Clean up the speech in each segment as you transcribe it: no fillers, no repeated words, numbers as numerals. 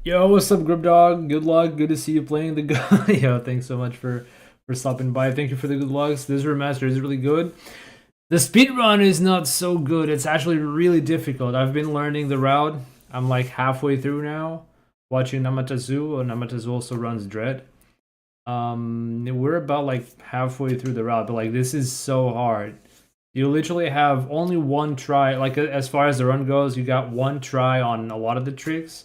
Yo, what's up, Grub Dog? Good luck. Good to see you playing the gun. Yo, thanks so much for stopping by. Thank you for the good lucks. This remaster is really good. The speedrun is not so good. It's actually really difficult. I've been learning the route. I'm like halfway through now, watching Namatazu. Namatazu also runs Dread. We're about like halfway through the route, but like this is so hard. You literally have only one try. Like as far as the run goes, you got one try on a lot of the tricks.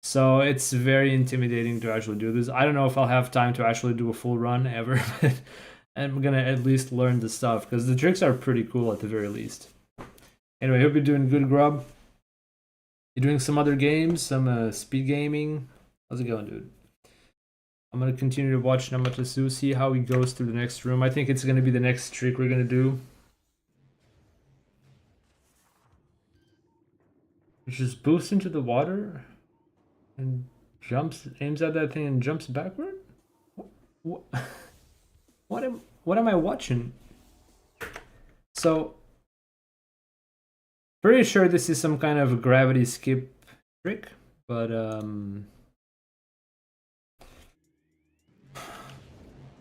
So it's very intimidating to actually do this. I don't know if I'll have time to actually do a full run ever, but I'm gonna at least learn the stuff because the tricks are pretty cool at the very least. Anyway, hope you're doing good, Grub. You're doing some other games, some speed gaming. How's it going, dude? I'm gonna continue to watch Namatasu, see how he goes through the next room. I think it's gonna be the next trick we're gonna do. Just boost into the water and aims at that thing and jumps backward? What, what am I watching? So, pretty sure this is some kind of gravity skip trick, but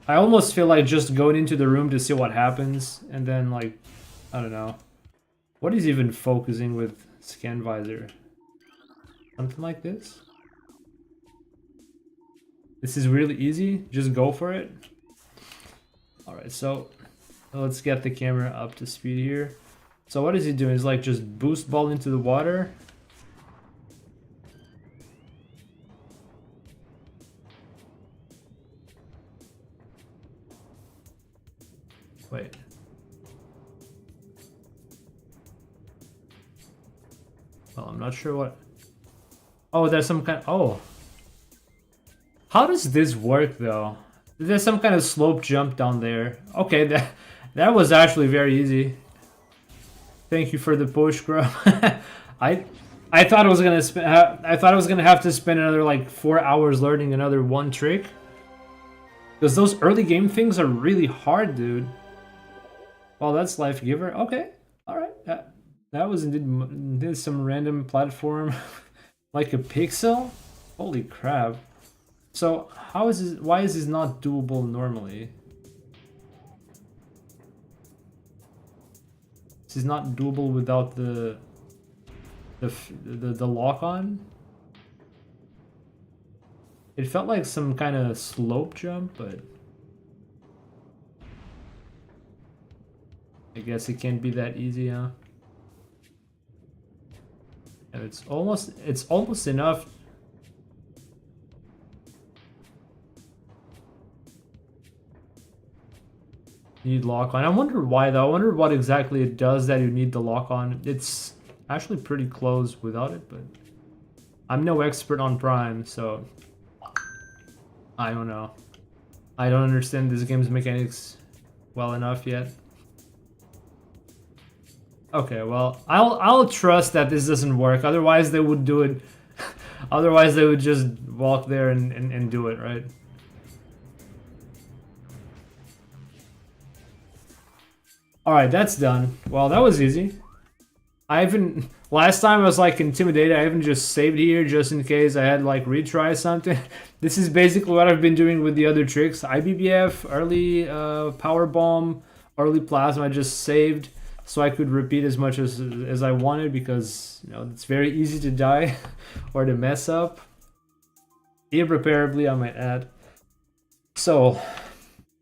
I almost feel like just going into the room to see what happens, and then like, I don't know. What is even focusing with scan visor? Something like this? This is really easy, just go for it. Alright, so let's get the camera up to speed here. So what is he doing? He's like just boost ball into the water. Wait. Well, I'm not sure what... Oh, there's some kind... Oh. How does this work though? There's some kind of slope jump down there. Okay, that was actually very easy. Thank you for the push, bro. I thought I was gonna have to spend another like 4 hours learning another one trick. Because those early game things are really hard, dude. Well, that's Life Giver. Okay, all right. That was indeed some random platform, like a pixel. Holy crap! So how is this? Why is this not doable normally? This is not doable without the lock on. It felt like some kind of slope jump, but I guess it can't be that easy, huh? And it's almost enough. You need lock on. I wonder why though. I wonder what exactly it does that you need the lock on. It's actually pretty close without it, but I'm no expert on Prime, so I don't know. I don't understand this game's mechanics well enough yet. Okay, well, I'll trust that this doesn't work. Otherwise, they would do it. Otherwise, they would just walk there and do it, right? Alright, that's done. Well, that was easy. I even... Last time I was like intimidated, I even just saved here just in case I had like retry something. This is basically what I've been doing with the other tricks. IBBF, early power bomb, early plasma, I just saved so I could repeat as much as I wanted because, you know, it's very easy to die or to mess up. Irreparably, I might add. So,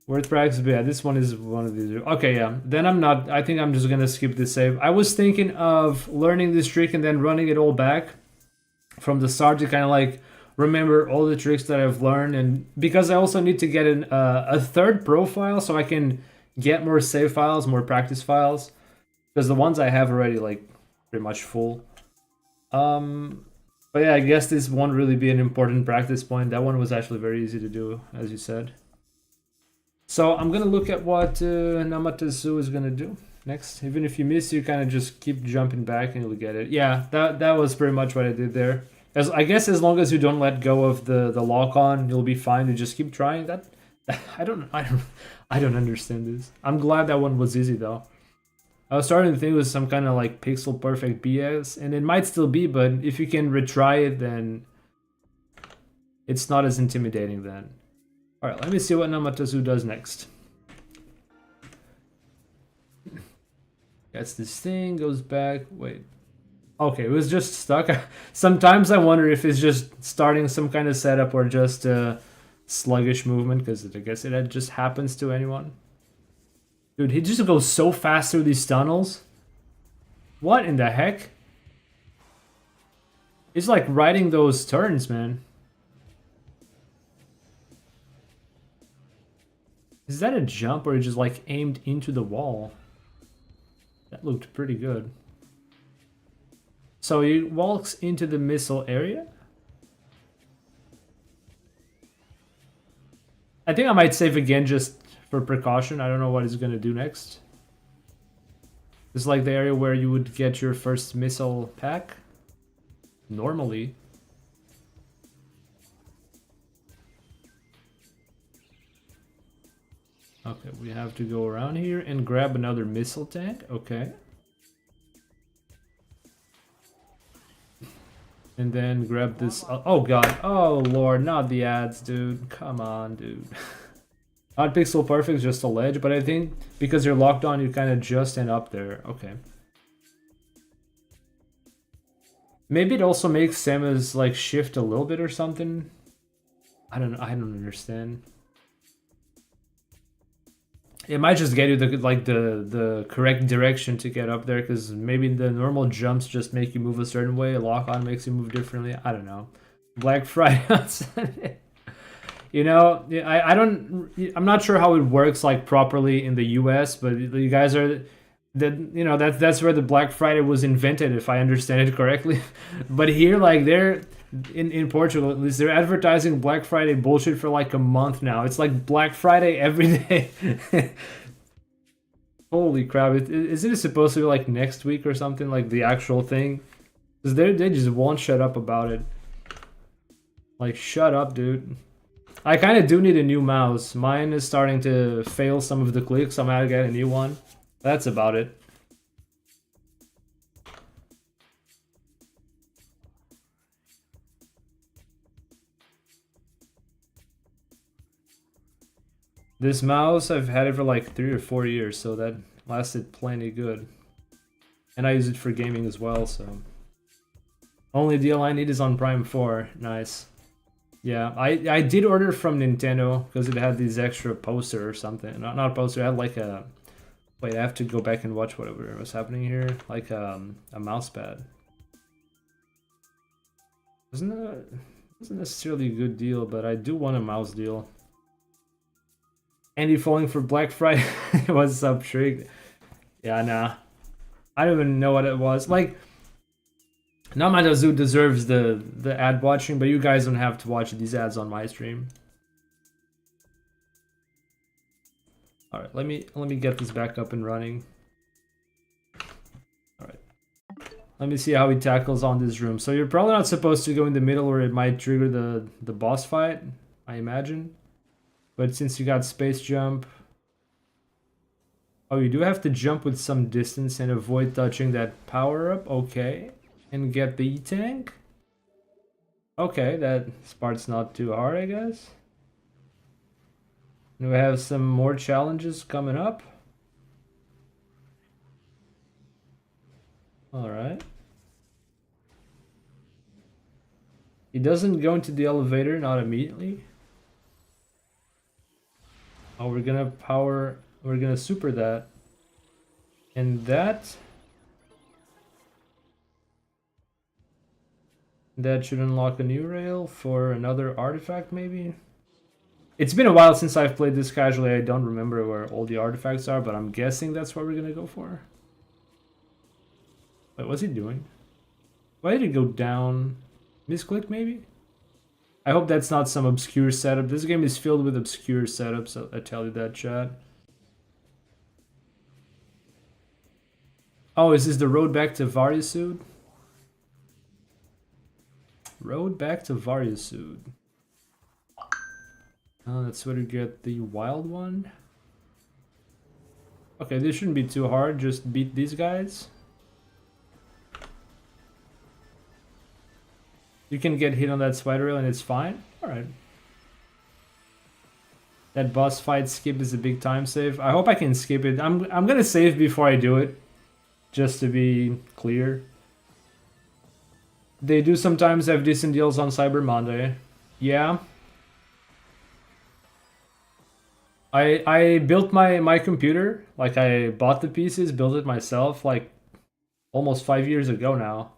word practice, but yeah, this one is one of these. Okay, yeah. Then I'm not. I think I'm just gonna skip this save. I was thinking of learning this trick and then running it all back from the start to kind of like remember all the tricks that I've learned, and because I also need to get a third profile so I can get more save files, more practice files, because the ones I have already like pretty much full. But yeah, I guess this won't really be an important practice point. That one was actually very easy to do, as you said. So I'm gonna look at what Namatasu is gonna do next. Even if you miss, you kind of just keep jumping back and you'll get it. Yeah, that was pretty much what I did there. I guess as long as you don't let go of the lock on, you'll be fine. You just keep trying. That I don't understand this. I'm glad that one was easy though. I was starting to think it was some kind of like pixel perfect BS, and it might still be, but if you can retry it, then it's not as intimidating then. Alright, let me see what Namatazu does next. Gets this thing, goes back, wait. Okay, it was just stuck. Sometimes I wonder if it's just starting some kind of setup or just sluggish movement, because I guess it just happens to anyone. Dude, he just goes so fast through these tunnels. What in the heck? He's like riding those turns, man. Is that a jump or he just like aimed into the wall? That looked pretty good. So he walks into the missile area. I think I might save again just for precaution. I don't know what he's gonna do next. It's like the area where you would get your first missile pack. Normally. Okay, we have to go around here and grab another missile tank. Okay. And then grab this. Oh god. Oh lord, not the ads, dude. Come on, dude. Not pixel perfect, just a ledge, but I think because you're locked on, you kind of just end up there. Okay. Maybe it also makes Samus like shift a little bit or something. I don't know. I don't understand. It might just get you the correct direction to get up there, because maybe the normal jumps just make you move a certain way. Lock on makes you move differently. I don't know. Black Friday on Sunday. You know, I'm not sure how it works like properly in the US, but you guys are that's where the Black Friday was invented, if I understand it correctly. But here, like they're in Portugal at least, they're advertising Black Friday bullshit for like a month now. It's like Black Friday every day. Holy crap! Isn't it supposed to be like next week or something, like the actual thing? Because they just won't shut up about it. Like, shut up, dude. I kind of do need a new mouse. Mine is starting to fail some of the clicks. I'm gonna get a new one. That's about it. This mouse, I've had it for like 3 or 4 years, so that lasted plenty good. And I use it for gaming as well, so... Only deal I need is on Prime 4. Nice. Yeah, I did order from Nintendo, because it had these extra poster or something. Not poster, it had like a... Wait, I have to go back and watch whatever was happening here. Like a mouse pad. Wasn't necessarily a good deal, but I do want a mouse deal. Andy falling for Black Friday. What's up, Trig? Yeah, nah. I don't even know what it was. Like, Namadazu deserves the ad watching, but you guys don't have to watch these ads on my stream. Alright, let me get this back up and running. Alright. Let me see how he tackles on this room. So you're probably not supposed to go in the middle, or it might trigger the boss fight, I imagine. But since you got space jump... Oh, you do have to jump with some distance and avoid touching that power-up. Okay. And get the E-Tank. Okay, that part's not too hard, I guess. And we have some more challenges coming up. Alright. He doesn't go into the elevator, not immediately. Oh, we're gonna super that. And that should unlock a new rail for another artifact, maybe? It's been a while since I've played this casually. I don't remember where all the artifacts are, but I'm guessing that's what we're gonna go for. Wait, what's he doing? Why did he go down? Misclick, maybe? I hope that's not some obscure setup. This game is filled with obscure setups, I tell you that, chat. Oh, is this the road back to Variasud? Road back to Variasud. Oh, that's where you get the wild one. Okay, this shouldn't be too hard. Just beat these guys. You can get hit on that spider rail and it's fine. All right. That boss fight skip is a big time save. I hope I can skip it. I'm gonna save before I do it, just to be clear. They do sometimes have decent deals on Cyber Monday. Yeah. I built my computer, like I bought the pieces, built it myself, like almost 5 years ago now,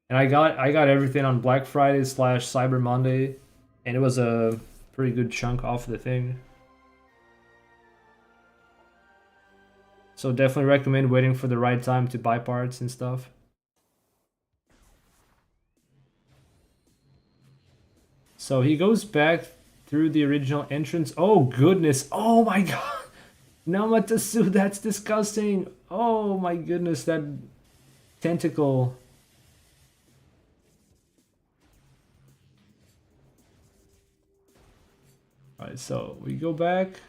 and I got everything on Black Friday / Cyber Monday, and it was a pretty good chunk off the thing. So definitely recommend waiting for the right time to buy parts and stuff. So he goes back through the original entrance. Oh goodness! Oh my god! Namatsu, that's disgusting! Oh my goodness, that tentacle. Alright, so we go back.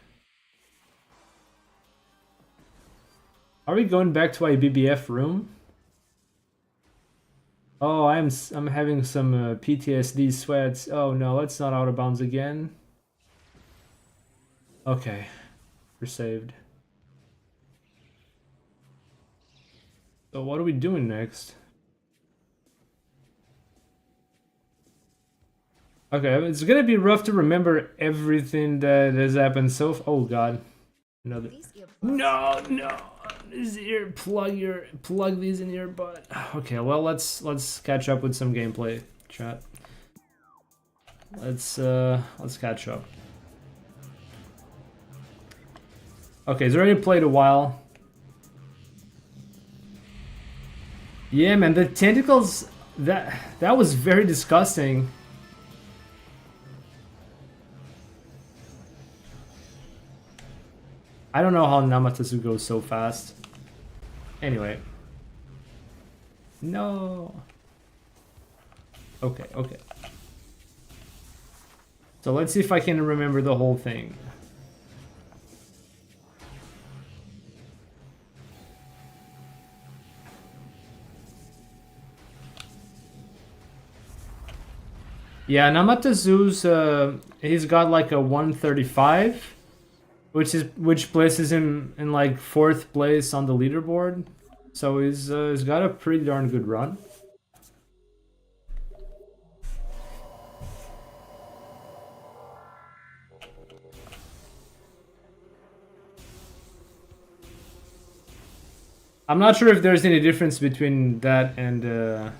Are we going back to IBBF room? Oh, I'm having some PTSD sweats. Oh no, let's not out of bounds again. Okay, we're saved. So what are we doing next? Okay, it's gonna be rough to remember everything that has happened so far. Oh god, another. No. Is your plug these in your butt. Okay, well let's catch up with some gameplay, chat. Let's catch up. Okay, he's already played a while. Yeah, man, the tentacles, that was very disgusting. I don't know how Namatsu goes so fast. Anyway. No. Okay. So let's see if I can remember the whole thing. Yeah, Namatsu's he's got like a 135. Which places him in like 4th place on the leaderboard, so he's got a pretty darn good run. I'm not sure if there's any difference between that and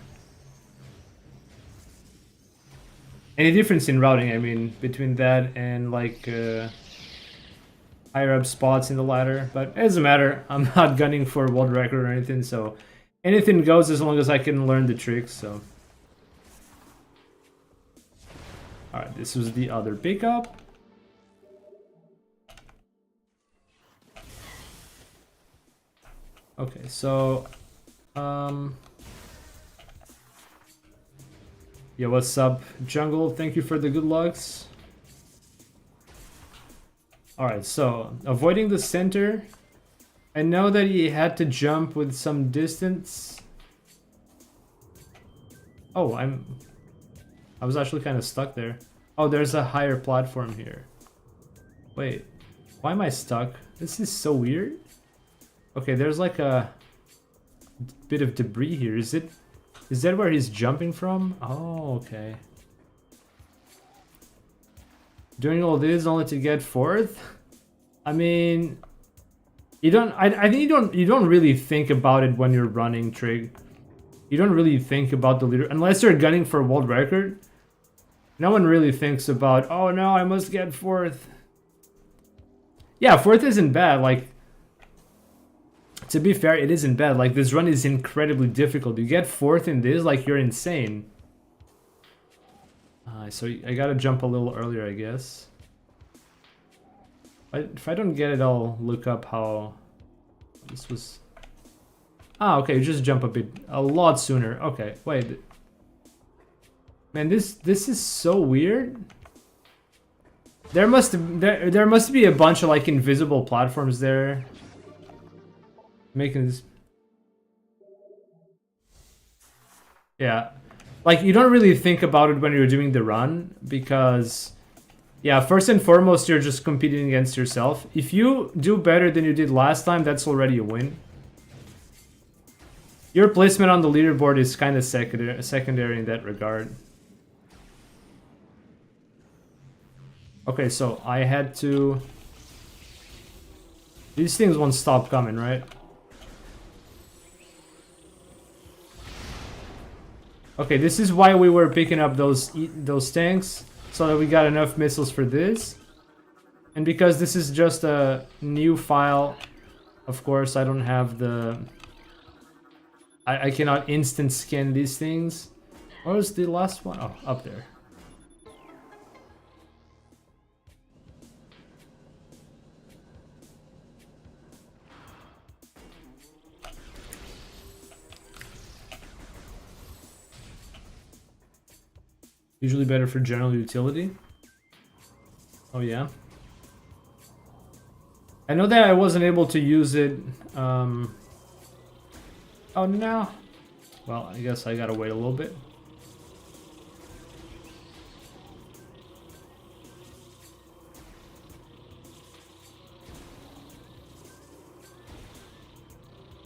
any difference in routing. I mean, between that and like. Higher up spots in the ladder, but it doesn't matter. I'm not gunning for a world record or anything, so anything goes as long as I can learn the tricks. So, all right, this was the other pickup. Okay, so, yeah, what's up, Jungle? Thank you for the good lucks. Alright, so avoiding the center. I know that he had to jump with some distance. Oh, I was actually kind of stuck there. Oh, there's a higher platform here. Wait, why am I stuck? This is so weird. Okay, there's like a bit of debris here. Is that where he's jumping from? Oh, okay. Doing all this only to get 4th? I mean, I think you don't really think about it when you're running Trig. You don't really think about the leader unless you're gunning for a world record. No one really thinks about, oh no, I must get 4th. Yeah, 4th isn't bad. Like, to be fair, it isn't bad. Like, this run is incredibly difficult. You get 4th in this, like, you're insane. So I gotta jump a little earlier, I guess. If I don't get it, I'll look up how this was. Ah, okay, just jump a lot sooner. Okay, wait. Man, this is so weird. There must be a bunch of like invisible platforms there, making this. Yeah. like, you don't really think about it when you're doing the run, because, yeah, first and foremost, you're just competing against yourself. If you do better than you did last time, that's already a win. Your placement on the leaderboard is kind of secondary in that regard. Okay, so I had to... These things won't stop coming, right? Okay, this is why we were picking up those tanks, so that we got enough missiles for this. And because this is just a new file, of course, I don't have the... I cannot instant scan these things. Where was the last one? Oh, up there. Usually better for general utility. Oh yeah. I know that I wasn't able to use it. Oh no. Well, I guess I gotta wait a little bit.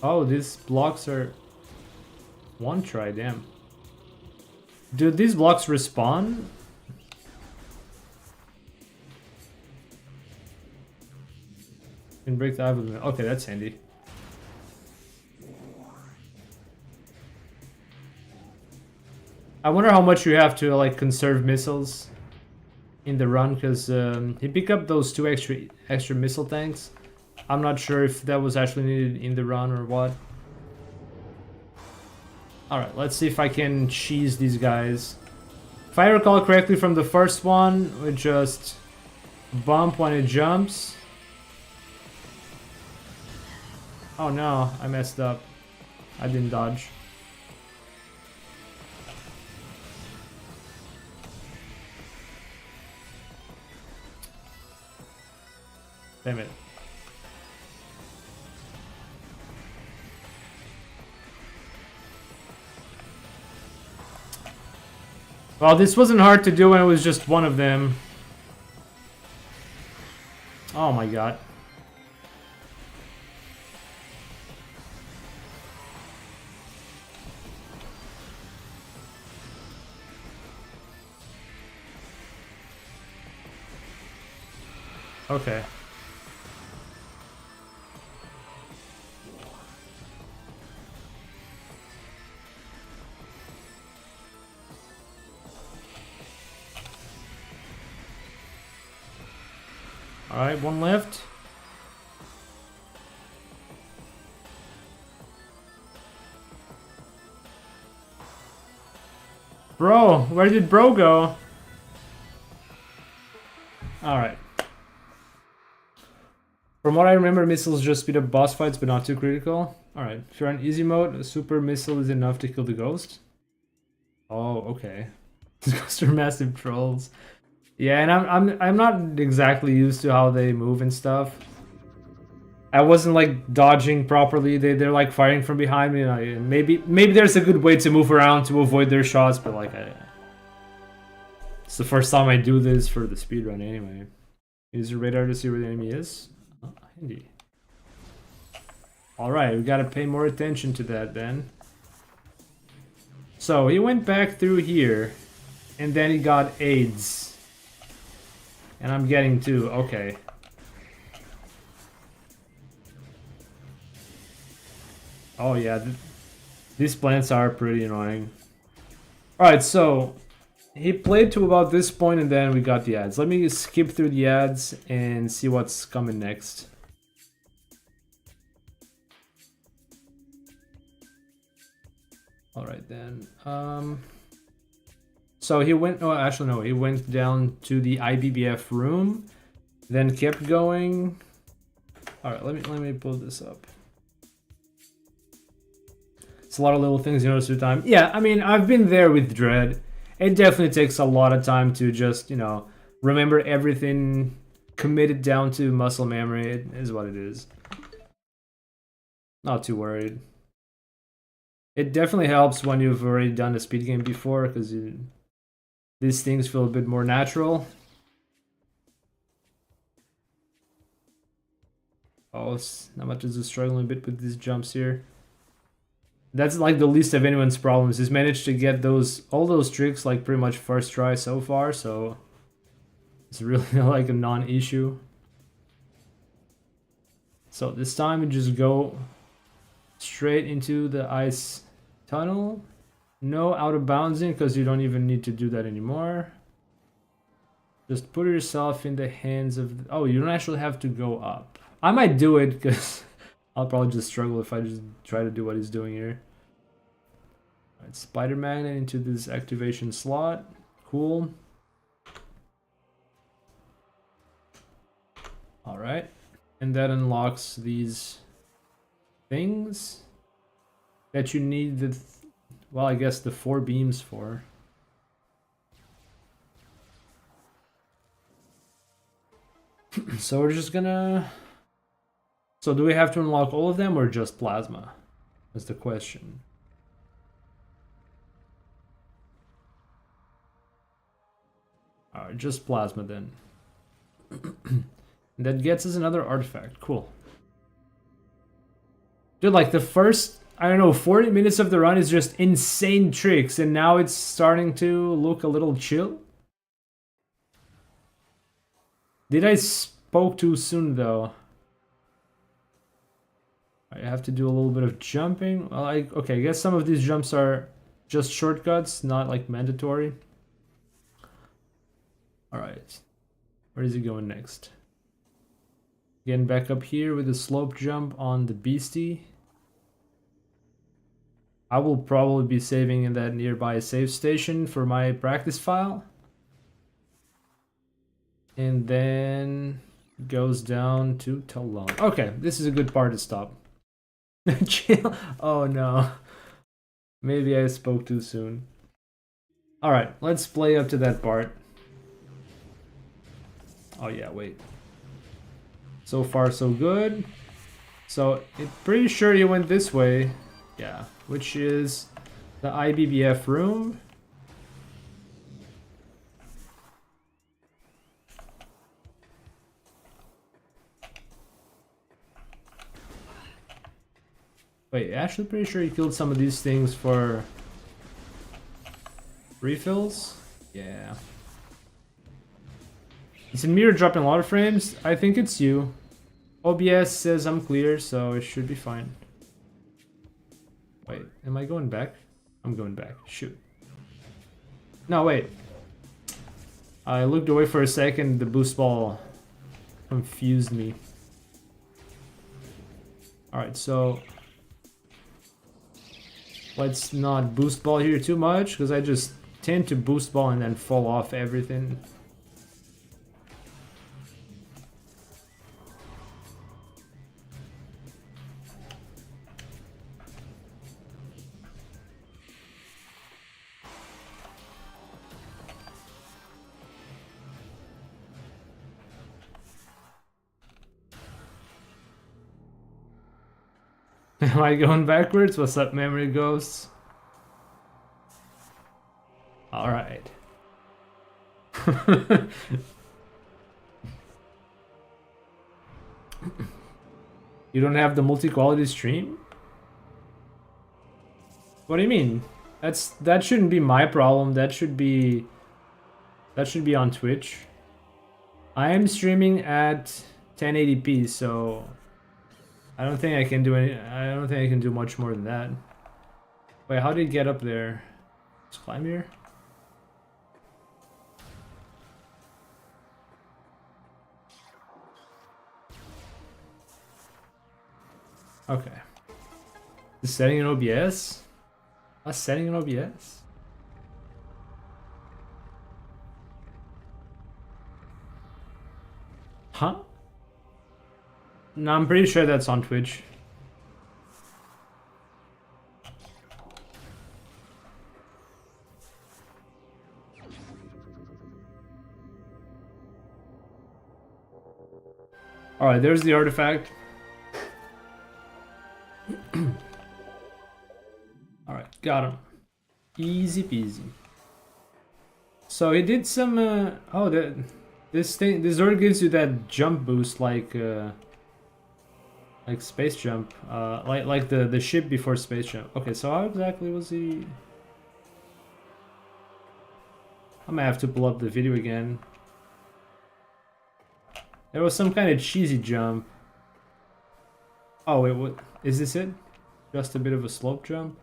Oh, these blocks are one try, damn. Do these blocks respawn? Can break the IBBF. Okay, that's handy. I wonder how much you have to like conserve missiles in the run, because he picked up those 2 extra missile tanks. I'm not sure if that was actually needed in the run or what. Alright, let's see if I can cheese these guys. If I recall correctly from the first one, we just bump when it jumps. Oh no, I messed up. I didn't dodge. Damn it. Well, this wasn't hard to do when it was just one of them. Oh my god. Okay. Alright, one left. Bro, where did bro go? Alright. From what I remember, missiles just speed up boss fights, but not too critical. Alright, if you're on easy mode, a super missile is enough to kill the ghost. Oh, okay. These ghosts are massive trolls. Yeah, and I'm not exactly used to how they move and stuff. I wasn't like dodging properly. They're like firing from behind me, and maybe there's a good way to move around to avoid their shots, but like it's the first time I do this for the speedrun anyway. Use your radar to see where the enemy is. Oh, handy. Alright, we gotta pay more attention to that then. So he went back through here, and then he got AIDS. And I'm getting 2, okay. Oh yeah, these plants are pretty annoying. Alright, so he played to about this point and then we got the ads. Let me skip through the ads and see what's coming next. Alright then. So he went, oh actually no, he went down to the IBBF room, then kept going. Alright, let me pull this up. It's a lot of little things you notice through time. Yeah, I mean, I've been there with Dread. It definitely takes a lot of time to just, you know, remember everything, commit it down to muscle memory. It is what it is. Not too worried. It definitely helps when you've already done a speed game before, because these things feel a bit more natural. Oh, Namath is struggling a bit with these jumps here. That's like the least of anyone's problems. He's managed to get all those tricks like pretty much first try so far, so it's really like a non-issue. So this time we just go straight into the ice tunnel. No out of bouncing, because you don't even need to do that anymore. Just put yourself in the hands of... Oh, you don't actually have to go up. I might do it, because I'll probably just struggle if I just try to do what he's doing here. Alright, Spider-Man into this activation slot. Cool. Alright. And that unlocks these things that you need the... Well, I guess the 4 beams for. So we're just gonna... So do we have to unlock all of them or just plasma? That's the question. Alright, just plasma then. That gets us another artifact. Cool. Dude, like the first, I don't know, 40 minutes of the run is just insane tricks, and now it's starting to look a little chill. Did I spoke too soon though? I have to do a little bit of jumping. Well, okay, I guess some of these jumps are just shortcuts, not like mandatory. Alright. Where is he going next? Getting back up here with a slope jump on the beastie. I will probably be saving in that nearby save station for my practice file. And then goes down to Talon. Okay, this is a good part to stop. Chill. Oh no. Maybe I spoke too soon. Alright, let's play up to that part. Oh yeah, wait. So far so good. So it's pretty sure you went this way. Yeah, which is the IBBF room. Wait, actually pretty sure you killed some of these things for refills. Yeah. Is it mirror dropping a lot of frames? I think it's you. OBS says I'm clear, so it should be fine. Wait, am I going back? I'm going back. Shoot. No, wait. I looked away for a second. The boost ball confused me. Alright, so let's not boost ball here too much, because I just tend to boost ball and then fall off everything. Am I going backwards? What's up, memory ghosts? Alright. You don't have the multi-quality stream? What do you mean? That shouldn't be my problem. That should be on Twitch. I am streaming at 1080p, so I don't think I can do much more than that. Wait, how did he get up there? Just climb here? Okay. The setting in OBS? A setting in OBS? Huh? No, I'm pretty sure that's on Twitch. Alright, there's the artifact. Alright, Got him. Easy peasy. So he did some. Oh, this sword gives you that jump boost like space jump, like the ship before space jump. Okay, so how exactly was he? I might have to pull up the video again. There was some kind of cheesy jump. Oh wait, what is this? It just a bit of a slope jump.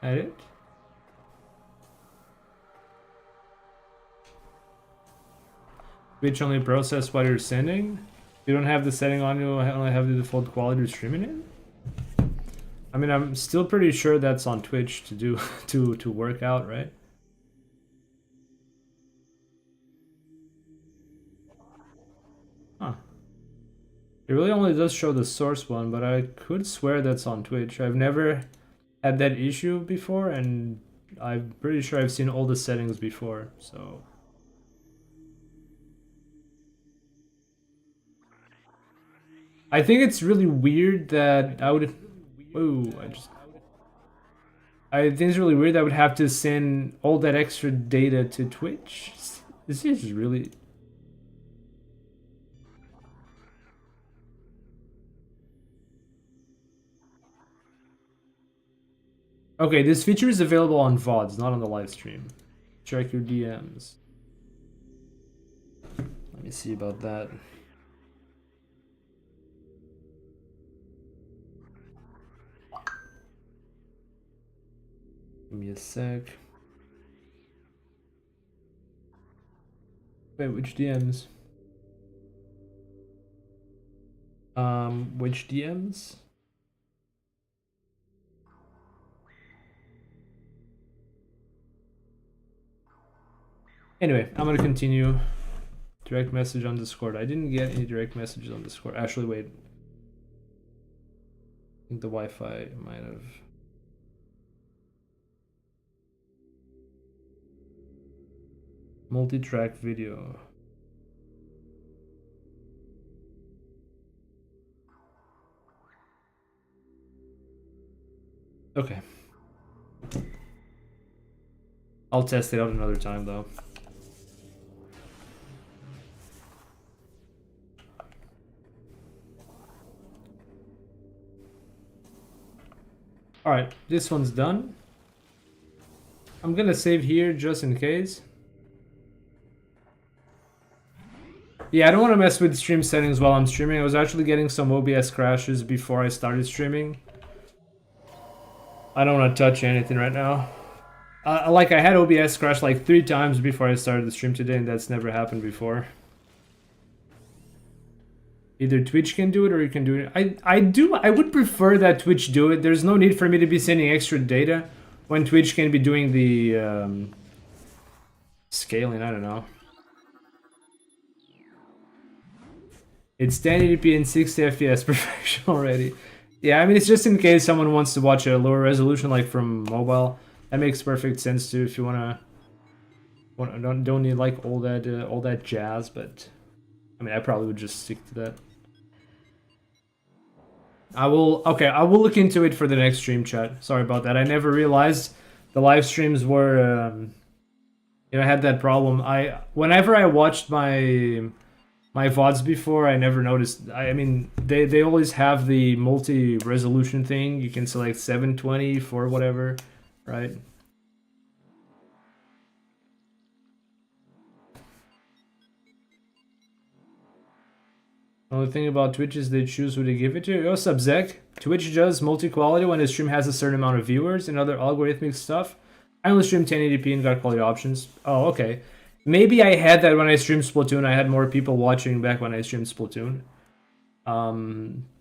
Edit. Twitch only process what you're sending. You don't have the setting on. You only have the default quality you're streaming in. I mean, I'm still pretty sure that's on Twitch to do to work out, right? Huh. It really only does show the source one, but I could swear that's on Twitch. I've never had that issue before, and I'm pretty sure I've seen all the settings before, so... I think it's really weird that I would... Whoa, I think it's really weird that I would have to send all that extra data to Twitch. This is really... Okay, this feature is available on VODs, not on the live stream. Check your DMs. Let me see about that. Give me a sec. Wait, which DMs? Which DMs? Anyway, I'm gonna continue. Direct message on Discord. I didn't get any direct messages on Discord. Actually, wait. I think the Wi-Fi might have... Multi-track video. Okay. I'll test it out another time though. Alright, this one's done. I'm gonna save here just in case. Yeah, I don't want to mess with stream settings while I'm streaming. I was actually getting some OBS crashes before I started streaming. I don't want to touch anything right now. Like, I had OBS crash like 3 times before I started the stream today, and that's never happened before. Either Twitch can do it or you can do it. I would prefer that Twitch do it. There's no need for me to be sending extra data when Twitch can be doing the scaling. I don't know. It's 1080p and 60 FPS perfection already. Yeah, I mean, it's just in case someone wants to watch a lower resolution, like from mobile. That makes perfect sense too. If you don't need like all that jazz, but I mean, I probably would just stick to that. I will look into it for the next stream, chat. Sorry about that. I never realized the live streams were, I had that problem. Whenever I watched my VODs before, I never noticed. I mean, they always have the multi-resolution thing. You can select 720 for whatever, right? Only thing about Twitch is they choose who to give it to. Oh, Subzec. Twitch does multi-quality when a stream has a certain amount of viewers and other algorithmic stuff. I only stream 1080p and got quality options. Oh, okay. Maybe I had that when I streamed Splatoon. I had more people watching back when I streamed Splatoon.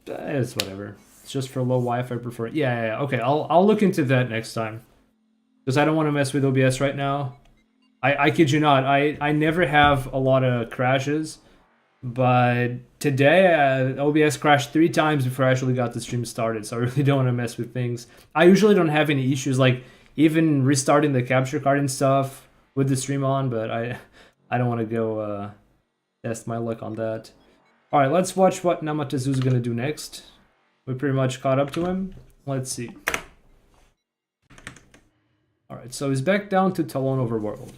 It's whatever. It's just for low Wi-Fi. I prefer. Yeah. Okay. I'll look into that next time, because I don't want to mess with OBS right now. I kid you not. I never have a lot of crashes. But today, OBS crashed 3 times before I actually got the stream started, so I really don't want to mess with things. I usually don't have any issues, like even restarting the capture card and stuff with the stream on, but I don't want to go test my luck on that. All right, let's watch what Namatazu's gonna do next. We pretty much caught up to him. Let's see. All right, so he's back down to Talon Overworld.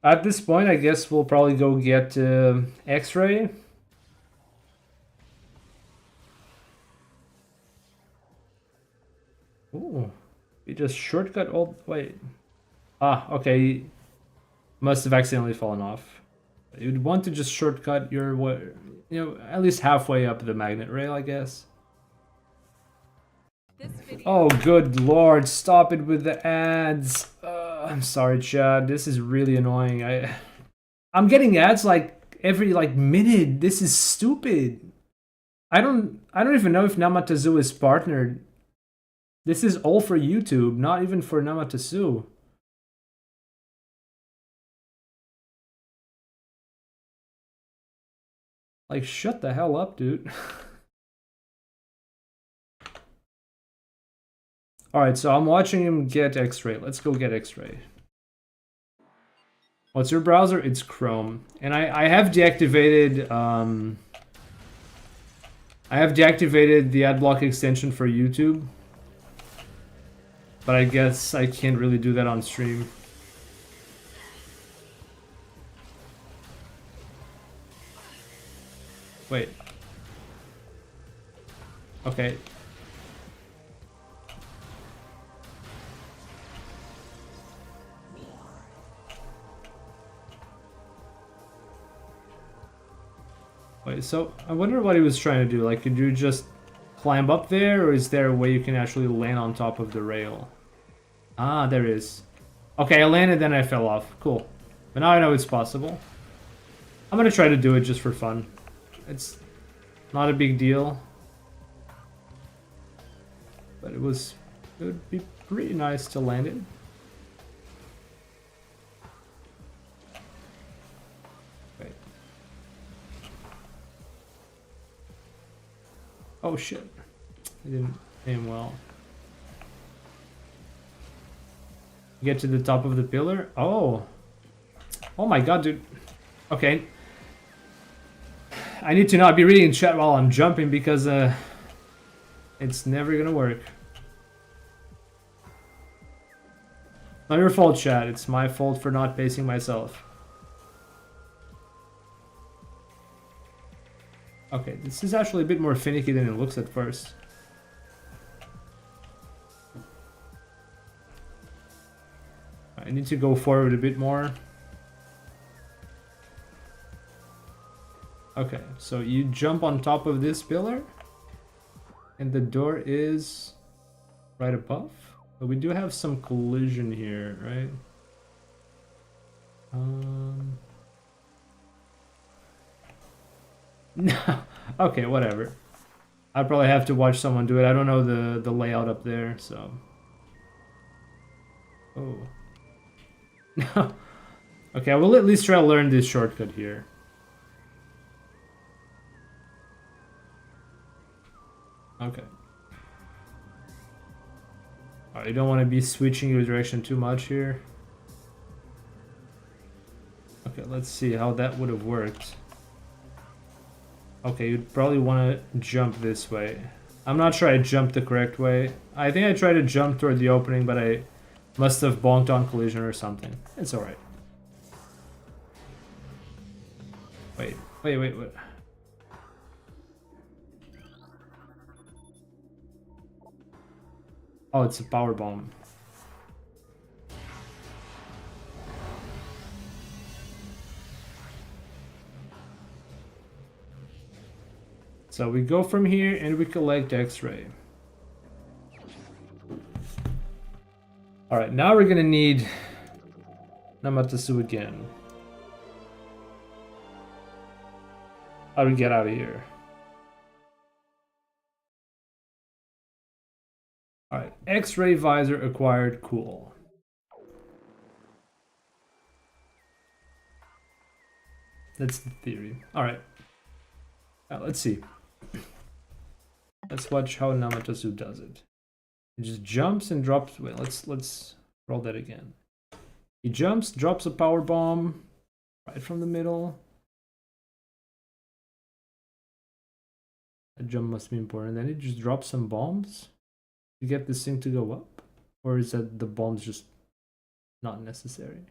At this point, I guess we'll probably go get X-Ray. Ooh, he just shortcut all. Wait. Ah, okay. Must have accidentally fallen off. You'd want to just shortcut your way, you know, at least halfway up the magnet rail, I guess. Oh, good lord! Stop it with the ads. I'm sorry, Chad. This is really annoying. I'm getting ads like every minute. This is stupid. I don't even know if Namatazu is partnered. This is all for YouTube, not even for Namatazu. Like, shut the hell up, dude. Alright, so I'm watching him get X-Ray. Let's go get X-Ray. What's your browser? It's Chrome. And I have deactivated the adblock extension for YouTube. But I guess I can't really do that on stream. Wait. Okay. Wait, so I wonder what he was trying to do. Like, could you just climb up there, or is there a way you can actually land on top of the rail? Ah, there is. Okay, I landed, then I fell off. Cool. But now I know it's possible. I'm gonna try to do it just for fun. It's not a big deal. But it would be pretty nice to land it. Wait. Oh shit. I didn't aim well. Get to the top of the pillar? Oh. Oh my god, dude. Okay. I need to not be reading chat while I'm jumping because it's never gonna work. Not your fault, chat. It's my fault for not pacing myself. Okay, this is actually a bit more finicky than it looks at first. I need to go forward a bit more. Okay, so you jump on top of this pillar, and the door is right above. But we do have some collision here, right? No. Okay, whatever. I probably have to watch someone do it. I don't know the layout up there, so. Oh. No. Okay, I will at least try to learn this shortcut here. Okay. You don't want to be switching your direction too much here. Okay, let's see how that would have worked. Okay, you'd probably want to jump this way. I'm not sure I jumped the correct way. I think I tried to jump toward the opening, but I must have bonked on collision or something. It's alright. Wait. Oh, it's a power bomb. So we go from here and we collect X-Ray. Alright, now we're gonna need Namatazu again. How do we get out of here? Alright, X-Ray visor acquired, cool. That's the theory. Alright. Let's see. Let's watch how Namatazu does it. He just jumps and drops. Wait, let's roll that again. He jumps, drops a power bomb, Right from the middle. That jump must be important. Then it just drops some bombs to get this thing to go up? Or is that the bombs just not necessary?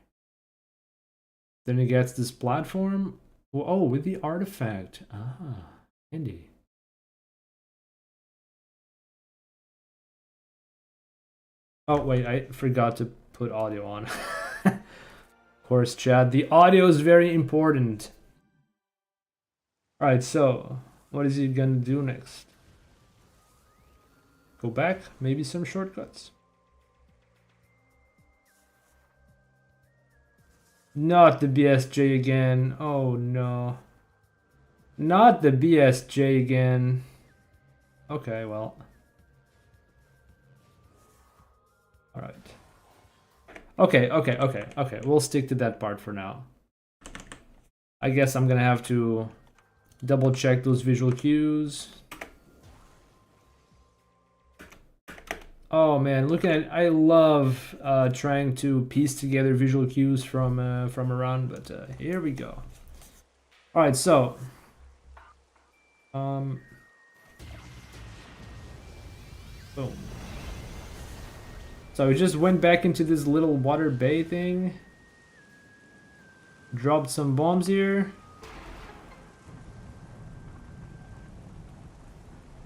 Then it gets this platform. Oh, with the artifact. Ah, handy. Oh, wait, I forgot to put audio on. Of course, chat. The audio is very important. Alright, so what is he gonna do next? Go back? Maybe some shortcuts? Not the BSJ again. Oh no. Not the BSJ again. Okay, well. Alright. Okay. We'll stick to that part for now. I guess I'm gonna have to double check those visual cues. Oh man, look at it. I love trying to piece together visual cues from around, but here we go. All right, so boom. So we just went back into this little water bay thing. Dropped some bombs here.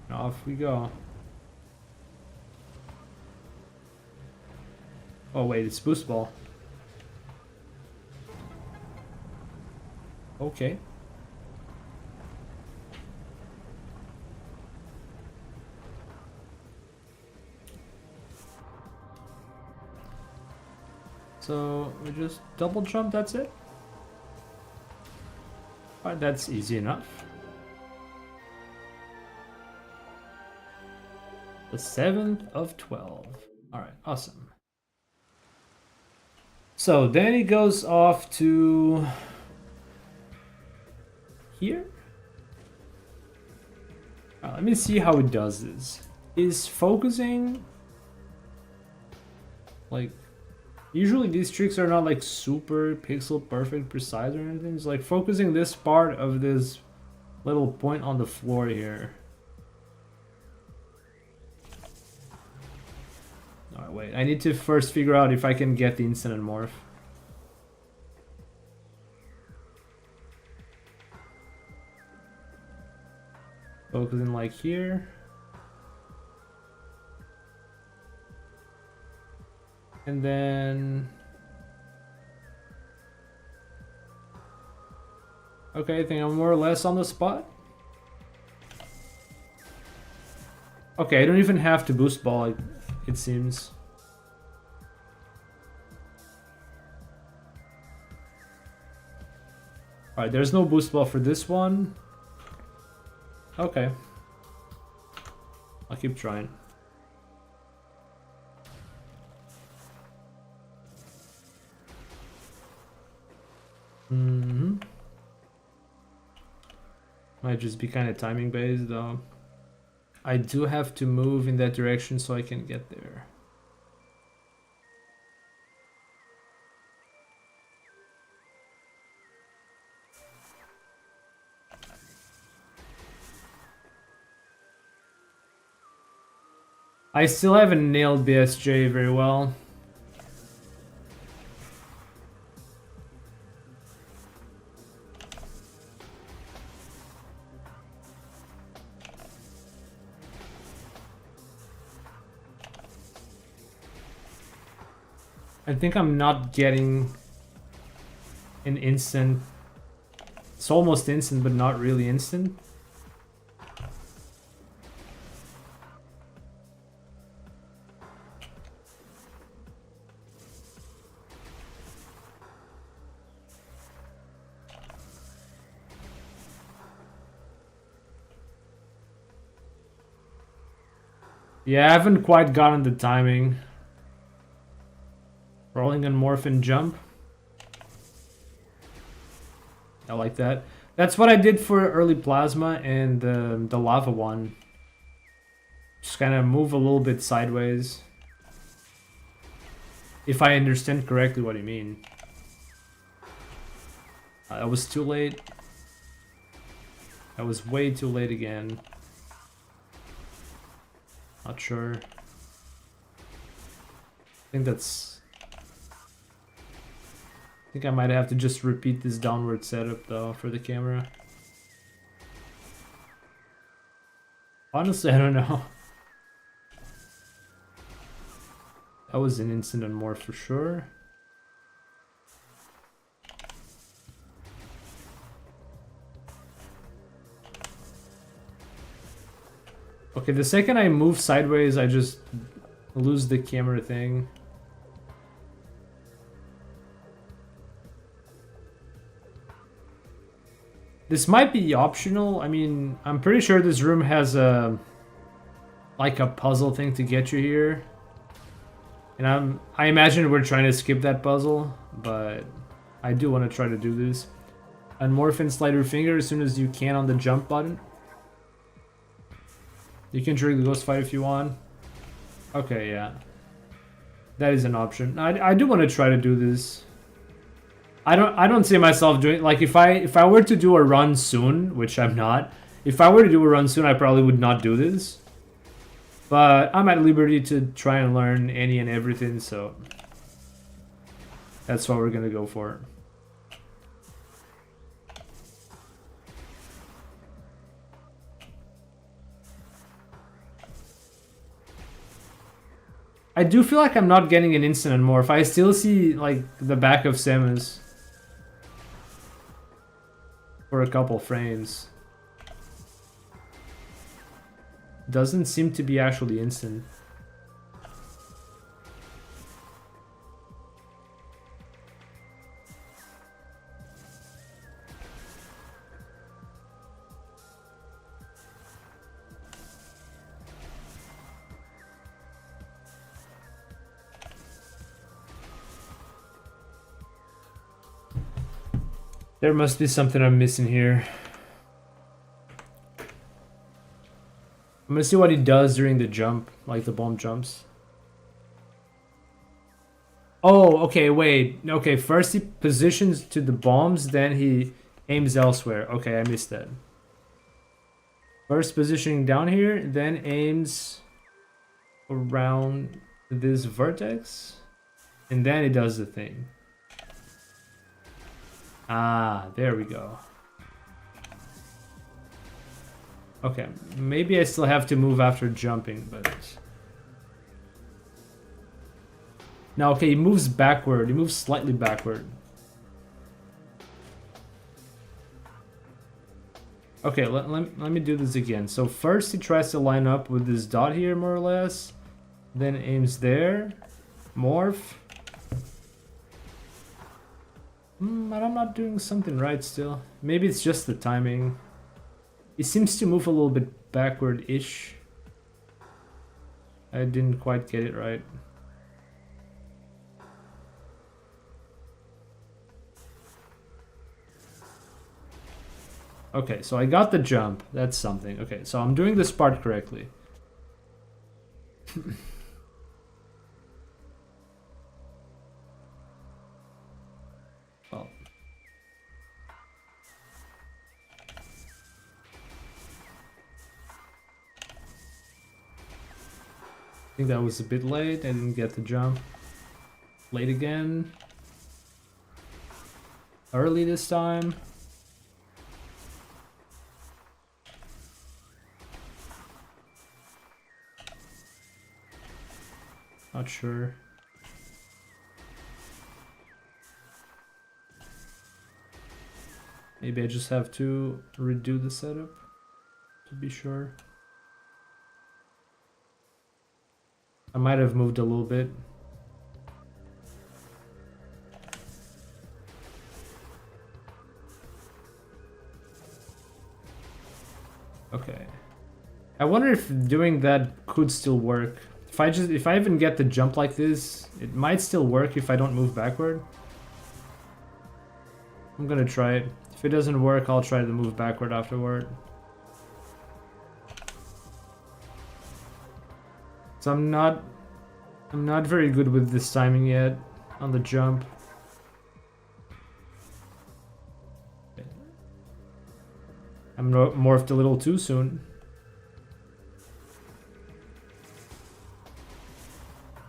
And off we go. Oh wait, it's boost ball. Okay. So we just double jump, that's it? Alright, that's easy enough. The 7th of 12. Alright, awesome. So then he goes off to here. Let me see how it does this. Is focusing like usually these tricks are not like super pixel perfect precise or anything. It's like focusing this part of this little point on the floor here. Alright, wait. I need to first figure out if I can get the instant morph. Focusing like here. And then... Okay, I think I'm more or less on the spot. Okay, I don't even have to boost ball, it seems. Alright, there's no boost ball for this one. Okay. I'll keep trying. Might just be kind of timing based though. I do have to move in that direction so I can get there. I still haven't nailed BSJ very well. I think I'm not getting an instant. It's almost instant, but not really instant. Yeah, I haven't quite gotten the timing. Rolling and morph and jump. I like that. That's what I did for early plasma and the lava one. Just kind of move a little bit sideways. If I understand correctly what you mean. I was too late. I was way too late again. Not sure. I think that's... I think I might have to just repeat this downward setup though for the camera. Honestly, I don't know. That was an instant and more for sure. Okay, the second I move sideways, I just lose the camera thing. This might be optional. I mean, I'm pretty sure this room has a like a puzzle thing to get you here. And I imagine we're trying to skip that puzzle, but I do want to try to do this. Unmorph and slide your finger as soon as you can on the jump button. You can trigger the ghost fight if you want. Okay, yeah. That is an option. I do want to try to do this. I don't see myself doing, like, if I were to do a run soon, which I'm not. If I were to do a run soon, I probably would not do this. But I'm at liberty to try and learn any and everything, so that's what we're gonna go for. I do feel like I'm not getting an instant and more. If I still see like the back of Samus for a couple frames. Doesn't seem to be actually instant. There must be something I'm missing here. I'm gonna see what he does during the jump, like the bomb jumps. Oh, okay, wait. Okay, first he positions to the bombs, then he aims elsewhere. Okay, I missed that. First positioning down here, then aims around this vertex, and then he does the thing. Ah, there we go. Okay, maybe I still have to move after jumping, but... No, okay, he moves backward. He moves slightly backward. Okay, let me do this again. So first he tries to line up with this dot here, more or less. Then aims there. Morph. But I'm not doing something right still. Maybe it's just the timing. He seems to move a little bit backward-ish. I didn't quite get it right. Okay, so I got the jump. That's something. Okay, so I'm doing this part correctly. Well. I think that was a bit late. I didn't get the jump. Late again. Early this time. Not sure. Maybe I just have to redo the setup to be sure. I might have moved a little bit. Okay. I wonder if doing that could still work. If I even get the jump like this, it might still work if I don't move backward. I'm gonna try it. If it doesn't work, I'll try to move backward afterward. So I'm not very good with this timing yet on the jump. morphed a little too soon.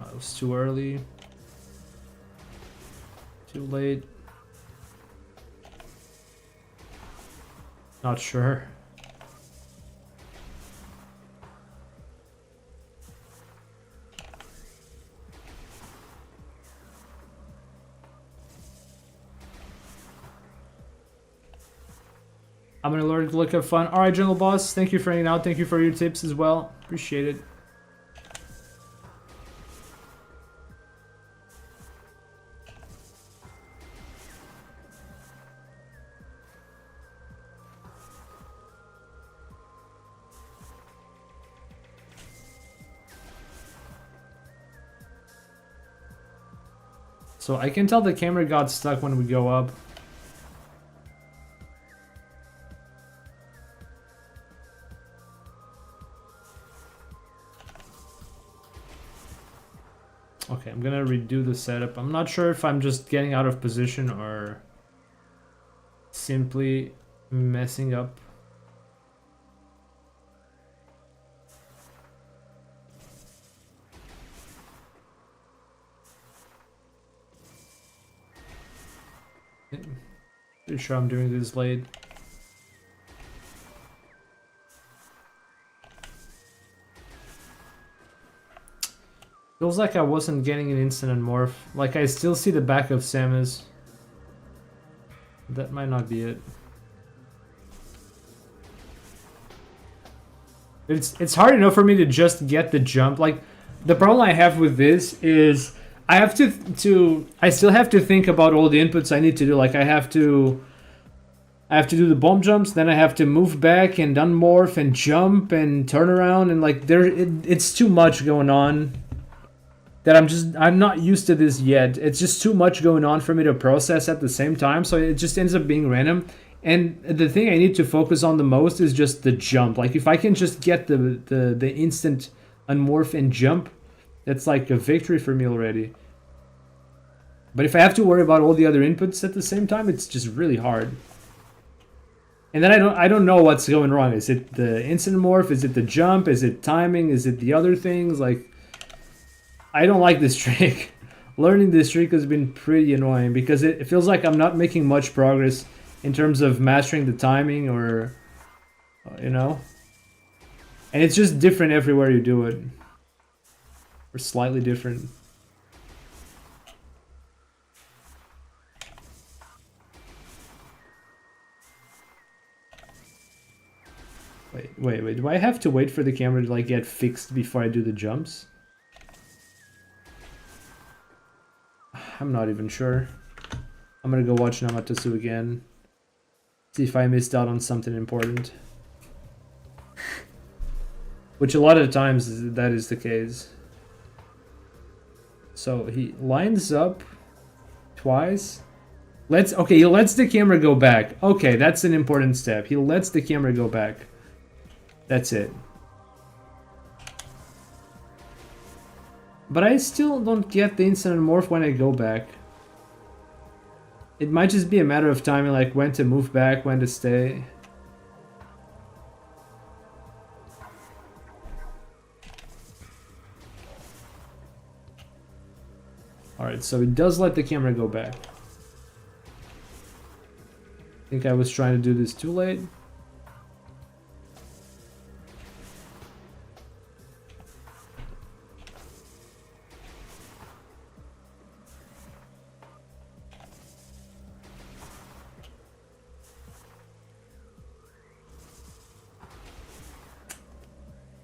Oh, it was too early. Too late. Not sure. I'm gonna learn to look at fun. Alright, Jungle Boss, thank you for hanging out. Thank you for your tips as well. Appreciate it. So I can tell the camera got stuck when we go up. Okay, I'm gonna redo the setup. I'm not sure if I'm just getting out of position or simply messing up. Pretty sure I'm doing this late. Feels like I wasn't getting an instant and morph. Like I still see the back of Samus. That might not be it. It's hard enough for me to just get the jump. Like the problem I have with this is I have I still have to think about all the inputs I need to do. Like I have to do the bomb jumps, then I have to move back and unmorph and jump and turn around, and like it's too much going on that I'm not used to this yet. It's just too much going on for me to process at the same time, so it just ends up being random. And the thing I need to focus on the most is just the jump. Like if I can just get the instant unmorph and jump, that's like a victory for me already. But if I have to worry about all the other inputs at the same time, it's just really hard. And then I don't know what's going wrong. Is it the instant morph? Is it the jump? Is it timing? Is it the other things? Like, I don't like this trick. Learning this trick has been pretty annoying because it feels like I'm not making much progress in terms of mastering the timing or, you know. And it's just different everywhere you do it. Or slightly different. Wait, do I have to wait for the camera to like get fixed before I do the jumps? I'm not even sure. I'm gonna go watch Namatsu again. See if I missed out on something important. Which a lot of times that is the case. So he lines up twice. Okay, he lets the camera go back. Okay, that's an important step. He lets the camera go back. That's it. But I still don't get the instant morph when I go back. It might just be a matter of timing, like when to move back, when to stay. Alright, so it does let the camera go back. I think I was trying to do this too late.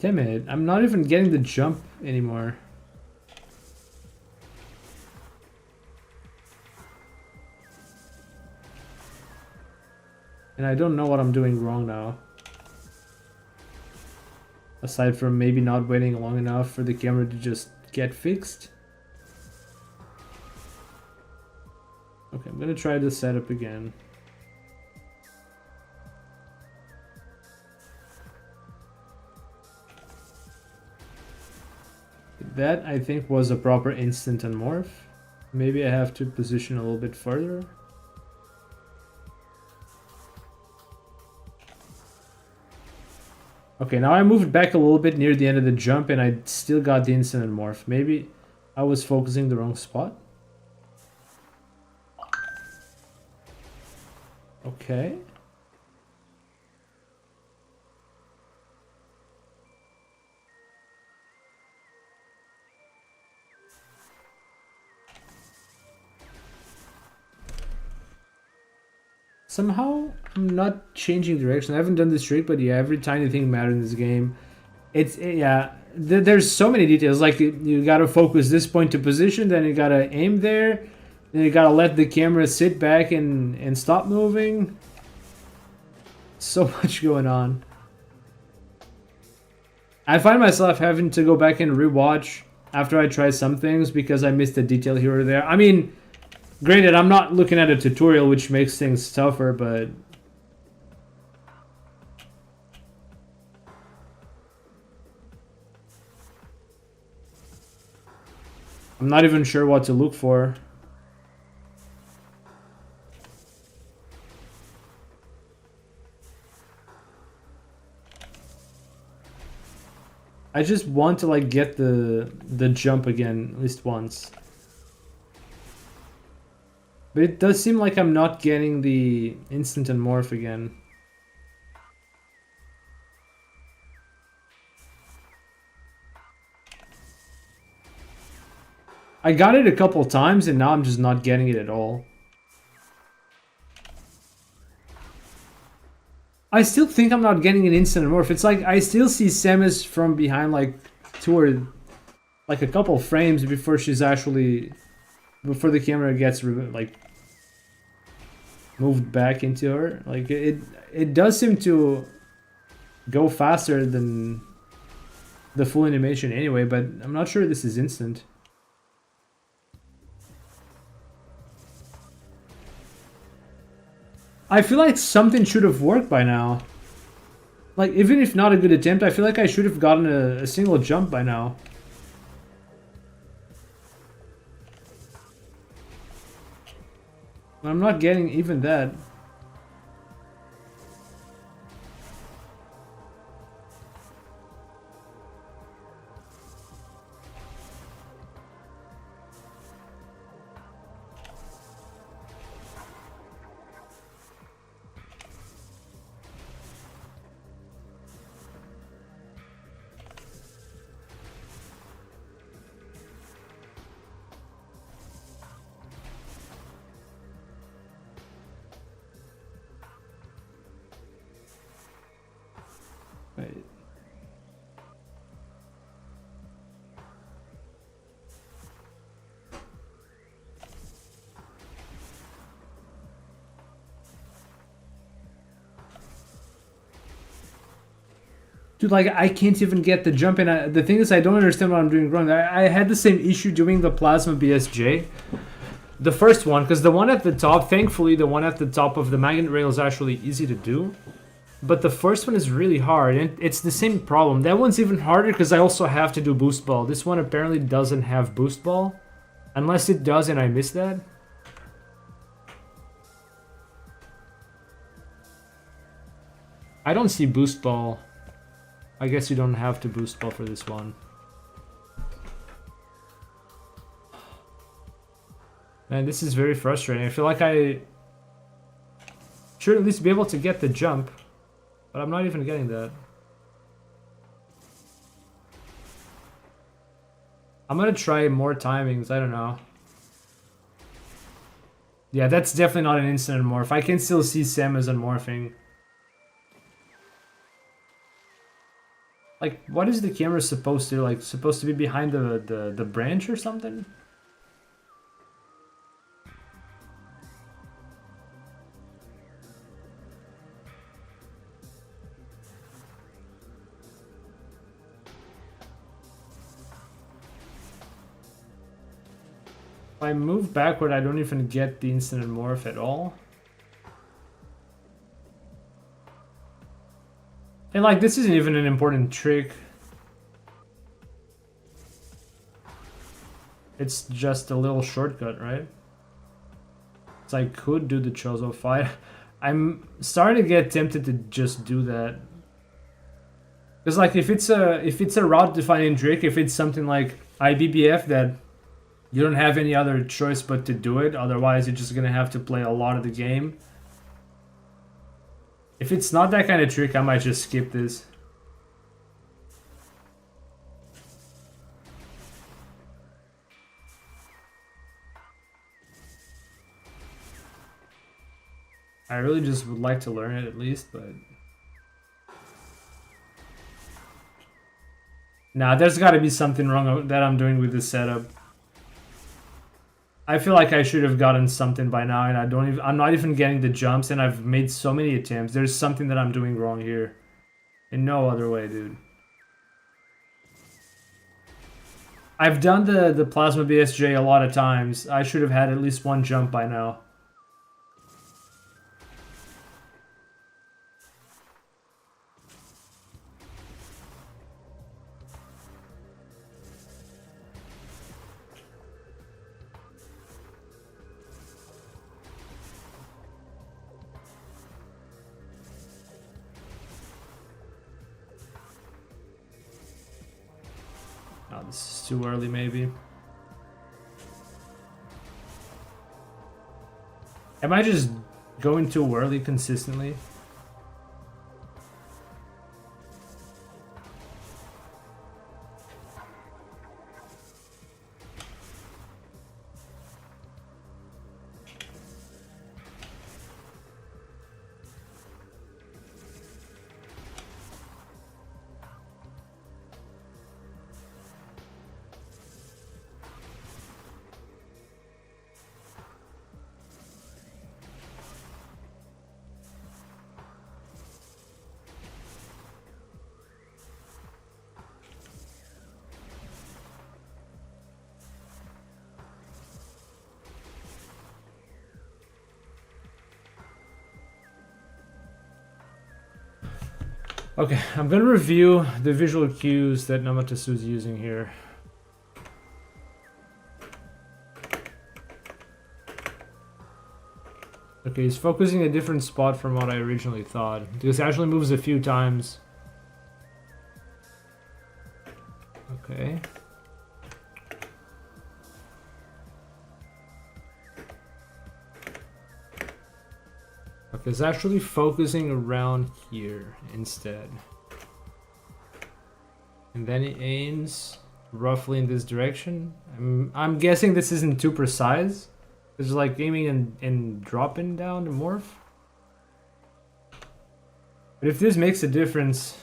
Damn it, I'm not even getting the jump anymore. And I don't know what I'm doing wrong now. Aside from maybe not waiting long enough for the camera to just get fixed. Okay, I'm gonna try the setup again. That, I think, was a proper instant and morph. Maybe I have to position a little bit further. Okay, now I moved back a little bit near the end of the jump and I still got the instant morph. Maybe I was focusing the wrong spot. Okay. Somehow, I'm not changing direction. I haven't done this trick, but yeah, every tiny thing matters in this game. Yeah, there's so many details. Like, you gotta focus this point to position, then you gotta aim there, then you gotta let the camera sit back and stop moving. So much going on. I find myself having to go back and rewatch after I try some things because I missed a detail here or there. I mean, granted, I'm not looking at a tutorial, which makes things tougher, but I'm not even sure what to look for. I just want to like get the jump again at least once. But it does seem like I'm not getting the instant and morph again. I got it a couple times and now I'm just not getting it at all. I still think I'm not getting an instant morph. It's like I still see Samus from behind like like a couple frames before she's actually before the camera gets like moved back into her. Like it does seem to go faster than the full animation anyway, but I'm not sure this is instant. I feel like something should have worked by now. Like, even if not a good attempt, I feel like I should have gotten a single jump by now. But I'm not getting even that. Wait. Dude, like, I can't even get the jump in. The thing is, I don't understand what I'm doing wrong. I had the same issue doing the Plasma BSJ. The first one, because the one at the top, thankfully, the one at the top of the magnet rail is actually easy to do. But the first one is really hard, and it's the same problem. That one's even harder because I also have to do boost ball. This one apparently doesn't have boost ball. Unless it does and I missed that. I don't see boost ball. I guess you don't have to boost ball for this one. Man, this is very frustrating. I feel like I should at least be able to get the jump, but I'm not even getting that. I'm gonna try more timings, I don't know. Yeah, that's definitely not an instant morph. I can still see Samus unmorphing. Like, what is the camera supposed to, like, supposed to be behind the branch or something? If I move backward, I don't even get the instant morph at all. And like, this isn't even an important trick. It's just a little shortcut, right? So I could do the Chozo fight. I'm starting to get tempted to just do that. Because like if it's a route defining trick, if it's something like IBBF that you don't have any other choice but to do it, otherwise you're just gonna have to play a lot of the game. If it's not that kind of trick, I might just skip this. I really just would like to learn it at least, but... Nah, there's gotta be something wrong that I'm doing with this setup. I feel like I should have gotten something by now, and I'm not even getting the jumps, and I've made so many attempts. There's something that I'm doing wrong here. In no other way, dude. I've done the Plasma BSJ a lot of times. I should have had at least one jump by now. Oh, this is too early, maybe. Am I just going too early consistently? Okay, I'm gonna review the visual cues that Namatsu is using here. Okay, he's focusing a different spot from what I originally thought. This actually moves a few times. Okay. Okay, it's actually focusing around here instead. And then he aims roughly in this direction. I'm guessing this isn't too precise. It's like aiming and dropping down to morph. But if this makes a difference...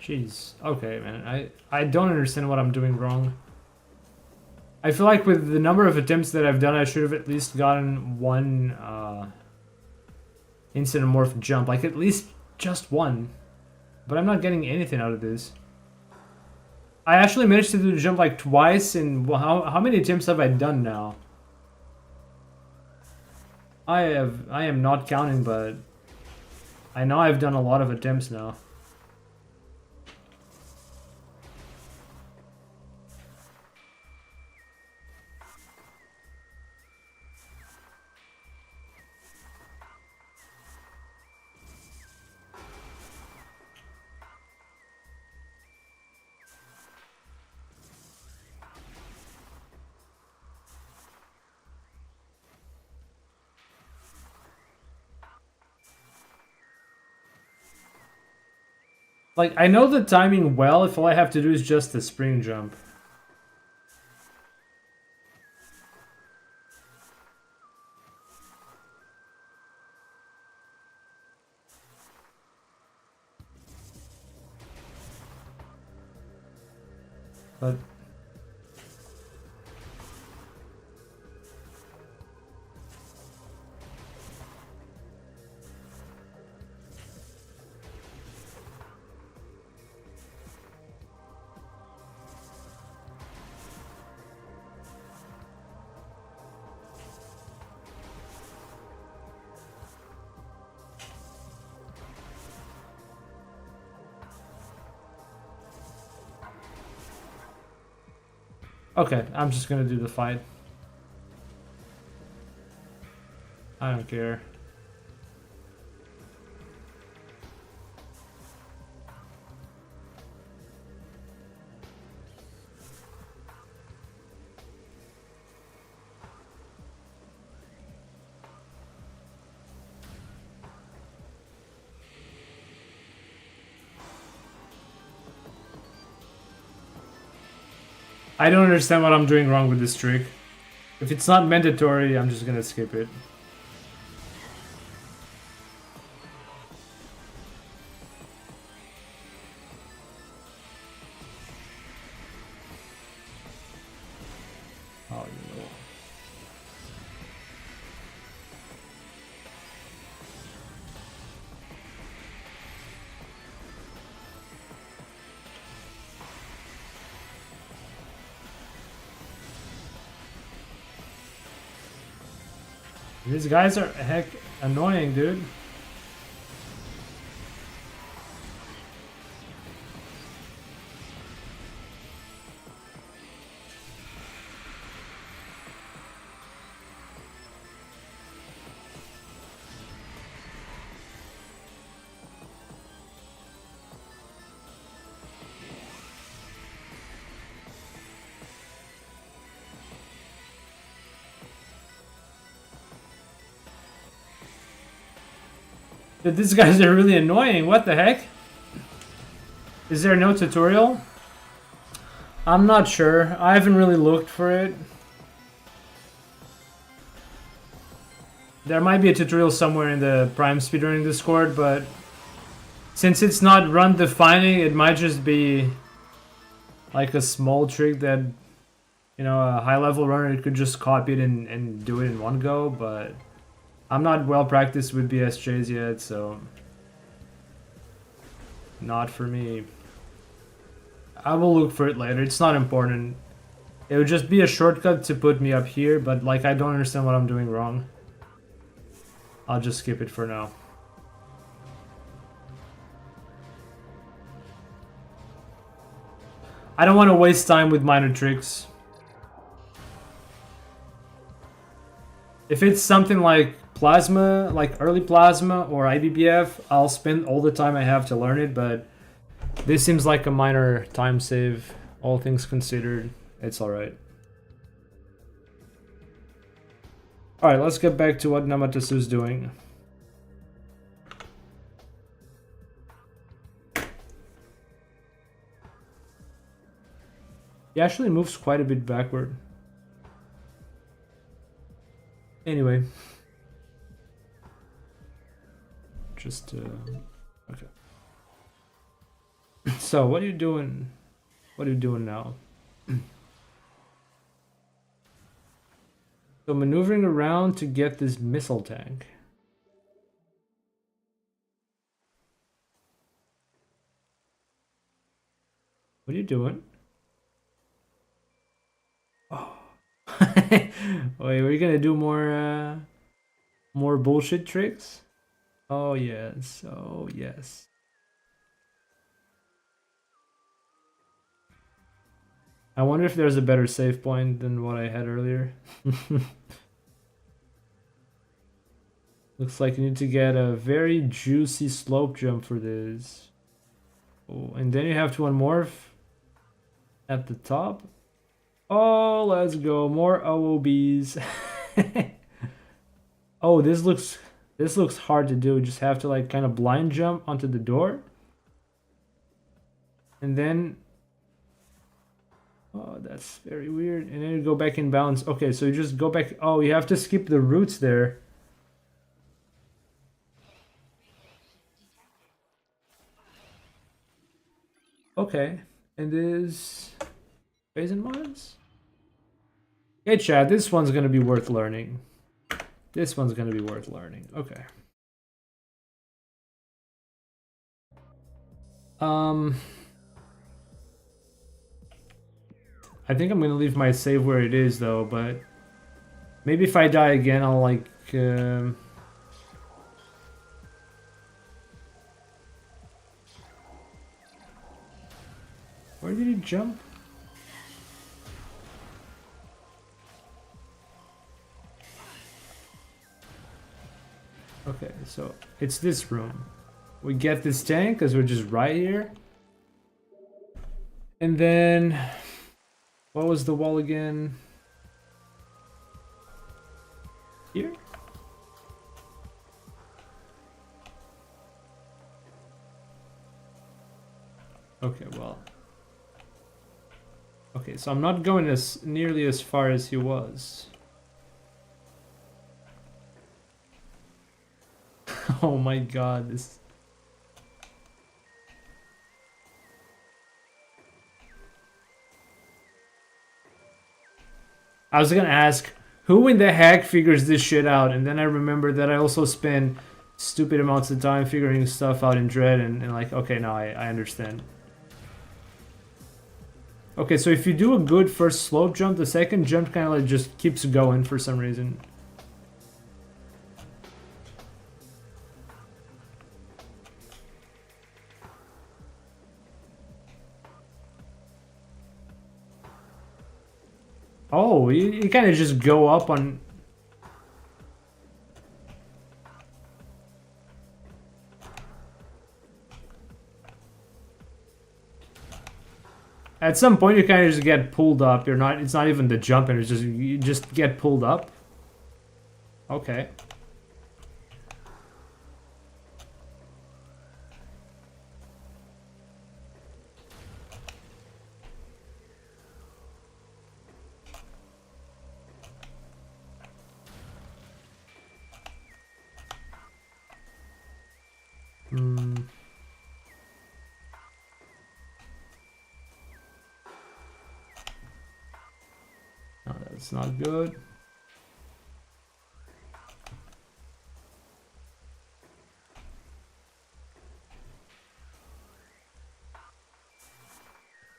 Jeez. Okay, man. I don't understand what I'm doing wrong. I feel like with the number of attempts that I've done, I should have at least gotten one instant morph jump. Like, at least just one. But I'm not getting anything out of this. I actually managed to do the jump like twice, and how many attempts have I done now? I am not counting, but I know I've done a lot of attempts now. Like, I know the timing well if all I have to do is just the spring jump. But Okay, I'm just gonna do the fight. I don't care. I don't understand what I'm doing wrong with this trick. If it's not mandatory, I'm just gonna skip it. Oh, no. These guys are heck annoying, dude. Dude, these guys are really annoying. What the heck? Is there no tutorial? I'm not sure. I haven't really looked for it. There might be a tutorial somewhere in the Prime Speedrunning Discord, but since it's not run defining, it might just be like a small trick that, you know, a high level runner could just copy it and do it in one go, but I'm not well practiced with BSJs yet, so not for me. I will look for it later. It's not important. It would just be a shortcut to put me up here, but like I don't understand what I'm doing wrong. I'll just skip it for now. I don't want to waste time with minor tricks. If it's something like Plasma, like early Plasma or IBBF, I'll spend all the time I have to learn it, but this seems like a minor time save, all things considered. It's alright. Alright, let's get back to what Namatasu's doing. He actually moves quite a bit backward. Anyway. Just, okay. So, what are you doing? What are you doing now? So, maneuvering around to get this missile tank. What are you doing? Oh. Wait, we're gonna do more bullshit tricks? Oh yes, oh yes. I wonder if there's a better save point than what I had earlier. Looks like you need to get a very juicy slope jump for this. Oh, and then you have to unmorph at the top. Oh, let's go. More OOBs. Oh, this looks hard to do. Just have to like kind of blind jump onto the door. And then oh, that's very weird. And then you go back in bounds. Okay, so you just go back. Oh, you have to skip the roots there. Okay, and this Basin Mines? Okay, chat, this one's gonna be worth learning. This one's gonna be worth learning. Okay. I think I'm gonna leave my save where it is though, but maybe if I die again, I'll like where did he jump? Okay, so it's this room. We get this tank because we're just right here. And then, what was the wall again? Here? Okay, well. Okay, so I'm not going as nearly as far as he was. Oh my god, this... I was gonna ask, who in the heck figures this shit out? And then I remembered that I also spend stupid amounts of time figuring stuff out in Dread, and like, okay, now I understand. Okay, so if you do a good first slope jump, the second jump kind of like just keeps going for some reason. Oh, you kind of just go up on... At some point you kind of just get pulled up. You're not... It's not even the jumping, it's just... You just get pulled up. Okay. Hmm. No, that's not good.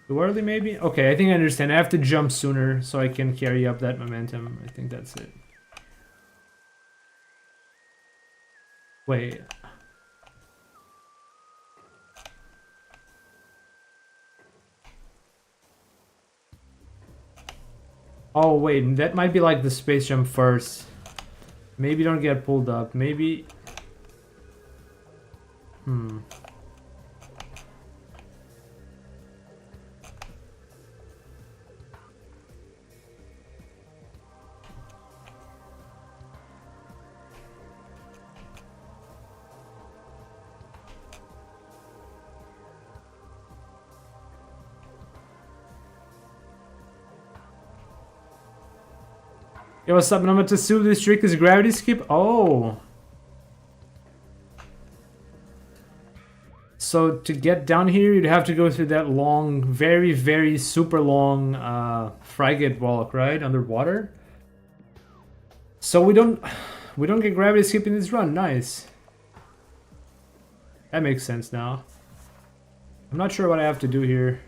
Too early, maybe? Okay, I think I understand. I have to jump sooner so I can carry up that momentum. I think that's it. Wait. Oh, wait. That might be like the space jump first. Maybe don't get pulled up. Maybe... Hmm. Yo, what's up, number to sue this trick is gravity skip? Oh. So to get down here, you'd have to go through that long, very, very super long frigate walk, right? Underwater. So we don't get gravity skip in this run. Nice. That makes sense now. I'm not sure what I have to do here.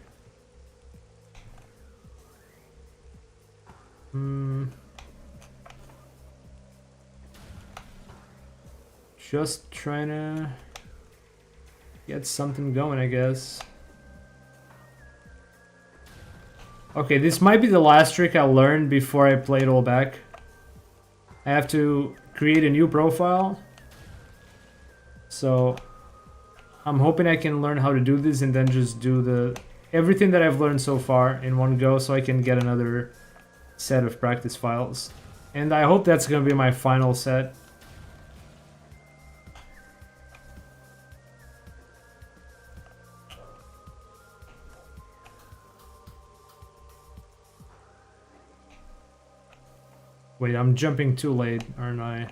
Just trying to get something going, I guess. Okay, this might be the last trick I learned before I play it all back. I have to create a new profile. So I'm hoping I can learn how to do this and then just do everything that I've learned so far in one go so I can get another set of practice files. And I hope that's going to be my final set. Wait, I'm jumping too late, aren't I?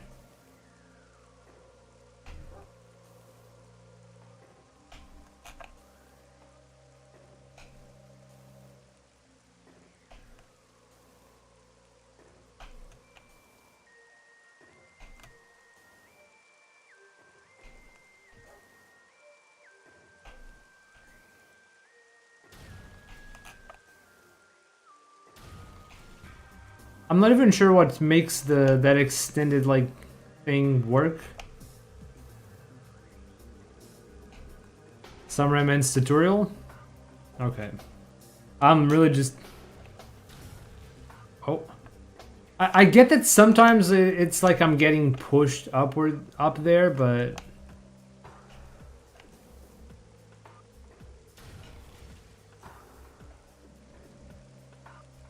I'm not even sure what makes that extended like thing work. Samurai Man's tutorial? Okay. I'm really just... Oh. I get that sometimes it's like I'm getting pushed upward up there, but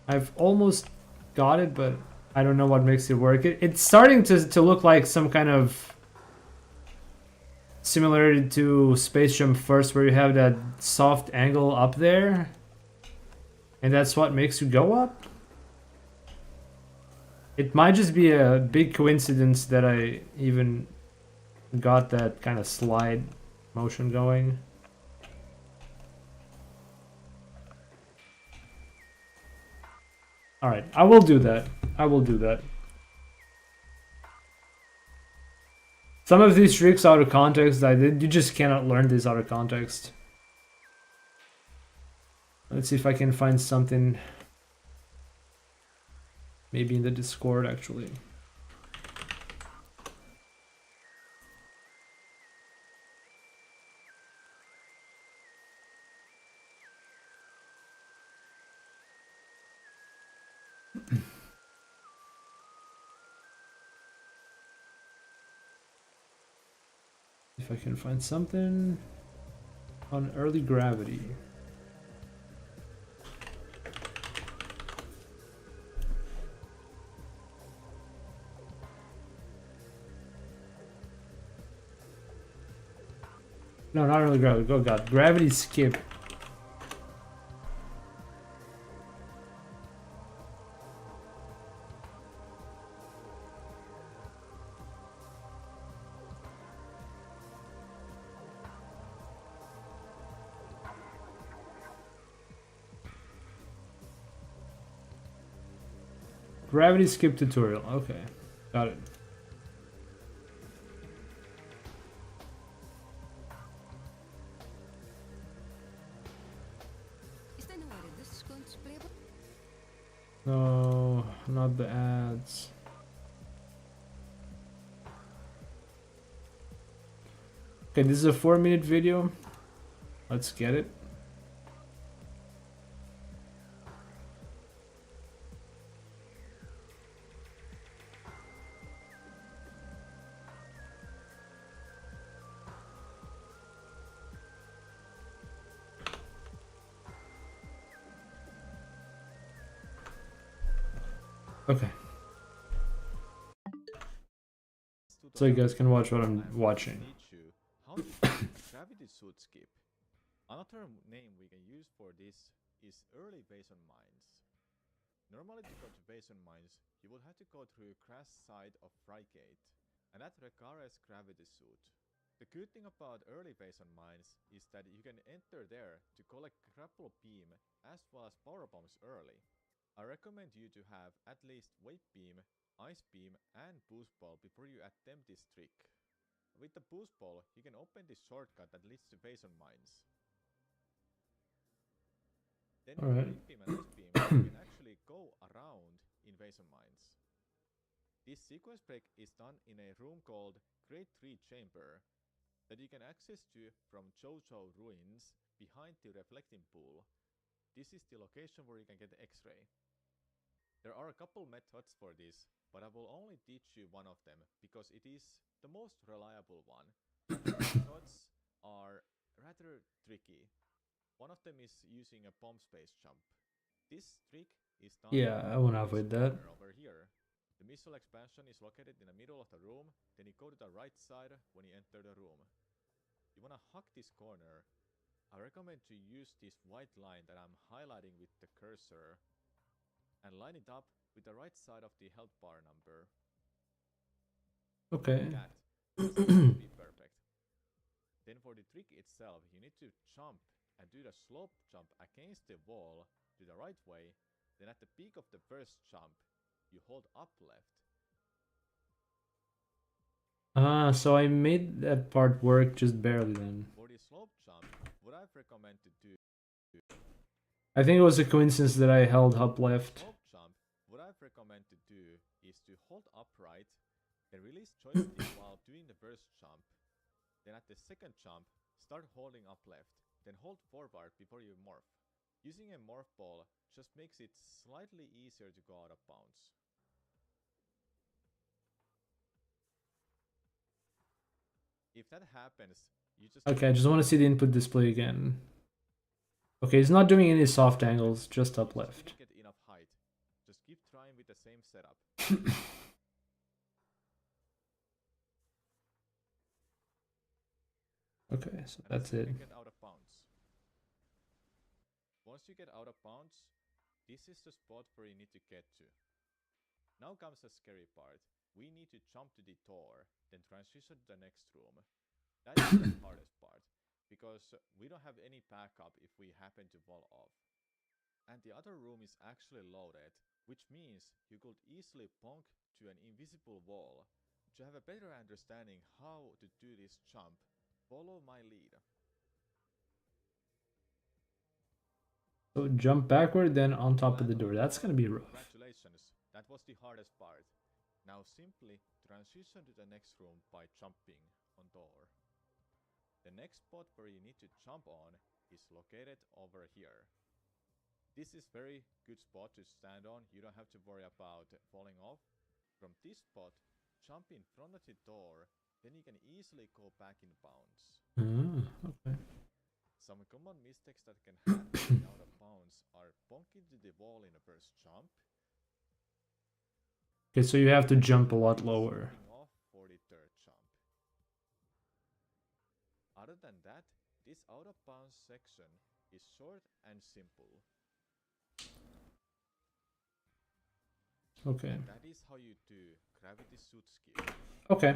I've almost got it, but I don't know what makes it work. It's starting to look like some kind of similarity to Space Jam First, where you have that soft angle up there, and that's what makes you go up. It might just be a big coincidence that I even got that kind of slide motion going. All right, I will do that. I will do that. Some of these tricks out of context, you just cannot learn this out of context. Let's see if I can find something. Maybe in the Discord, actually. If I can find something on early gravity. No, not early gravity. Oh god, gravity skip. Gravity skip tutorial. Okay, got it. No, not the ads. Okay, this is a 4-minute video. Let's get it. Okay. So you guys can watch what I'm watching. How to gravity suit skip. Another name we can use for this is early Basin mines. Normally to go to Basin mines, you would have to go through crash site of Frigate, and that requires gravity suit. The good thing about early Basin mines is that you can enter there to collect grapple beam as well as power bombs early. I recommend you to have at least weight beam, ice beam and boost ball before you attempt this trick. With the boost ball, you can open this shortcut that leads to Basin mines. Then with Alright. weight beam and ice beam, you can actually go around in Basin mines. This sequence break is done in a room called Grade 3 Chamber that you can access to from Jojo Ruins behind the reflecting pool. This is the location where you can get the X-ray. There are a couple methods for this, but I will only teach you one of them because it is the most reliable one. The other methods are rather tricky. One of them is using a bomb space jump. This trick is done Yeah, I wanna avoid that. over here. The missile expansion is located in the middle of the room, then you go to the right side when you enter the room. You wanna hug this corner. I recommend to use this white line that I'm highlighting with the cursor and line it up with the right side of the health bar number. Okay. That will be perfect. Then for the trick itself, you need to jump and do the slope jump against the wall to the right way. Then at the peak of the first jump, you hold up left. So I made that part work just barely then. For the slope jump, what I've recommended to do I think it was a coincidence that I held up left. slope jump, what I've recommended to do is to hold upright and release joystick while doing the first jump. Then at the second jump, start holding up left, then hold forward before you morph. Using a morph ball just makes it slightly easier to go out of bounds. If that happens, you just Okay, I just want to see the input display again. Okay, he's not doing any soft angles, just up left. get enough height. Just keep trying with the same setup. Okay, so that's it. Get out of bounds. Once you get out of bounds, this is the spot where you need to get to. Now comes the scary part. We need to jump to the door, then transition to the next room. That is the hardest part, because we don't have any backup if we happen to fall off. And the other room is actually loaded, which means you could easily bonk to an invisible wall. To have a better understanding how to do this jump, follow my lead. So jump backward, then on top of the door. That's gonna be rough. Congratulations, that was the hardest part. Now simply transition to the next room by jumping on door. The next spot where you need to jump on is located over here. This is very good spot to stand on. You don't have to worry about falling off. From this spot, jump in front of the door, then you can easily go back in bounds. Okay. Some common mistakes that can happen out of bounds are bonking to the wall in a first jump. Okay, so you have to jump a lot lower. Off for the third jump. Other than that, this out of bounds section is short and simple. Okay. That is how you do gravity suit skip. Okay,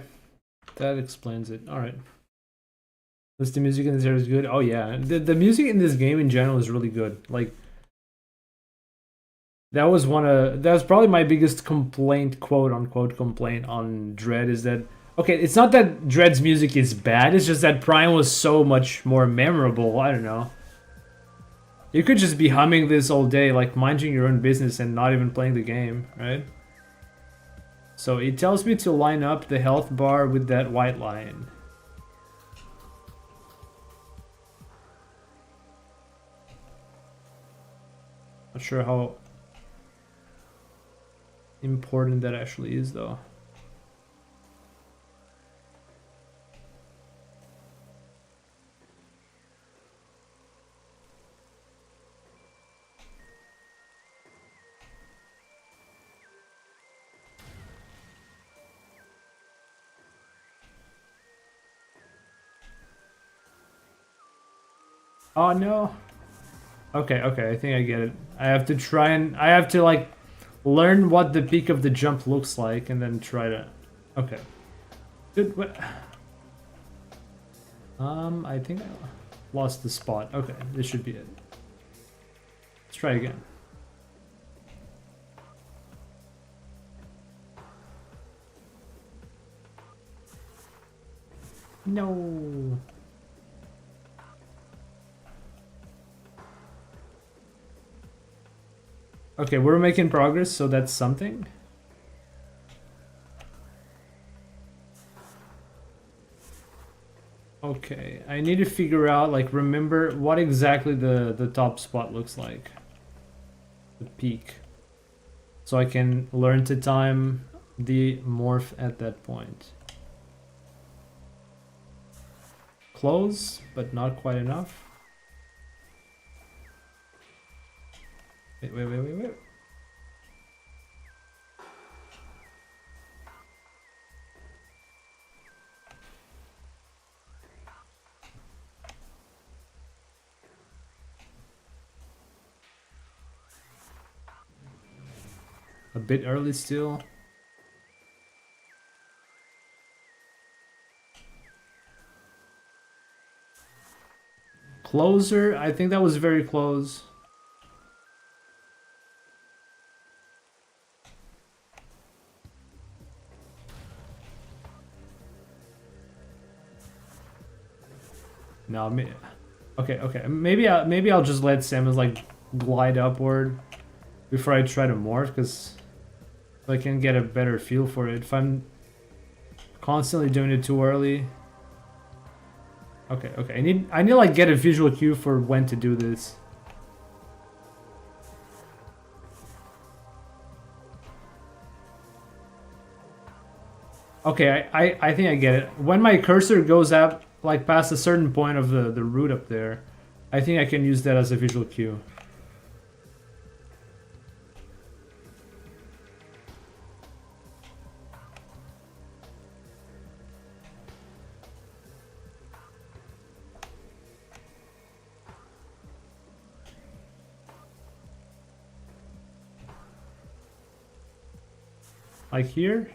that explains it. All right. Is the music in this area is good? Oh yeah, the music in this game in general is really good. Like that was probably my biggest complaint, quote unquote complaint on Dread is that okay, it's not that Dread's music is bad, it's just that Prime was so much more memorable. I don't know. You could just be humming this all day, like minding your own business and not even playing the game, right? So it tells me to line up the health bar with that white line. Not sure how important that actually is, though. Oh no. Okay, I think I get it. I have to like learn what the peak of the jump looks like and then try to okay. Dude, what? I think I lost the spot. Okay, this should be it. Let's try again. No. Okay, we're making progress, so that's something. Okay, I need to figure out, like, remember what exactly the top spot looks like. The peak. So I can learn to time the morph at that point. Close, but not quite enough. Wait. A bit early still. Closer, I think that was very close. No, okay. Maybe I'll just let Samus like glide upward before I try to morph, because I can get a better feel for it. If I'm constantly doing it too early. Okay. I need to like get a visual cue for when to do this. Okay, I think I get it. When my cursor goes up, like past a certain point of the route up there, I think I can use that as a visual cue. Like here?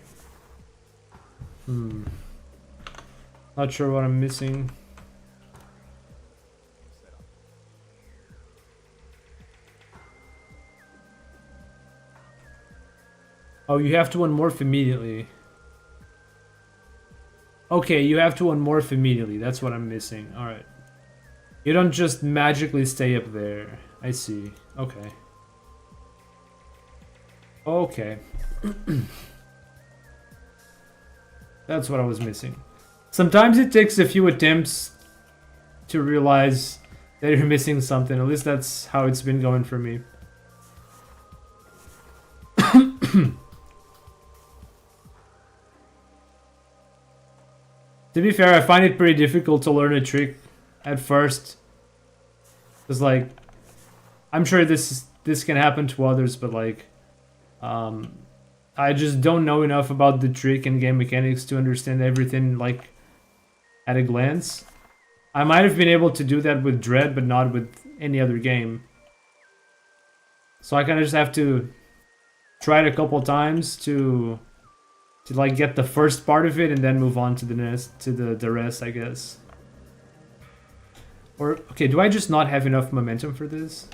Not sure what I'm missing. Oh, you have to unmorph immediately. Okay, you have to unmorph immediately. That's what I'm missing. Alright. You don't just magically stay up there. I see. Okay. Okay. That's what I was missing. Sometimes it takes a few attempts to realize that you're missing something. At least that's how it's been going for me. To be fair, I find it pretty difficult to learn a trick at first. Because, like, I'm sure this can happen to others, but, like, I just don't know enough about the trick and game mechanics to understand everything, like, at a glance. I might have been able to do that with Dread, but not with any other game. So I kind of just have to try it a couple times to like get the first part of it and then move on to the rest, I guess. Or okay, do I just not have enough momentum for this?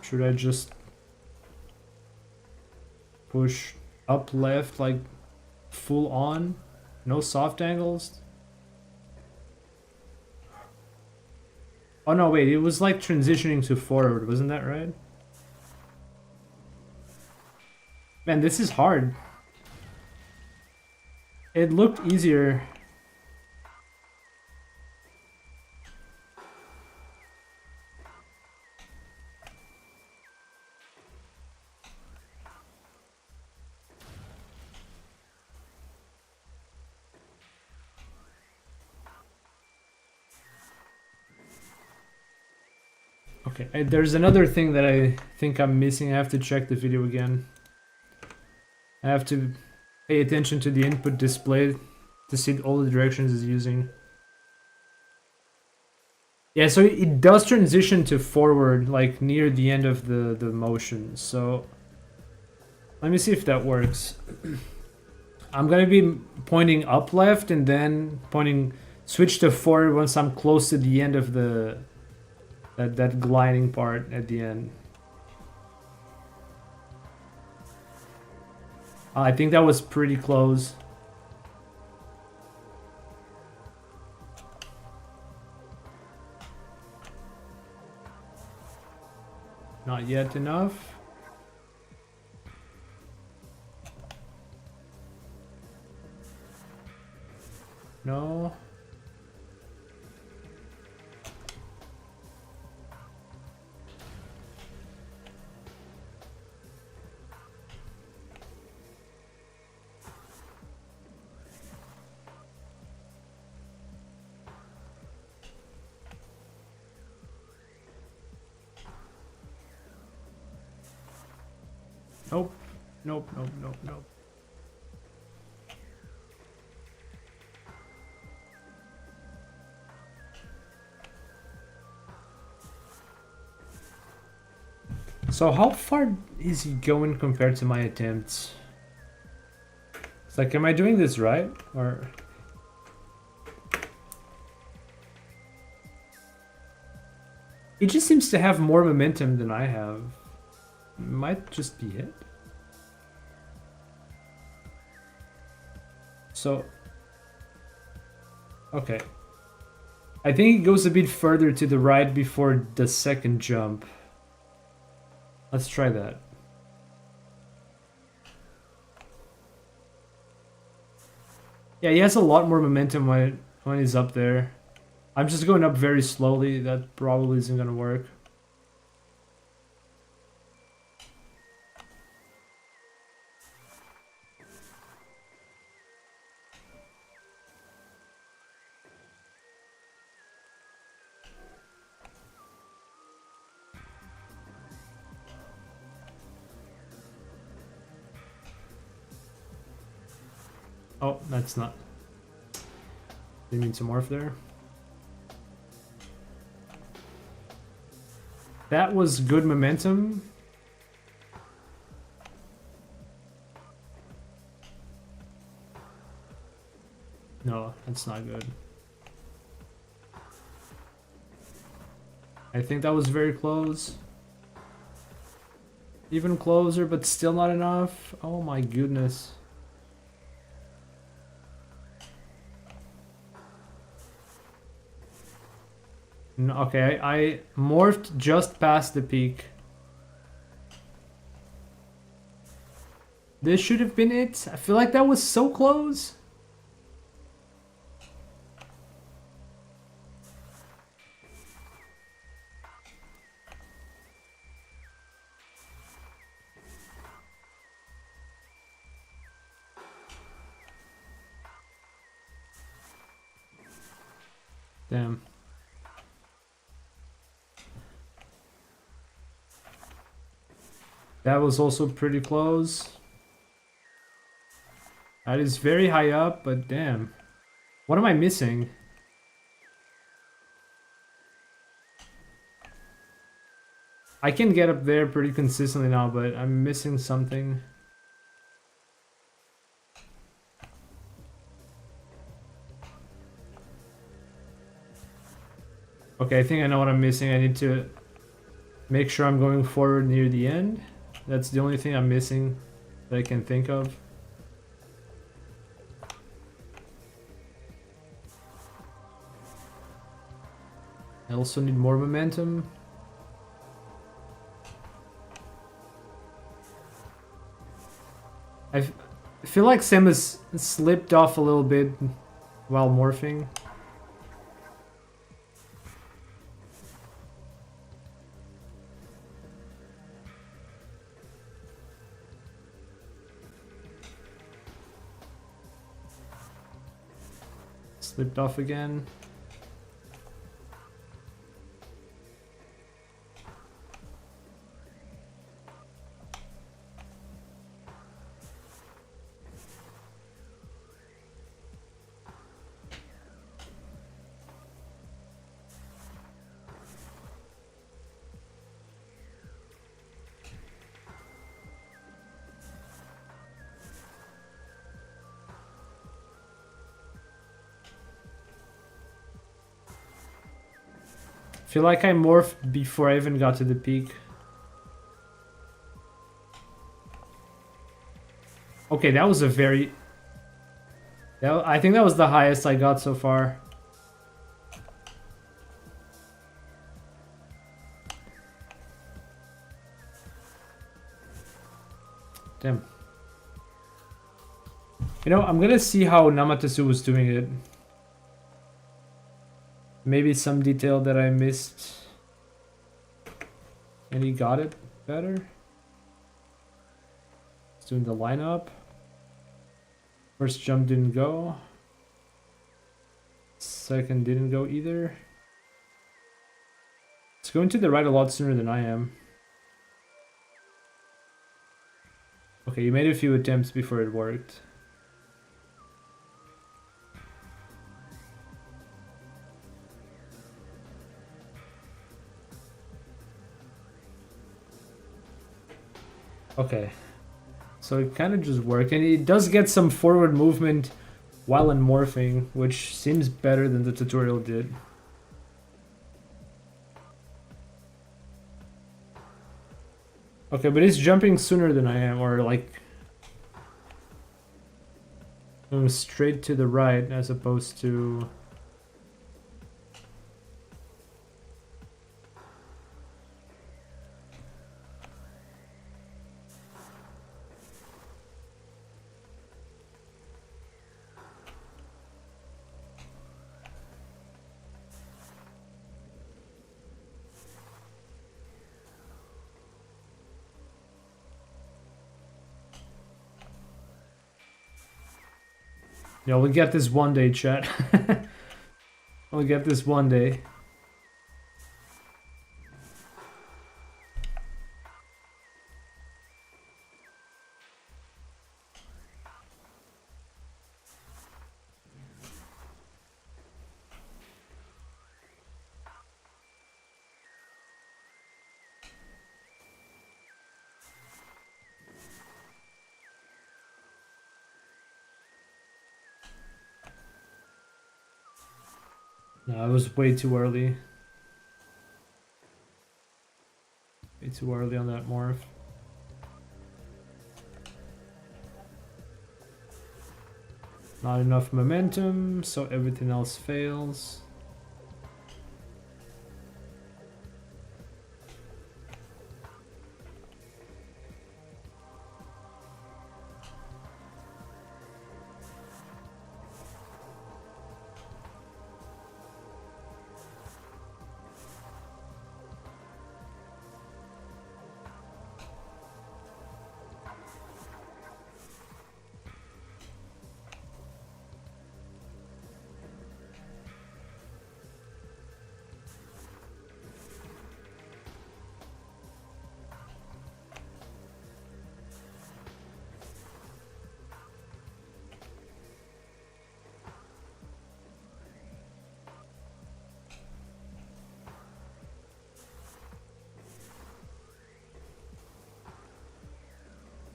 Should I just push up left like full on? No soft angles? Oh no, wait, it was like transitioning to forward, wasn't that right? Man, this is hard. It looked easier. Okay, there's another thing that I think I'm missing. I have to check the video again. I have to pay attention to the input display to see all the directions it's using. Yeah, so it does transition to forward, like near the end of the motion. So let me see if that works. I'm gonna be pointing up left and then switch to forward once I'm close to the end of that gliding part at the end. I think that was pretty close. Not yet enough. No. Nope. Nope, nope, nope, nope. So how far is he going compared to my attempts? It's like, am I doing this right? Or... He just seems to have more momentum than I have. Might just be it. So, okay. I think it goes a bit further to the right before the second jump. Let's try that. Yeah, he has a lot more momentum when he's up there. I'm just going up very slowly. That probably isn't gonna work. Oh, that's not. Didn't mean to morph there. That was good momentum. No, that's not good. I think that was very close. Even closer, but still not enough. Oh my goodness. No, okay, I morphed just past the peak. This should have been it. I feel like that was so close. Damn. That was also pretty close. That is very high up, but damn. What am I missing? I can get up there pretty consistently now, but I'm missing something. Okay, I think I know what I'm missing. I need to make sure I'm going forward near the end. That's the only thing I'm missing that I can think of. I also need more momentum. I feel like Sam has slipped off a little bit while morphing. Slipped off again. Feel like I morphed before I even got to the peak. Okay, that was a very... I think that was the highest I got so far. Damn. You know, I'm gonna see how Namatsu was doing it. Maybe some detail that I missed. And he got it better. He's doing the lineup. First jump didn't go. Second didn't go either. It's going to the right a lot sooner than I am. Okay, you made a few attempts before it worked. Okay, so it kind of just worked, and it does get some forward movement while in morphing, which seems better than the tutorial did. Okay, but he's jumping sooner than I am, or like... Going straight to the right as opposed to... Yeah, we'll get this one day, chat. We'll get this one day. No, it was way too early. Way too early on that morph. Not enough momentum, so everything else fails.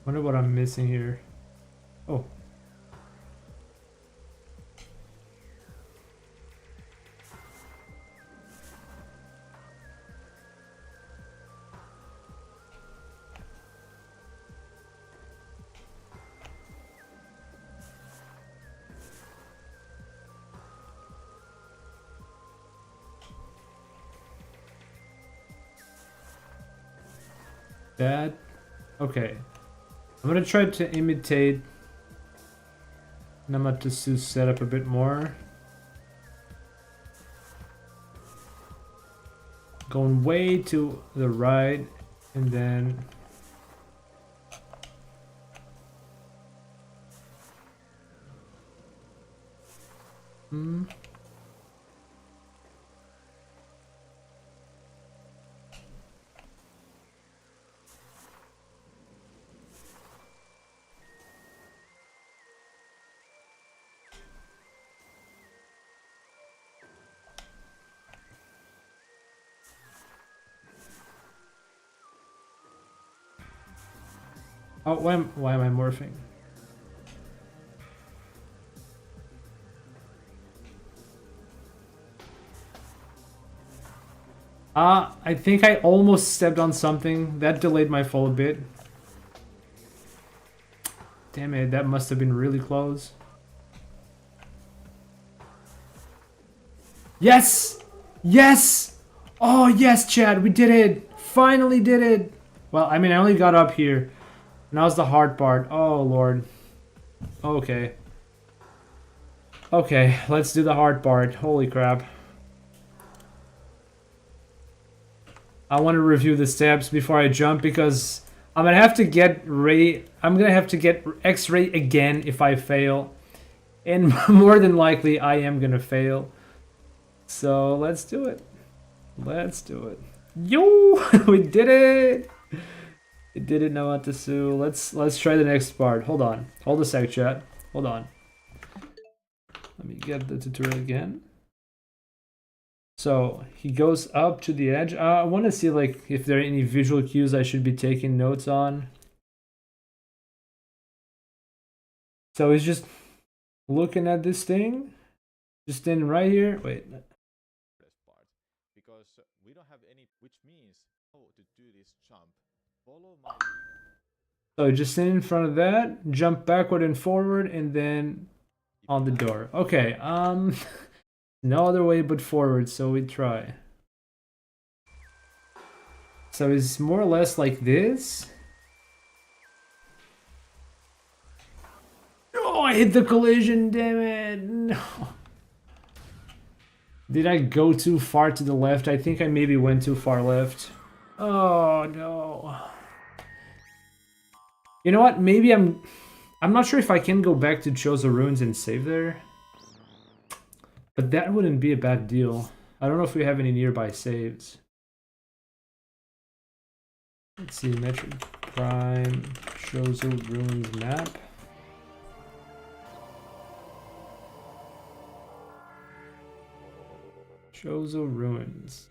Wonder what I'm missing here. Oh. That. Okay. I'm gonna try to imitate Namatasu's setup a bit more. Going way to the right and then oh, why am I morphing? I think I almost stepped on something. That delayed my fall a bit. Damn it, that must have been really close. Yes! Yes! Oh, yes, Chad, we did it! Finally did it! Well, I mean, I only got up here. Now's the hard part. Oh, Lord. Okay. Okay, let's do the hard part. Holy crap. I want to review the steps before I jump because I'm gonna have to get Ray. I'm gonna have to get X-ray again if I fail, and more than likely I am gonna fail. So let's do it. Let's do it. Yo, we did it. We did it, Nawatasu. Let's try the next part. Hold on. Hold a sec, chat. Hold on. Let me get the tutorial again. So he goes up to the edge. I want to see like if there are any visual cues I should be taking notes on. So he's just looking at this thing, just standing right here. Wait. Part because we don't have any, which means to do this jump. Follow my. So just stand in front of that, jump backward and forward, and then On the door. Okay, no other way but forward, so we try. So it's more or less like this. Oh, I hit the collision, damn it. No. Did I go too far to the left? I think I maybe went too far left. Oh, no. You know what? Maybe I'm not sure if I can go back to Chozo Ruins and save there. But that wouldn't be a bad deal. I don't know if we have any nearby saves. Let's see, Metric Prime, Chozo Ruins map. Chozo Ruins.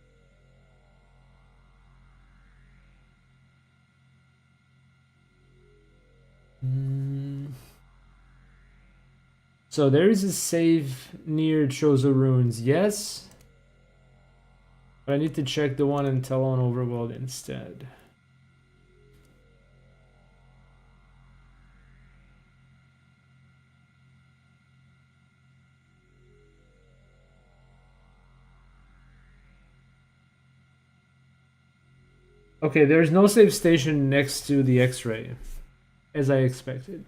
So there is a save near Chozo Ruins, yes. But I need to check the one in Talon Overworld instead. Okay, there's no save station next to the X-ray, as I expected.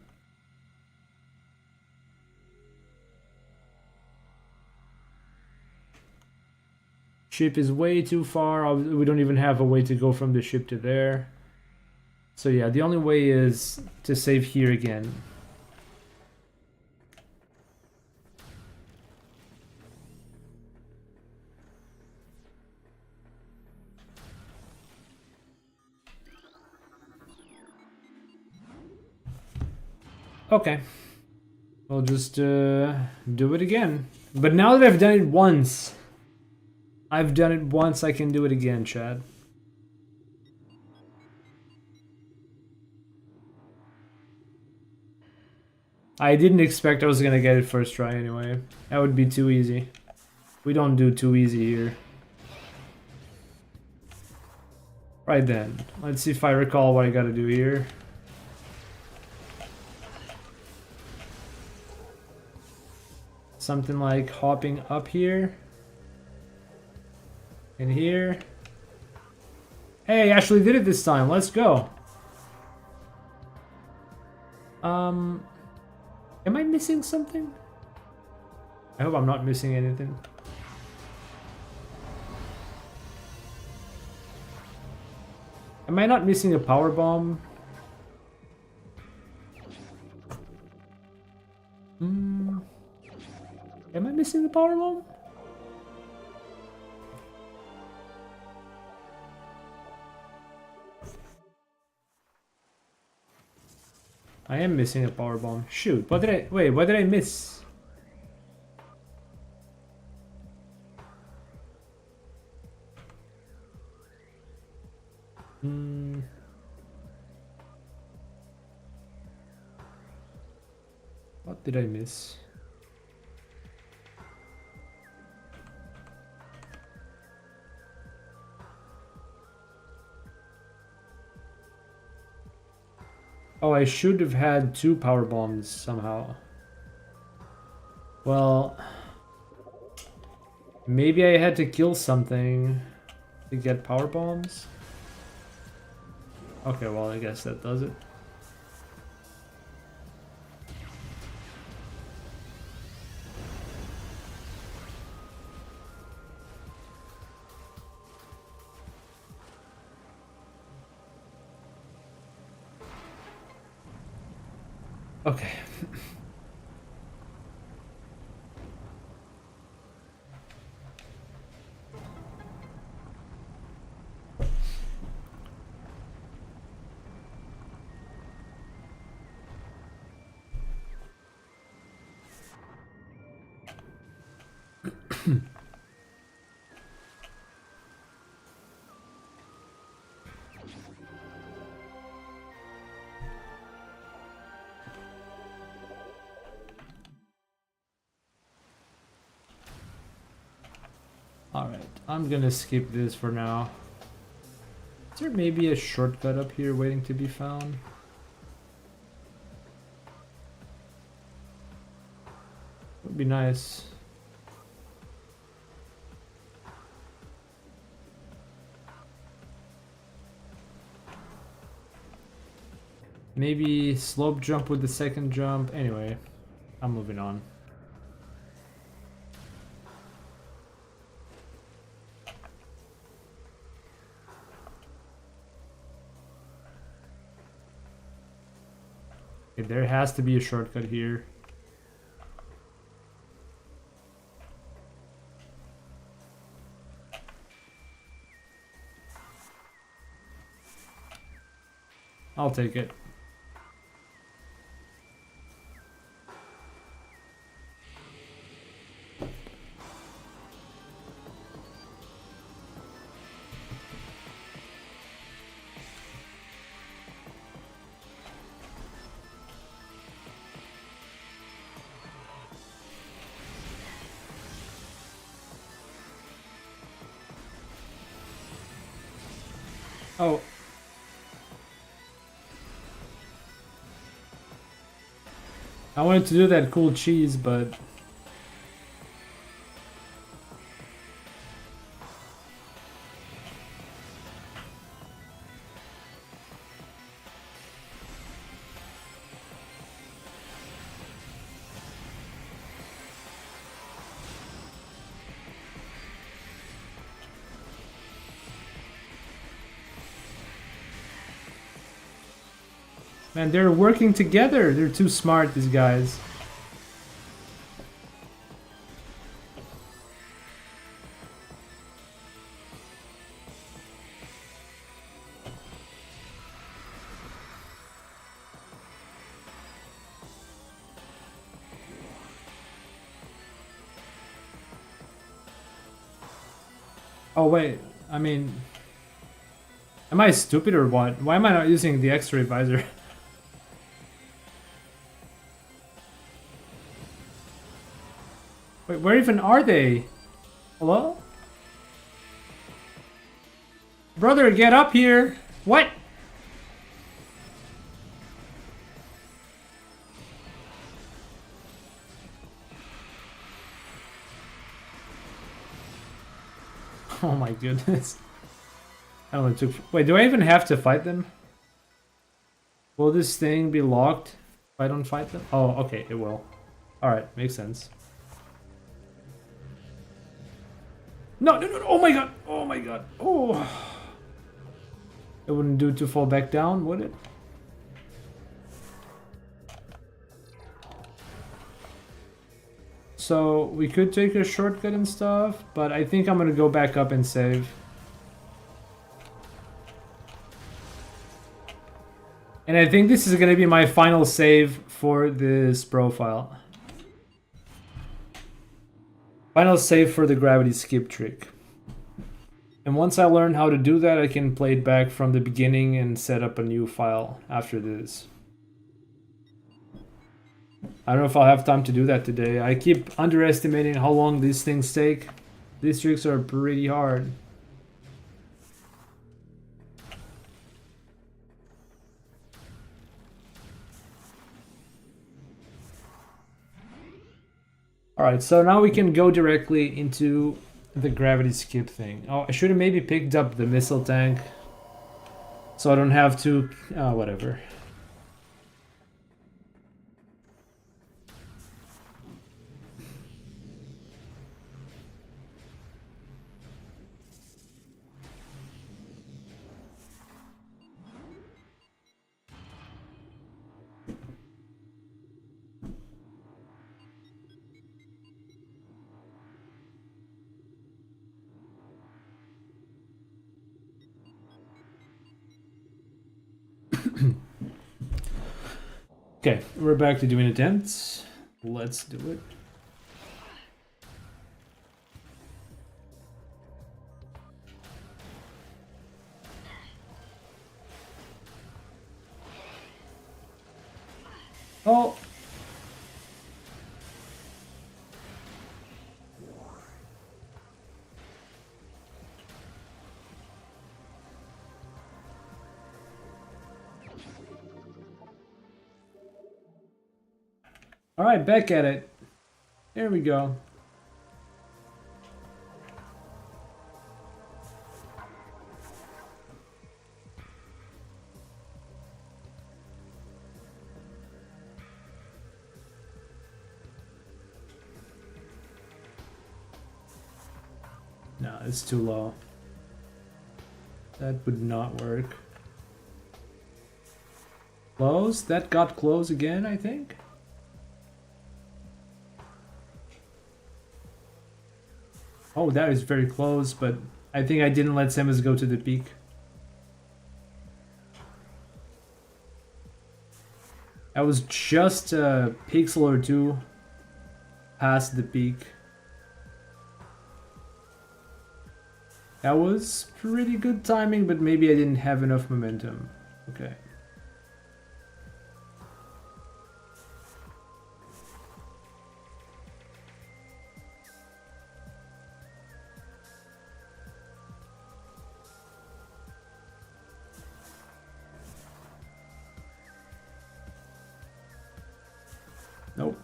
Ship is way too far. We don't even have a way to go from the ship to there. So yeah, the only way is to save here again. Okay. We'll just do it again. But now that I've done it once, I can do it again, Chad. I didn't expect I was gonna get it first try anyway. That would be too easy. We don't do too easy here. Right then, let's see if I recall what I gotta do here. Something like hopping up here. And here. Hey, I actually did it this time. Let's go. Am I missing something? I hope I'm not missing anything. Am I not missing a power bomb? Am I missing the power bomb? I am missing a power bomb. Shoot, what did I miss? What did I miss? Oh, I should have had 2 power bombs somehow. Well, maybe I had to kill something to get power bombs. Okay, well, I guess that does it. Okay. Alright, I'm gonna skip this for now. Is there maybe a shortcut up here waiting to be found? Would be nice. Maybe slope jump with the second jump. Anyway, I'm moving on. Okay, there has to be a shortcut here. I'll take it. Oh. I wanted to do that cool cheese, but... Man, they're working together. They're too smart, these guys. Oh wait, I mean... Am I stupid or what? Why am I not using the X-ray visor? Wait, where even are they? Hello? Brother, get up here! What? Oh my goodness. I only took... Wait, do I even have to fight them? Will this thing be locked if I don't fight them? Oh, okay, it will. Alright, makes sense. No, no, no, no, oh my god! Oh my god! Oh! It wouldn't do to fall back down, would it? So, we could take a shortcut and stuff, but I think I'm gonna go back up and save. And I think this is gonna be my final save for this profile. Final save for the gravity skip trick. And once I learn how to do that, I can play it back from the beginning and set up a new file after this. I don't know if I'll have time to do that today. I keep underestimating how long these things take. These tricks are pretty hard. Alright, so now we can go directly into the gravity skip thing. Oh, I should have maybe picked up the missile tank. So I don't have to... whatever. Okay, we're back to doing attempts. Let's do it. Oh! Alright, back at it. There we go. No, it's too low. That would not work. Close? That got close again, I think? Oh, that is very close, but I think I didn't let Samus go to the peak. I was just a pixel or two past the peak. That was pretty good timing, but maybe I didn't have enough momentum. Okay. Nope.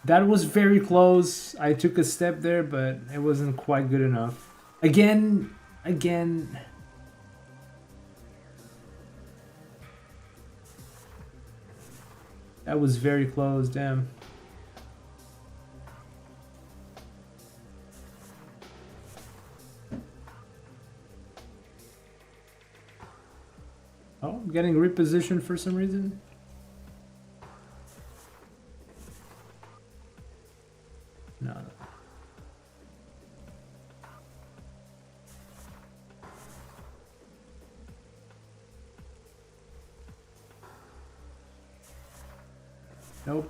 That was very close. I took a step there, but it wasn't quite good enough. Again. That was very close, damn. Oh, I'm getting repositioned for some reason. No. Nope.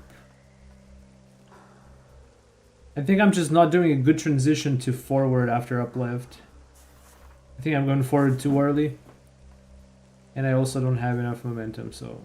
I think I'm just not doing a good transition to forward after uplift. I think I'm going forward too early. And I also don't have enough momentum, so...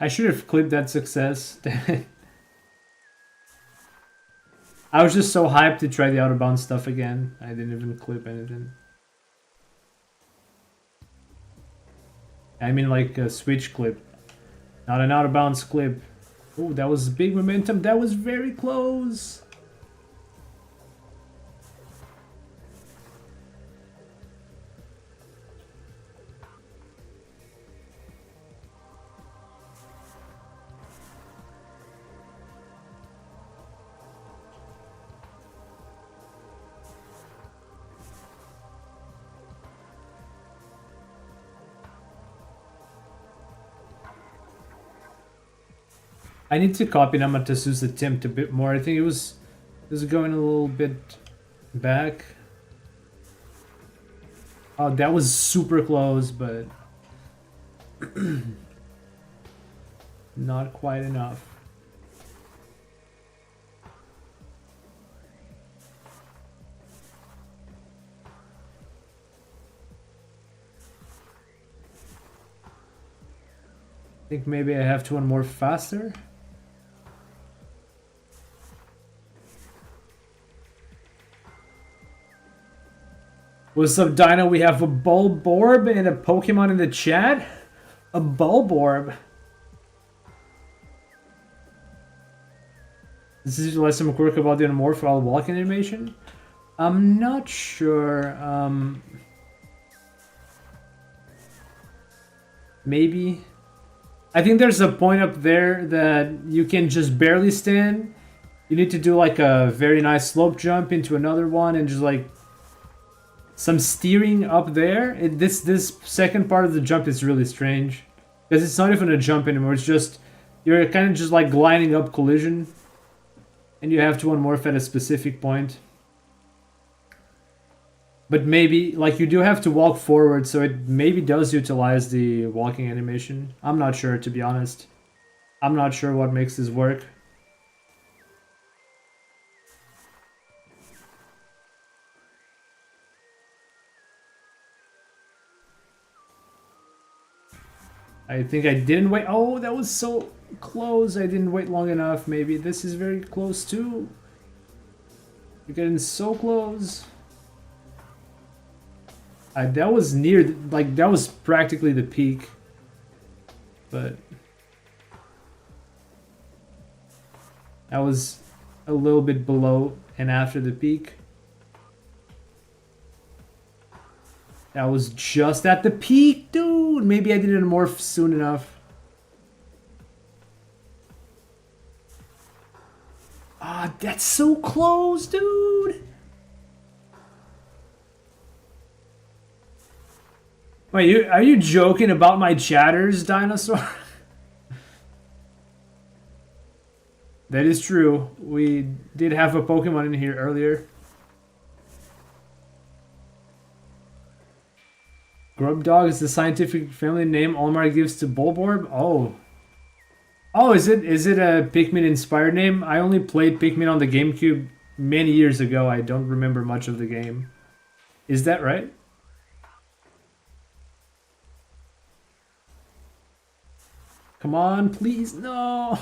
I should have clipped that success. I was just so hyped to try the out of bounds stuff again. I didn't even clip anything. I mean like a switch clip, not an out of bounds clip. Oh, that was big momentum. That was very close. I need to copy Namatasu's attempt a bit more. I think it was going a little bit back. Oh, that was super close, but not quite enough. I think maybe I have to one more faster. What's up, Dino? We have a Bulborb and a Pokemon in the chat. A Bulborb. This is less some quirk about the Morph while walking animation. I'm not sure. Maybe. I think there's a point up there that you can just barely stand. You need to do like a very nice slope jump into another one and just like some steering up there. This second part of the jump is really strange because it's not even a jump anymore. It's just you're kind of just like gliding up collision, and you have to unmorph at a specific point. But maybe like you do have to walk forward, so it maybe does utilize the walking animation. I'm not sure, to be honest. I'm not sure what makes this work. I think I didn't wait. Oh, that was so close. I didn't wait long enough. Maybe this is very close too. You're getting so close. That was near, like, that was practically the peak. But that was a little bit below and after the peak. That was just at the peak, dude. Maybe I didn't morph soon enough. Ah, that's so close, dude. Wait, are you joking about my chatters, dinosaur? That is true. We did have a Pokemon in here earlier. Grub Dog is the scientific family name Olmar gives to Bulborb. Oh. Oh, is it a Pikmin inspired name? I only played Pikmin on the GameCube many years ago. I don't remember much of the game. Is that right? Come on, please. No.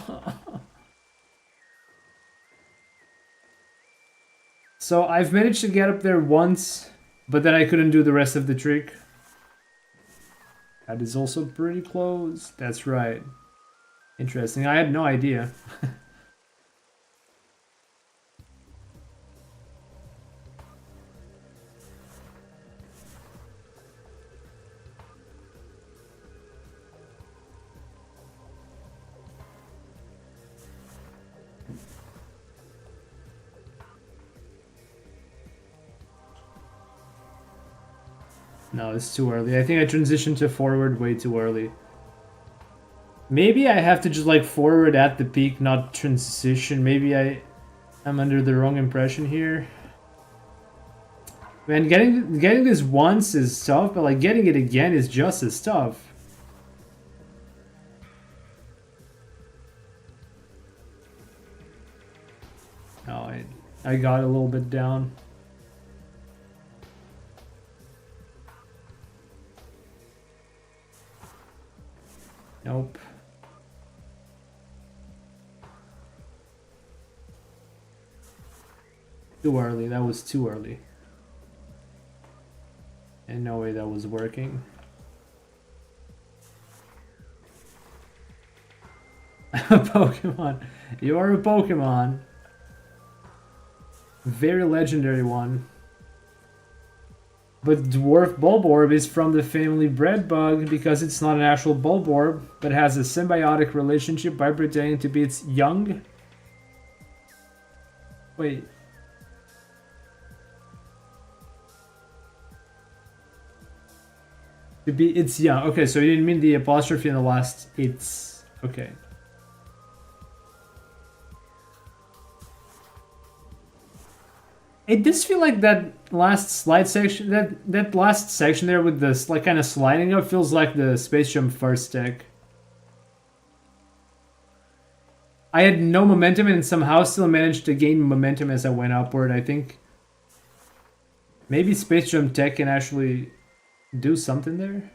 So I've managed to get up there once, but then I couldn't do the rest of the trick. That is also pretty close. That's right. Interesting. I had no idea. No, it's too early. I think I transitioned to forward way too early. Maybe I have to just like forward at the peak, not transition. Maybe I'm under the wrong impression here. Man, getting this once is tough, but like getting it again is just as tough. Oh, I got a little bit down. Nope. Too early. That was too early. And no way that was working. Pokemon. You are a Pokemon. Very legendary one. But Dwarf Bulborb is from the family Breadbug because it's not an actual Bulborb, but has a symbiotic relationship by pretending to be its young. Wait. To be its young. Okay, so you didn't mean the apostrophe in the last it's. Okay. It does feel like that last slide section, that last section there with this like kind of sliding up feels like the Space Jump first deck. I had no momentum and somehow still managed to gain momentum as I went upward. I think maybe Space Jump Tech can actually do something there.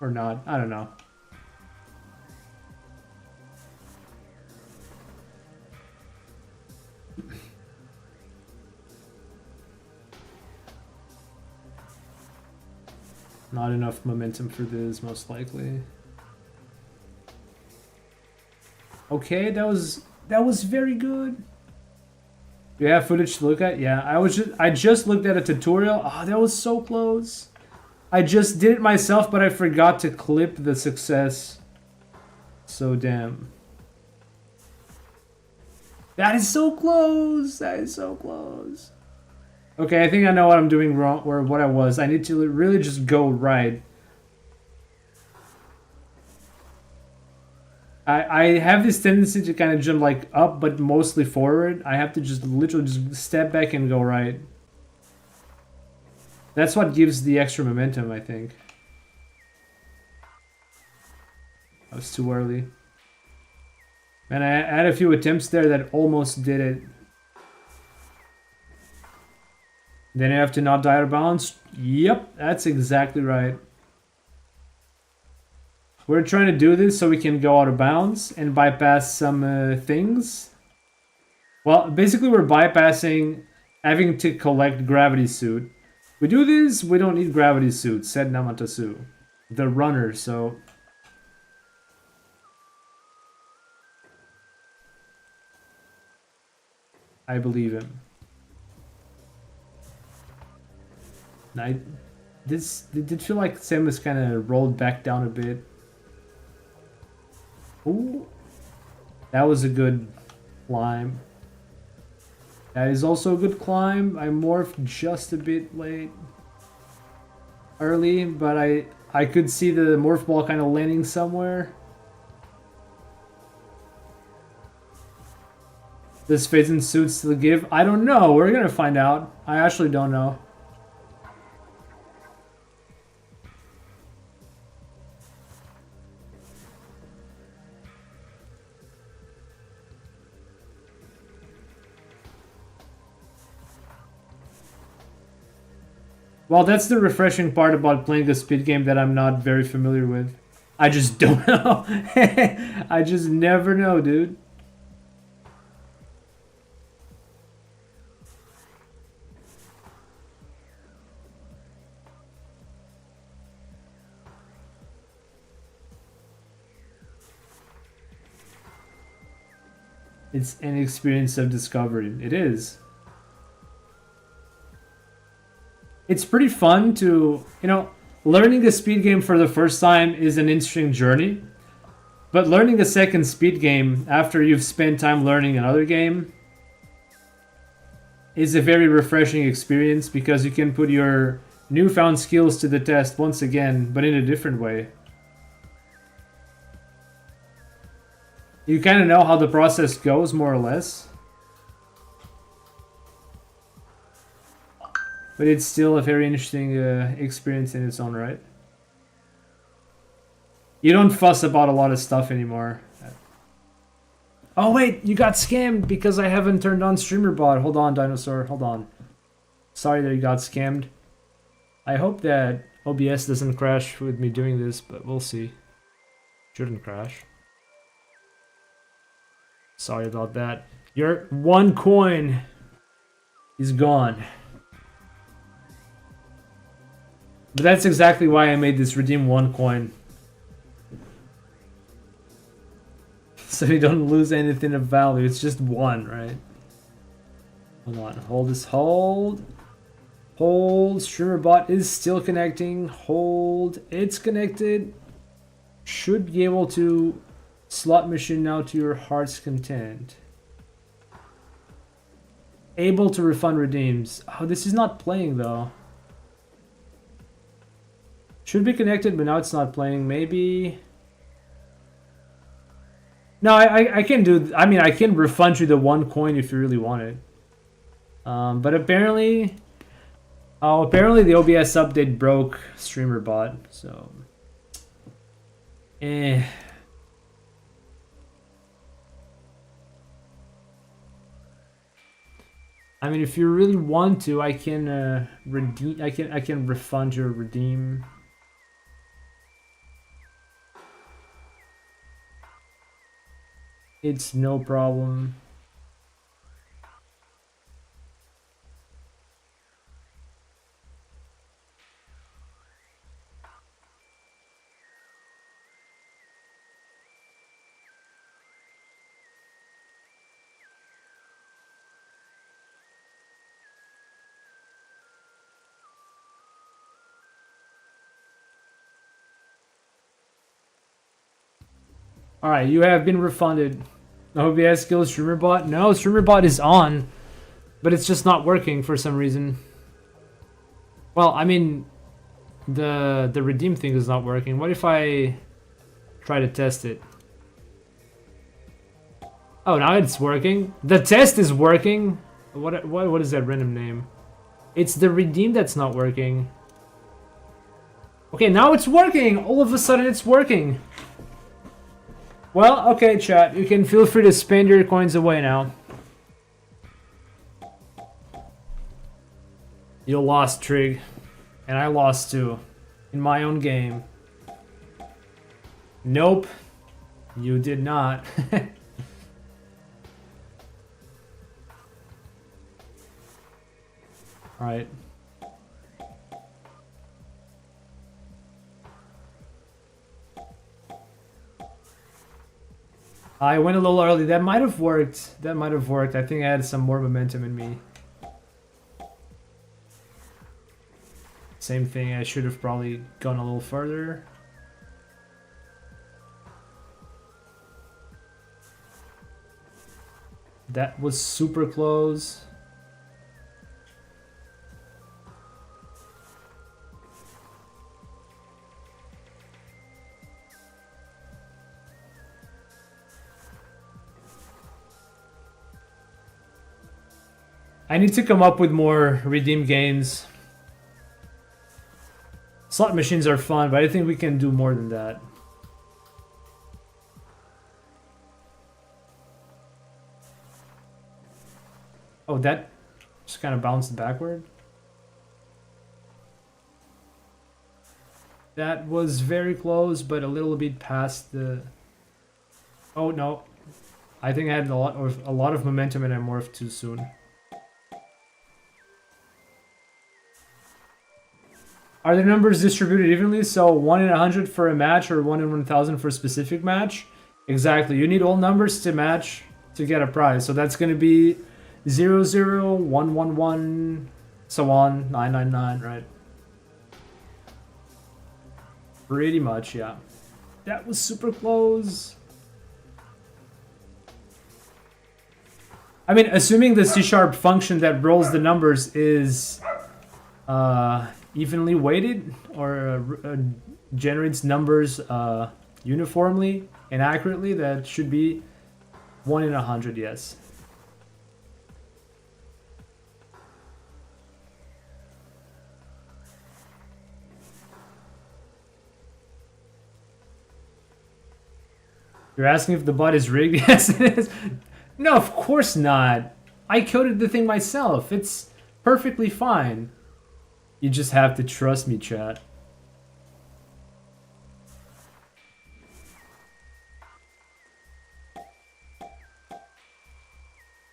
Or not. I don't know. Not enough momentum for this, most likely. Okay, that was very good. Do you have footage to look at? Yeah, I just looked at a tutorial. Oh, that was so close. I just did it myself, but I forgot to clip the success. So damn. That is so close. That is so close. Okay, I think I know what I'm doing wrong, or what I was. I need to really just go right. I have this tendency to kind of jump like up, but mostly forward. I have to just literally just step back and go right. That's what gives the extra momentum, I think. That was too early. Man, I had a few attempts there that almost did it. Then you have to not die out of bounds. Yep, that's exactly right. We're trying to do this so we can go out of bounds and bypass some things. Well, basically we're bypassing having to collect gravity suit. We do this, we don't need gravity suit, said Namatasu. The runner, so... I believe him. This did feel like Sam was kind of rolled back down a bit. Ooh, that was a good climb. That is also a good climb. I morphed just a bit late, early, but I could see the morph ball kind of landing somewhere. Does Phase and Suit still give? I don't know. We're gonna find out. I actually don't know. Well, that's the refreshing part about playing a speed game that I'm not very familiar with. I just don't know. I just never know, dude. It's an experience of discovery. It is. It's pretty fun to, learning a speed game for the first time is an interesting journey. But learning a second speed game after you've spent time learning another game is a very refreshing experience because you can put your newfound skills to the test once again, but in a different way. You kind of know how the process goes, more or less. But it's still a very interesting experience in its own right. You don't fuss about a lot of stuff anymore. Oh wait, you got scammed because I haven't turned on streamer bot. Hold on, dinosaur, hold on. Sorry that you got scammed. I hope that OBS doesn't crash with me doing this, but we'll see. Shouldn't crash. Sorry about that. Your 1 coin is gone. But that's exactly why I made this redeem 1 coin. So you don't lose anything of value. It's just 1, right? Hold on. Hold this. Hold. Hold. Streamer bot is still connecting. Hold. It's connected. Should be able to slot machine now to your heart's content. Able to refund redeems. Oh, this is not playing though. Should be connected, but now it's not playing. Maybe... No, I can do... I mean, I can refund you the 1 coin if you really want it. But apparently... Oh, apparently the OBS update broke streamer bot, so... I mean, if you really want to, I can redeem... I can refund your redeem... It's no problem. Alright, you have been refunded. OBS skills StreamerBot? No, StreamerBot is on, but it's just not working for some reason. Well, I mean, the redeem thing is not working. What if I try to test it? Oh, now it's working. The test is working. What is that random name? It's the redeem that's not working. Okay, now it's working. All of a sudden, it's working. Well, okay, chat. You can feel free to spend your coins away now. You lost, Trig. And I lost too. In my own game. Nope. You did not. Alright. I went a little early. That might have worked. That might have worked. I think I had some more momentum in me. Same thing. I should have probably gone a little further. That was super close. I need to come up with more redeem games. Slot machines are fun, but I think we can do more than that. Oh, that just kind of bounced backward. That was very close, but a little bit past the... Oh, no. I think I had a lot of momentum and I morphed too soon. Are the numbers distributed evenly? So 1 in 100 for a match or 1 in 1000 for a specific match? Exactly. You need all numbers to match to get a prize. So that's going to be 0, 0, 1, 1, 1, so on, 9, 9, 9, right? Pretty much, yeah. That was super close. I mean, assuming the C# function that rolls the numbers is evenly weighted or generates numbers uniformly and accurately, that should be 1 in 100, yes. You're asking if the bot is rigged? Yes, it is. No, of course not. I coded the thing myself. It's perfectly fine. You just have to trust me, chat.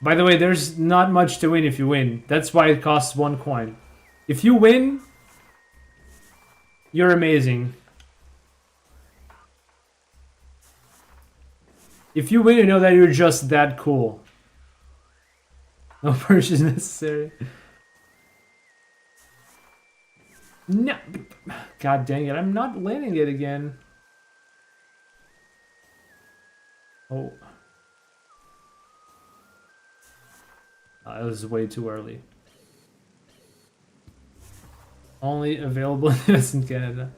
By the way, there's not much to win if you win. That's why it costs 1 coin. If you win, you're amazing. If you win, you know that you're just that cool. No purchase necessary. No. God dang it, I'm not landing it again. Oh. That was way too early. Only available in US and Canada.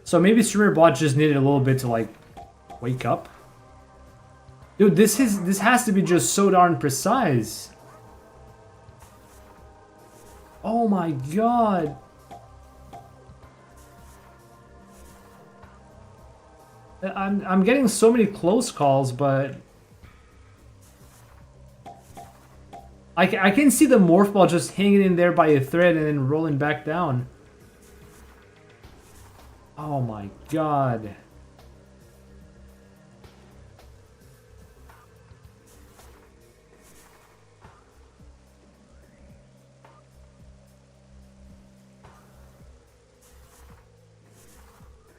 So maybe StreamerBot just needed a little bit to like wake up. Dude, this has to be just so darn precise. Oh my god. I'm getting so many close calls, but I can see the morph ball just hanging in there by a thread and then rolling back down. Oh my god.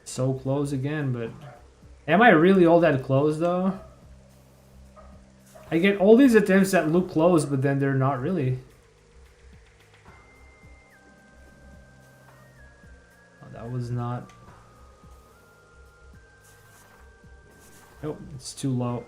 So close again, but am I really all that close though? I get all these attempts that look close, but then they're not really. Oh, that was not... Nope, it's too low.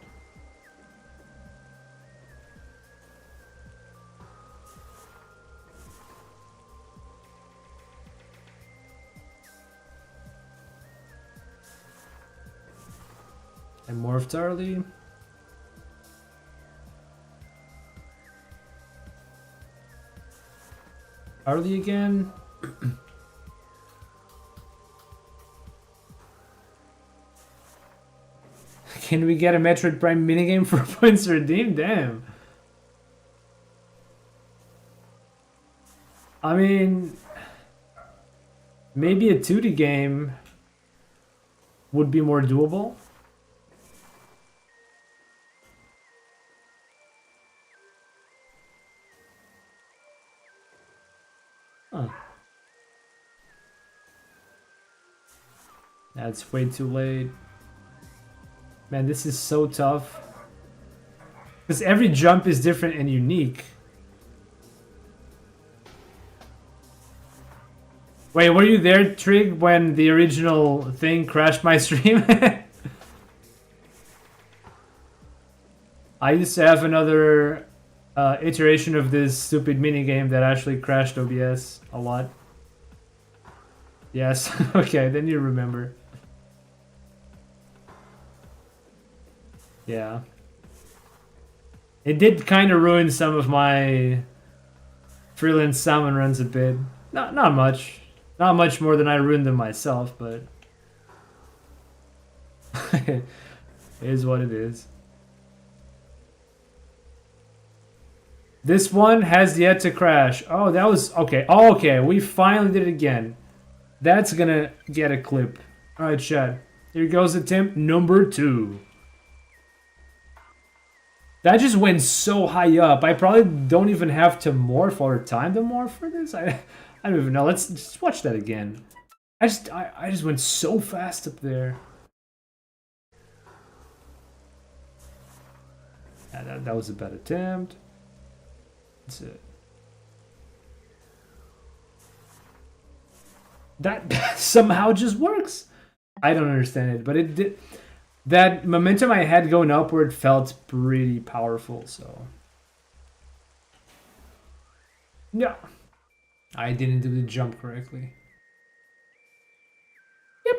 I morphed early. Early again. Can we get a Metroid Prime minigame for points redeemed? Damn. I mean, maybe a 2D game would be more doable. Huh. That's way too late. Man, this is so tough. Because every jump is different and unique. Wait, were you there, Trig, when the original thing crashed my stream? I used to have another iteration of this stupid minigame that actually crashed OBS a lot. Yes, okay, then you remember. Yeah. It did kind of ruin some of my freelance salmon runs a bit. Not much. Not much more than I ruined them myself, but... it is what it is. This one has yet to crash. Oh, that was... Okay. Oh, okay, we finally did it again. That's gonna get a clip. Alright, chat. Here goes attempt number 2. That just went so high up. I probably don't even have to morph or time to morph for this. I don't even know. Let's just watch that again. I just went so fast up there. Yeah, that was a bad attempt. That's it. That somehow just works. I don't understand it, but it did. That momentum I had going upward felt pretty powerful, so... Yeah. I didn't do the jump correctly. Yep.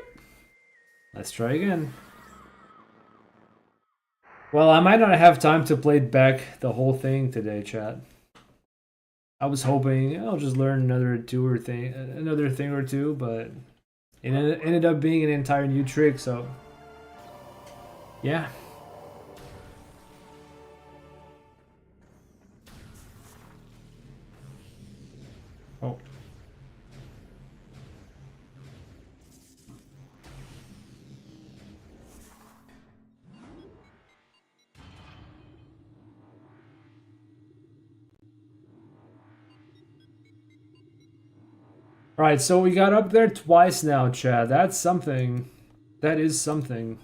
Let's try again. Well, I might not have time to play back the whole thing today, chat. I was hoping I'll just learn another thing or two, but it ended up being an entire new trick, so... Yeah. Oh. Right, so we got up there twice now, Chad. That's something. That is something.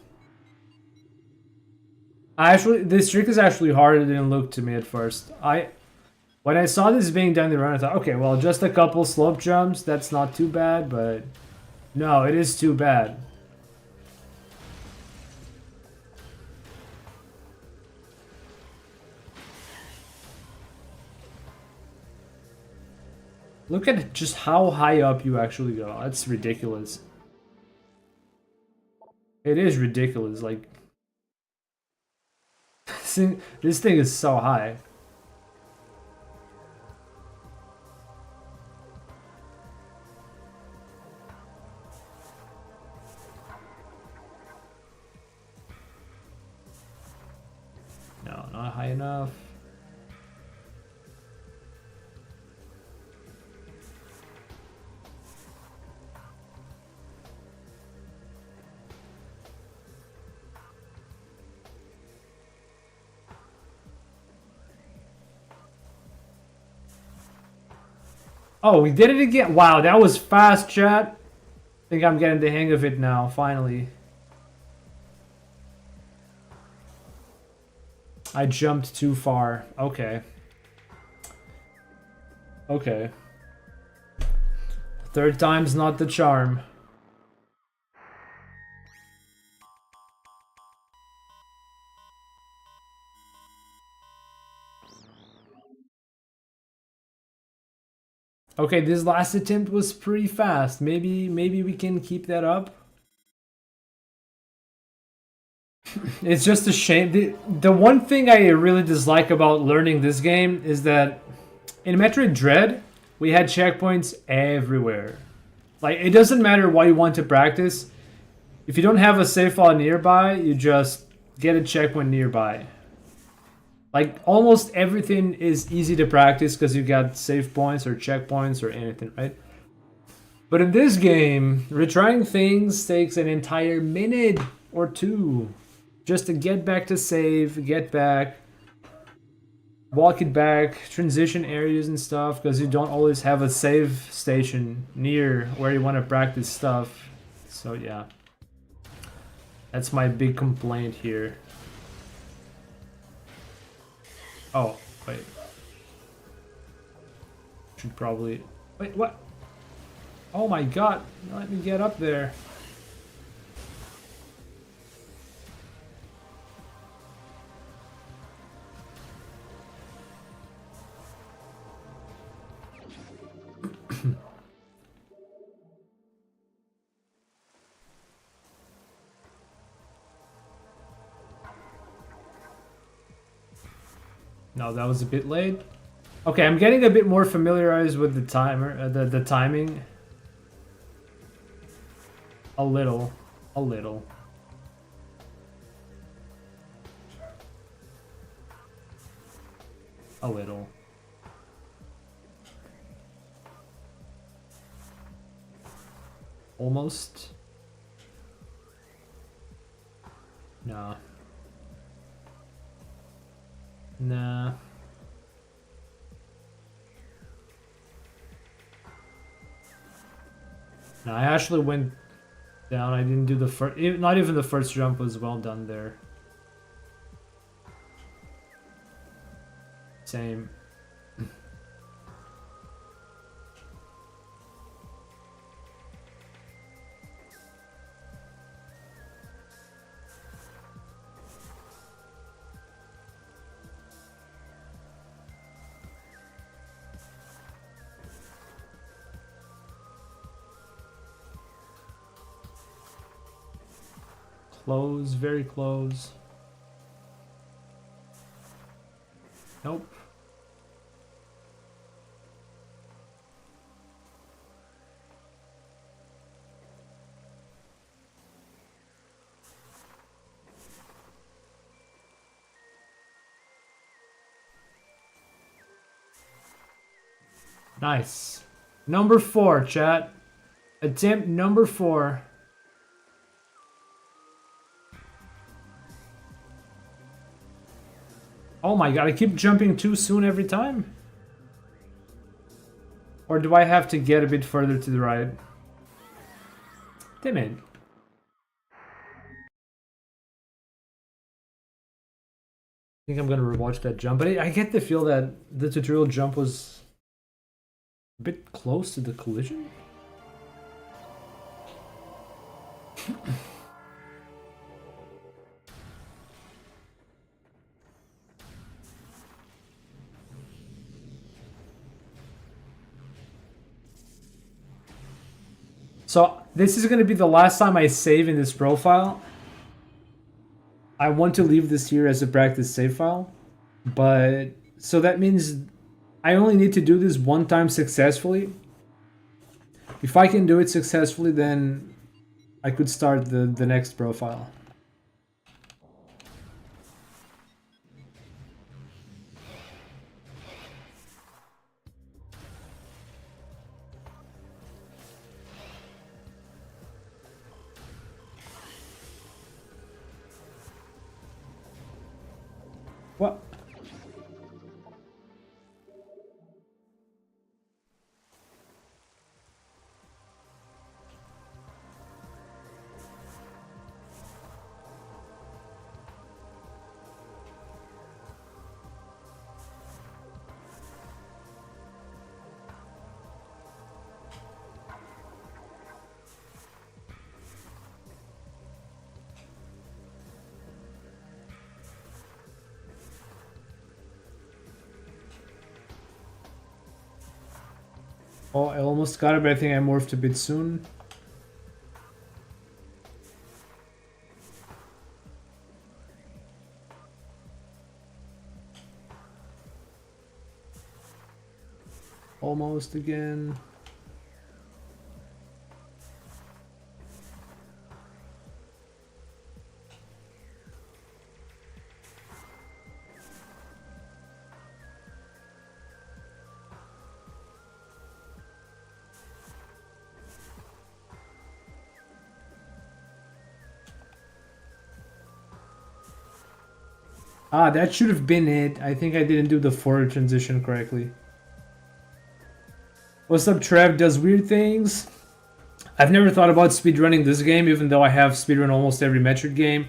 This trick is actually harder than it looked to me at first. When I saw this being done in the run, I thought, okay, well, just a couple slope jumps, that's not too bad, but no, it is too bad. Look at just how high up you actually go. That's ridiculous. It is ridiculous, like... This thing is so high. No, not high enough. Oh, we did it again. Wow, that was fast, chat. I think I'm getting the hang of it now, finally. I jumped too far. Okay. Okay. Third time's not the charm. Okay, this last attempt was pretty fast. Maybe we can keep that up. It's just a shame. The one thing I really dislike about learning this game is that in Metroid Dread, we had checkpoints everywhere. Like, it doesn't matter what you want to practice. If you don't have a save file nearby, you just get a checkpoint nearby. Like, almost everything is easy to practice because you got save points or checkpoints or anything, right? But in this game, retrying things takes an entire minute or two just to get back to save, get back, walk it back, transition areas and stuff, because you don't always have a save station near where you want to practice stuff. So yeah, that's my big complaint here. Oh, wait. Should probably... Wait, what? Oh my god, let me get up there. No, that was a bit late. Okay, I'm getting a bit more familiarized with the timer, the timing. A little. A little. A little. Almost. Nah. Nah. No, I actually went down. I didn't do the first... Not even the first jump was well done there. Same. Close, very close. Nope. Nice. Number 4, chat. Attempt number 4. Oh my god, I keep jumping too soon every time? Or do I have to get a bit further to the right? Damn it. I think I'm gonna rewatch that jump, but I get the feel that the tutorial jump was a bit close to the collision. So this is gonna be the last time I save in this profile. I want to leave this here as a practice save file, but so that means I only need to do this one time successfully. If I can do it successfully, then I could start the next profile. What? Oh, I almost got it, but I think I morphed a bit soon. Almost again. Ah, that should have been it. I think I didn't do the forward transition correctly. What's up, Trev? Does weird things. I've never thought about speedrunning this game, even though I have speedrun almost every Metroid game.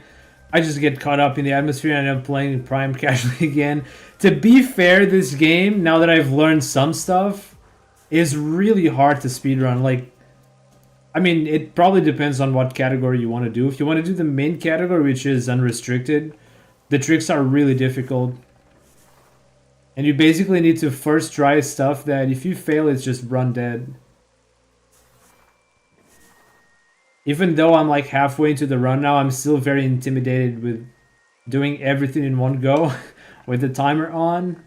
I just get caught up in the atmosphere and I end up playing Prime casually again. To be fair, this game, now that I've learned some stuff, is really hard to speedrun. Like, I mean, it probably depends on what category you want to do. If you want to do the main category, which is unrestricted, the tricks are really difficult. And you basically need to first try stuff that if you fail, it's just run dead. Even though I'm like halfway into the run now, I'm still very intimidated with doing everything in one go with the timer on.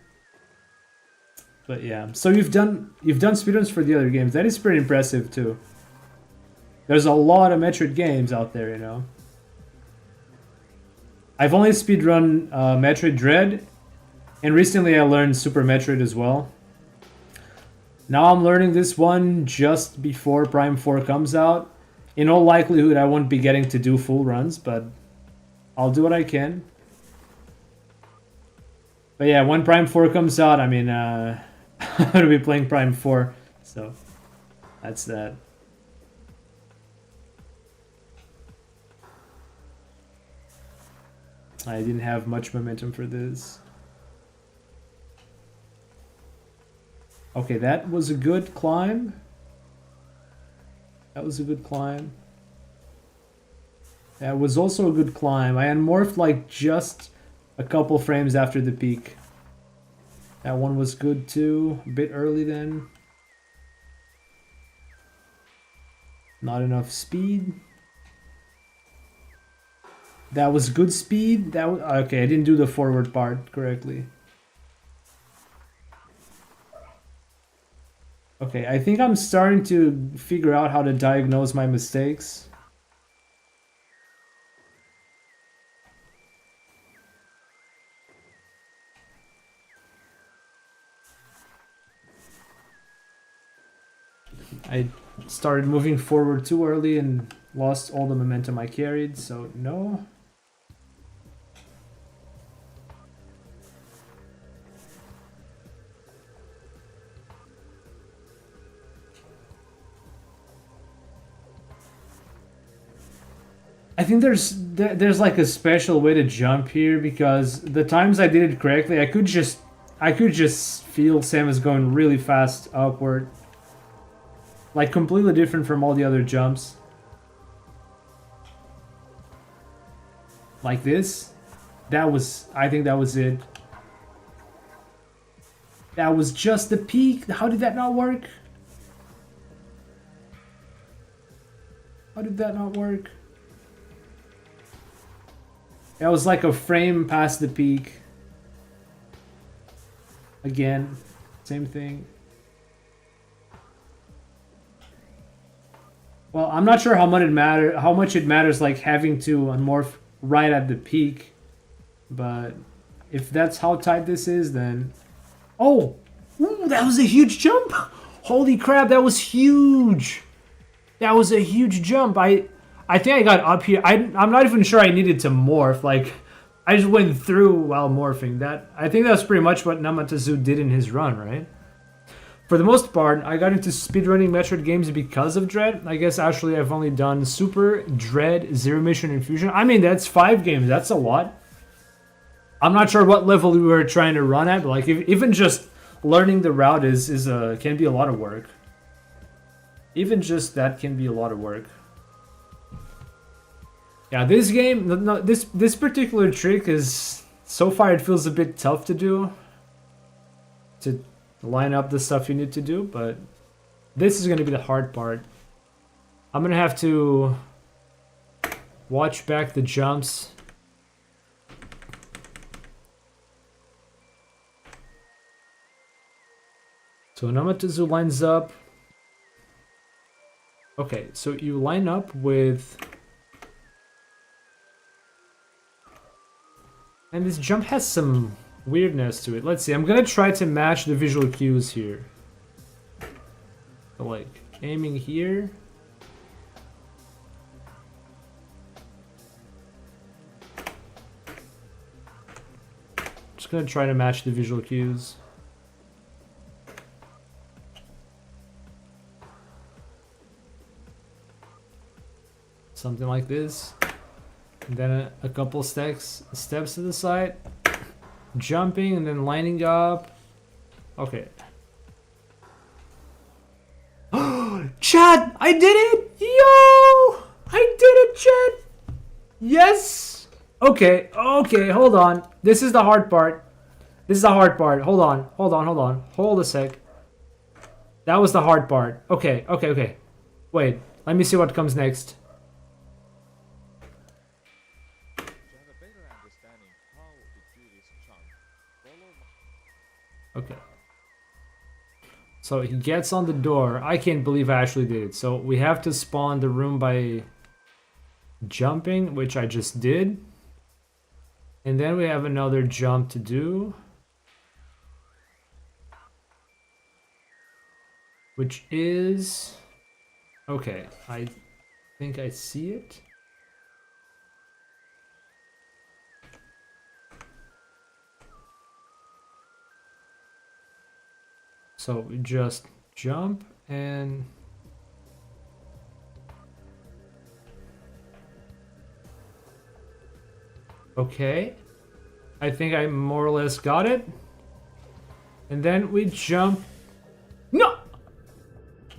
But yeah, so you've done speedruns for the other games. That is pretty impressive too. There's a lot of Metroid games out there, you know. I've only speedrun Metroid Dread, and recently I learned Super Metroid as well. Now I'm learning this one just before Prime 4 comes out. In all likelihood, I won't be getting to do full runs, but I'll do what I can. But yeah, when Prime 4 comes out, I mean, I'm going to be playing Prime 4, so that's that. I didn't have much momentum for this. Okay, that was a good climb. That was a good climb. That was also a good climb. I unmorphed like just a couple frames after the peak. That one was good too. A bit early then. Not enough speed. That was good speed. That was, okay, I didn't do the forward part correctly. Okay, I think I'm starting to figure out how to diagnose my mistakes. I started moving forward too early and lost all the momentum I carried, so no. I think there's like a special way to jump here because the times I did it correctly, I could just feel Samus going really fast upward. Like completely different from all the other jumps. Like this. I think that was it. That was just the peak. How did that not work? How did that not work? That was like a frame past the peak. Again, same thing. Well, I'm not sure how much it matters like having to unmorph right at the peak. But if that's how tight this is, then... Oh! Ooh, that was a huge jump! Holy crap, that was huge! That was a huge jump. I think I got up here. I'm not even sure I needed to morph. Like, I just went through while morphing. I think that's pretty much what Namatazu did in his run, right? For the most part, I got into speedrunning Metroid games because of Dread. I guess actually I've only done Super, Dread, Zero Mission, and Fusion. I mean, that's 5 games. That's a lot. I'm not sure what level we were trying to run at, but like even just learning the route can be a lot of work. Even just that can be a lot of work. Yeah, this game, no, this particular trick is, so far it feels a bit tough to do. To line up the stuff you need to do, but This is gonna be the hard part. I'm gonna have to watch back the jumps. So Namatazu lines up. Okay, so you line up with... And this jump has some weirdness to it. Let's see, I'm gonna try to match the visual cues here. So like, aiming here. Just gonna try to match the visual cues. Something like this. And then a couple steps to the side. Jumping and then lining up. Okay. Chat! I did it! Yo! I did it, chat! Yes! Okay, okay, hold on. This is the hard part. This is the hard part. Hold on, hold on, hold on. Hold a sec. That was the hard part. Okay, okay, okay. Wait, let me see what comes next. To have a better understanding how to do this chunk, follow my... Okay. So he gets on the door. I can't believe I actually did it. So we have to spawn the room by jumping, which I just did. And then we have another jump to do. Which is... Okay, I think I see it. So we just jump and... Okay. I think I more or less got it. And then we jump... No!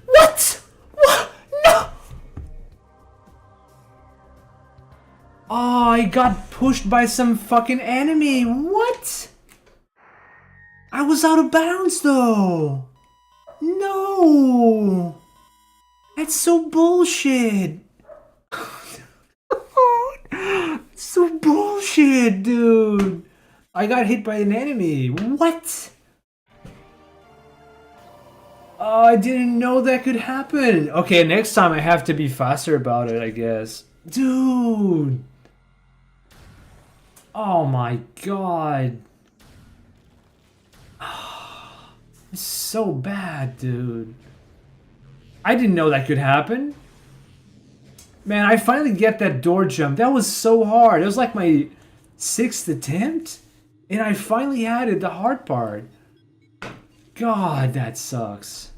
What? What? No! Oh, I got pushed by some fucking enemy. What? I was out of bounds though. No. That's so bullshit. So bullshit, dude. I got hit by an enemy. What? Oh, I didn't know that could happen. Okay, next time I have to be faster about it, I guess. Dude. Oh my god. It's so bad, dude. I didn't know that could happen. Man, I finally get that door jump. That was so hard. It was like my 6th attempt. And I finally had it, the hard part. God, that sucks.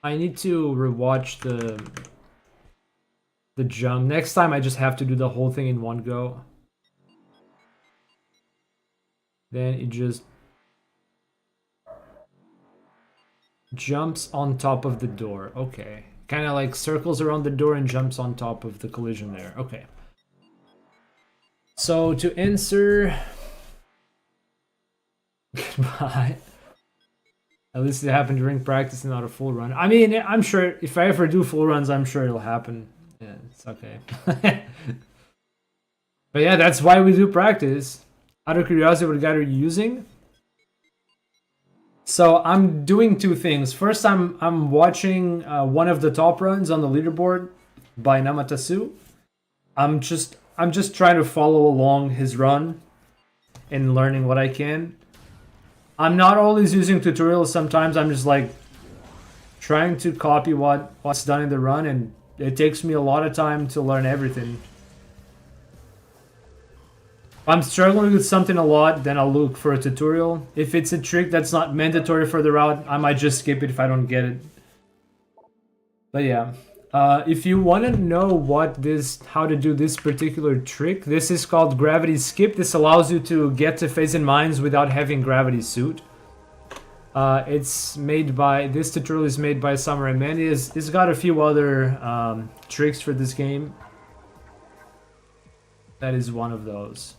I need to rewatch the jump. Next time I just have to do the whole thing in one go. Then it just jumps on top of the door. Okay. Kind of like circles around the door and jumps on top of the collision there. Okay. So to answer... Goodbye. At least it happened during practice and not a full run. I mean, I'm sure if I ever do full runs, I'm sure it'll happen. Yeah, it's okay. But yeah, that's why we do practice. Out of curiosity, what guide are you using? So I'm doing two things. First, I'm watching one of the top runs on the leaderboard by Namatasu. I'm just trying to follow along his run and learning what I can. I'm not always using tutorials. Sometimes I'm just like trying to copy what's done in the run, and it takes me a lot of time to learn everything. If I'm struggling with something a lot, then I'll look for a tutorial. If it's a trick that's not mandatory for the route, I might just skip it if I don't get it. But yeah, if you want to know how to do this particular trick, this is called Gravity Skip. This allows you to get to phase in mines without having Gravity Suit. This tutorial is made by Samurai Man. He's got a few other tricks for this game. That is one of those.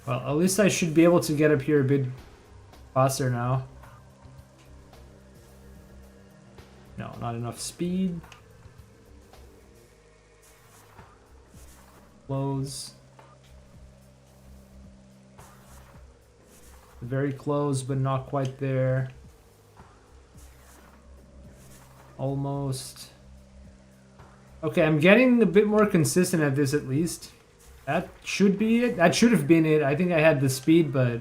Well, at least I should be able to get up here a bit faster now. No, not enough speed. Close. Very close, but not quite there. Almost. Okay, I'm getting a bit more consistent at this at least. That should be it. That should have been it. I think I had the speed, but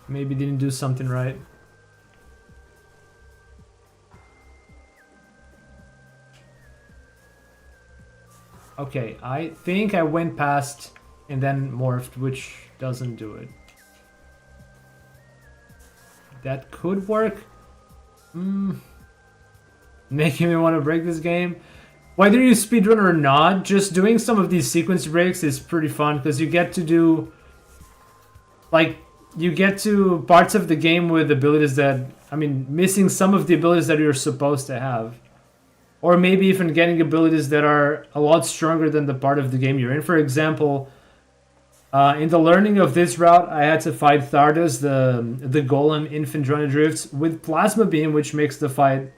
maybe didn't do something right. Okay, I think I went past and then morphed, which doesn't do it. That could work. Making me want to break this game. Whether you speedrun or not, just doing some of these sequence breaks is pretty fun because you get to do, like, you get to parts of the game with abilities that, I mean, missing some of the abilities that you're supposed to have. Or maybe even getting abilities that are a lot stronger than the part of the game you're in. For example, in the learning of this route, I had to fight Thardas, the Golem Infant Drone Drifts, with Plasma Beam, which makes the fight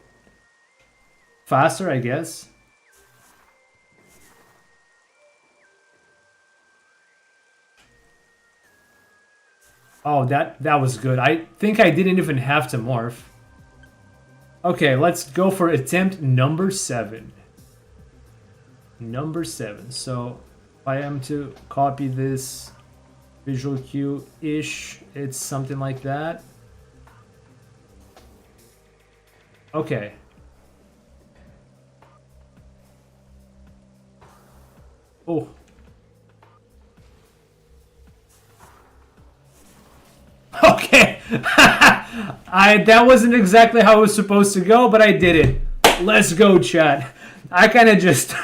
faster, I guess. Oh, that was good. I think I didn't even have to morph. Okay, let's go for attempt number 7. Number 7. So, if I am to copy this visual cue-ish, it's something like that. Okay. Oh. Okay. That wasn't exactly how it was supposed to go, but I did it. Let's go, chat. I kind of just...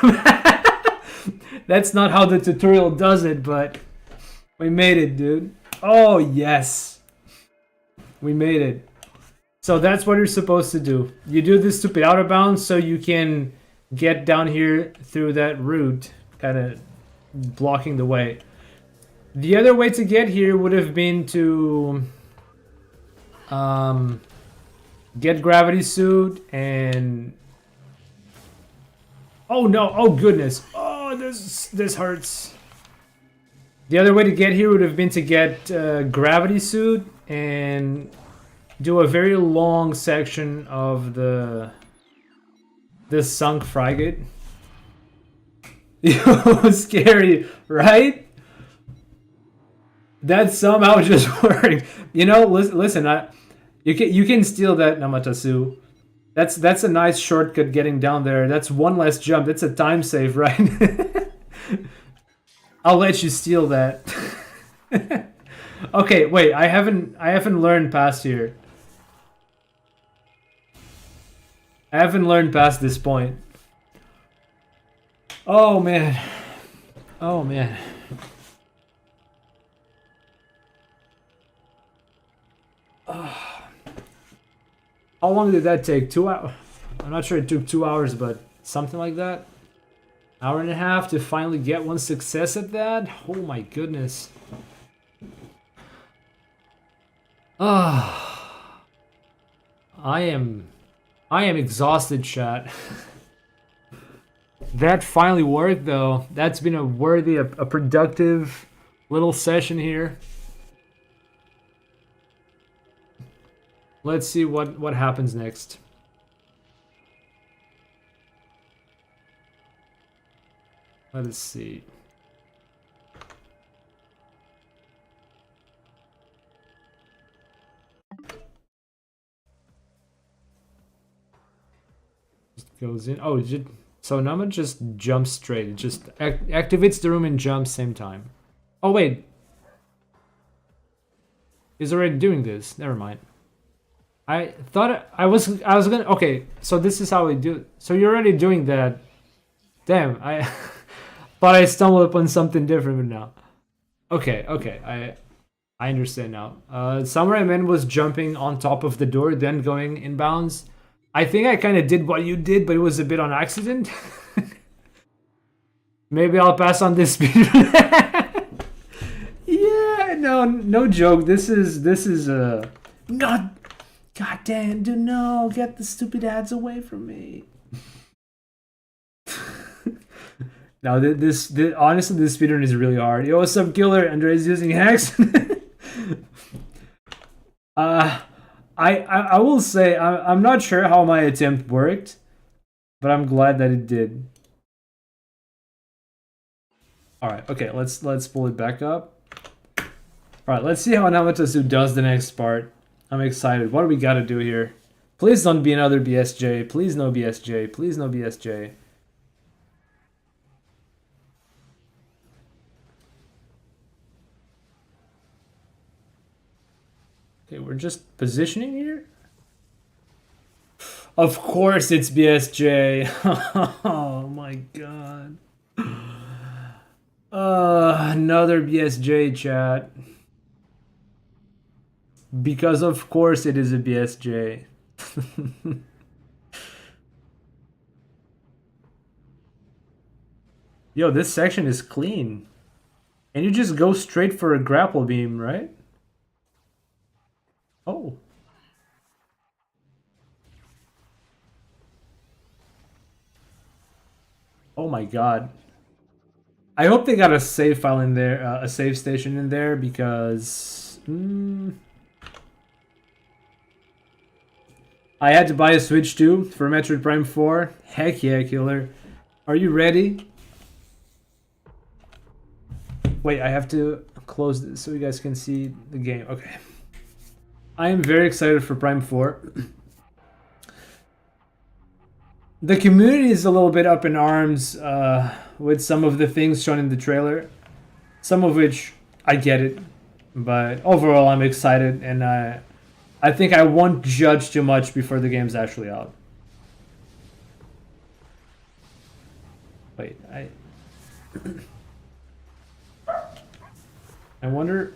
That's not how the tutorial does it, but we made it, dude. Oh, yes. We made it. So that's what you're supposed to do. You do this stupid out of bounds so you can get down here through that route, kind of blocking the way. The other way to get here would have been to get Gravity Suit and... Oh no, oh goodness. Oh, this hurts. The other way to get here would have been to get Gravity Suit and do a very long section of the sunk frigate. It was scary, right? That somehow just worked. You know, listen, you can steal that, Namatasu. That's a nice shortcut getting down there. That's one less jump. That's a time save, right? I'll let you steal that. Okay, wait. I haven't learned past here. I haven't learned past this point. Oh man. Oh man. How long did that take? 2 hours? I'm not sure it took 2 hours, but something like that. Hour and a half to finally get one success at that? Oh my goodness. I am exhausted, chat. That finally worked though. That's been a productive little session here. Let's see what happens next. Let us see. Just goes in. Oh, so Nama just jumps straight. It just activates the room and jumps same time. Oh wait, he's already doing this. Never mind. I thought I was gonna. Okay, so this is how we do. So you're already doing that. Damn, I thought I stumbled upon something different now. Okay, I understand now. Samurai Man was jumping on top of the door, then going inbounds. I think I kind of did what you did, but it was a bit on accident. Maybe I'll pass on this speed. Yeah, no joke. This is not. God damn, dude, no, get the stupid ads away from me. No, this honestly, this speedrun is really hard. Yo, what's up, killer? Andre's using hacks. I will say I'm not sure how my attempt worked, but I'm glad that it did. All right, okay, let's pull it back up. All right, let's see how Namatasu does the next part. I'm excited. What do we got to do here? Please don't be another BSJ. Please no BSJ. Please no BSJ. Okay, we're just positioning here. Of course it's BSJ. Oh my god. Another BSJ chat. Because of course it is a BSJ. Yo, this section is clean. And you just go straight for a grapple beam, right? Oh. Oh my god. I hope they got a save file in there, a save station in there, because... I had to buy a Switch too for Metroid Prime 4. Heck yeah, killer. Are you ready? Wait, I have to close this so you guys can see the game. Okay. I am very excited for Prime 4. The community is a little bit up in arms with some of the things shown in the trailer. Some of which I get it. But overall, I'm excited, and I think I won't judge too much before the game's actually out. Wait, I wonder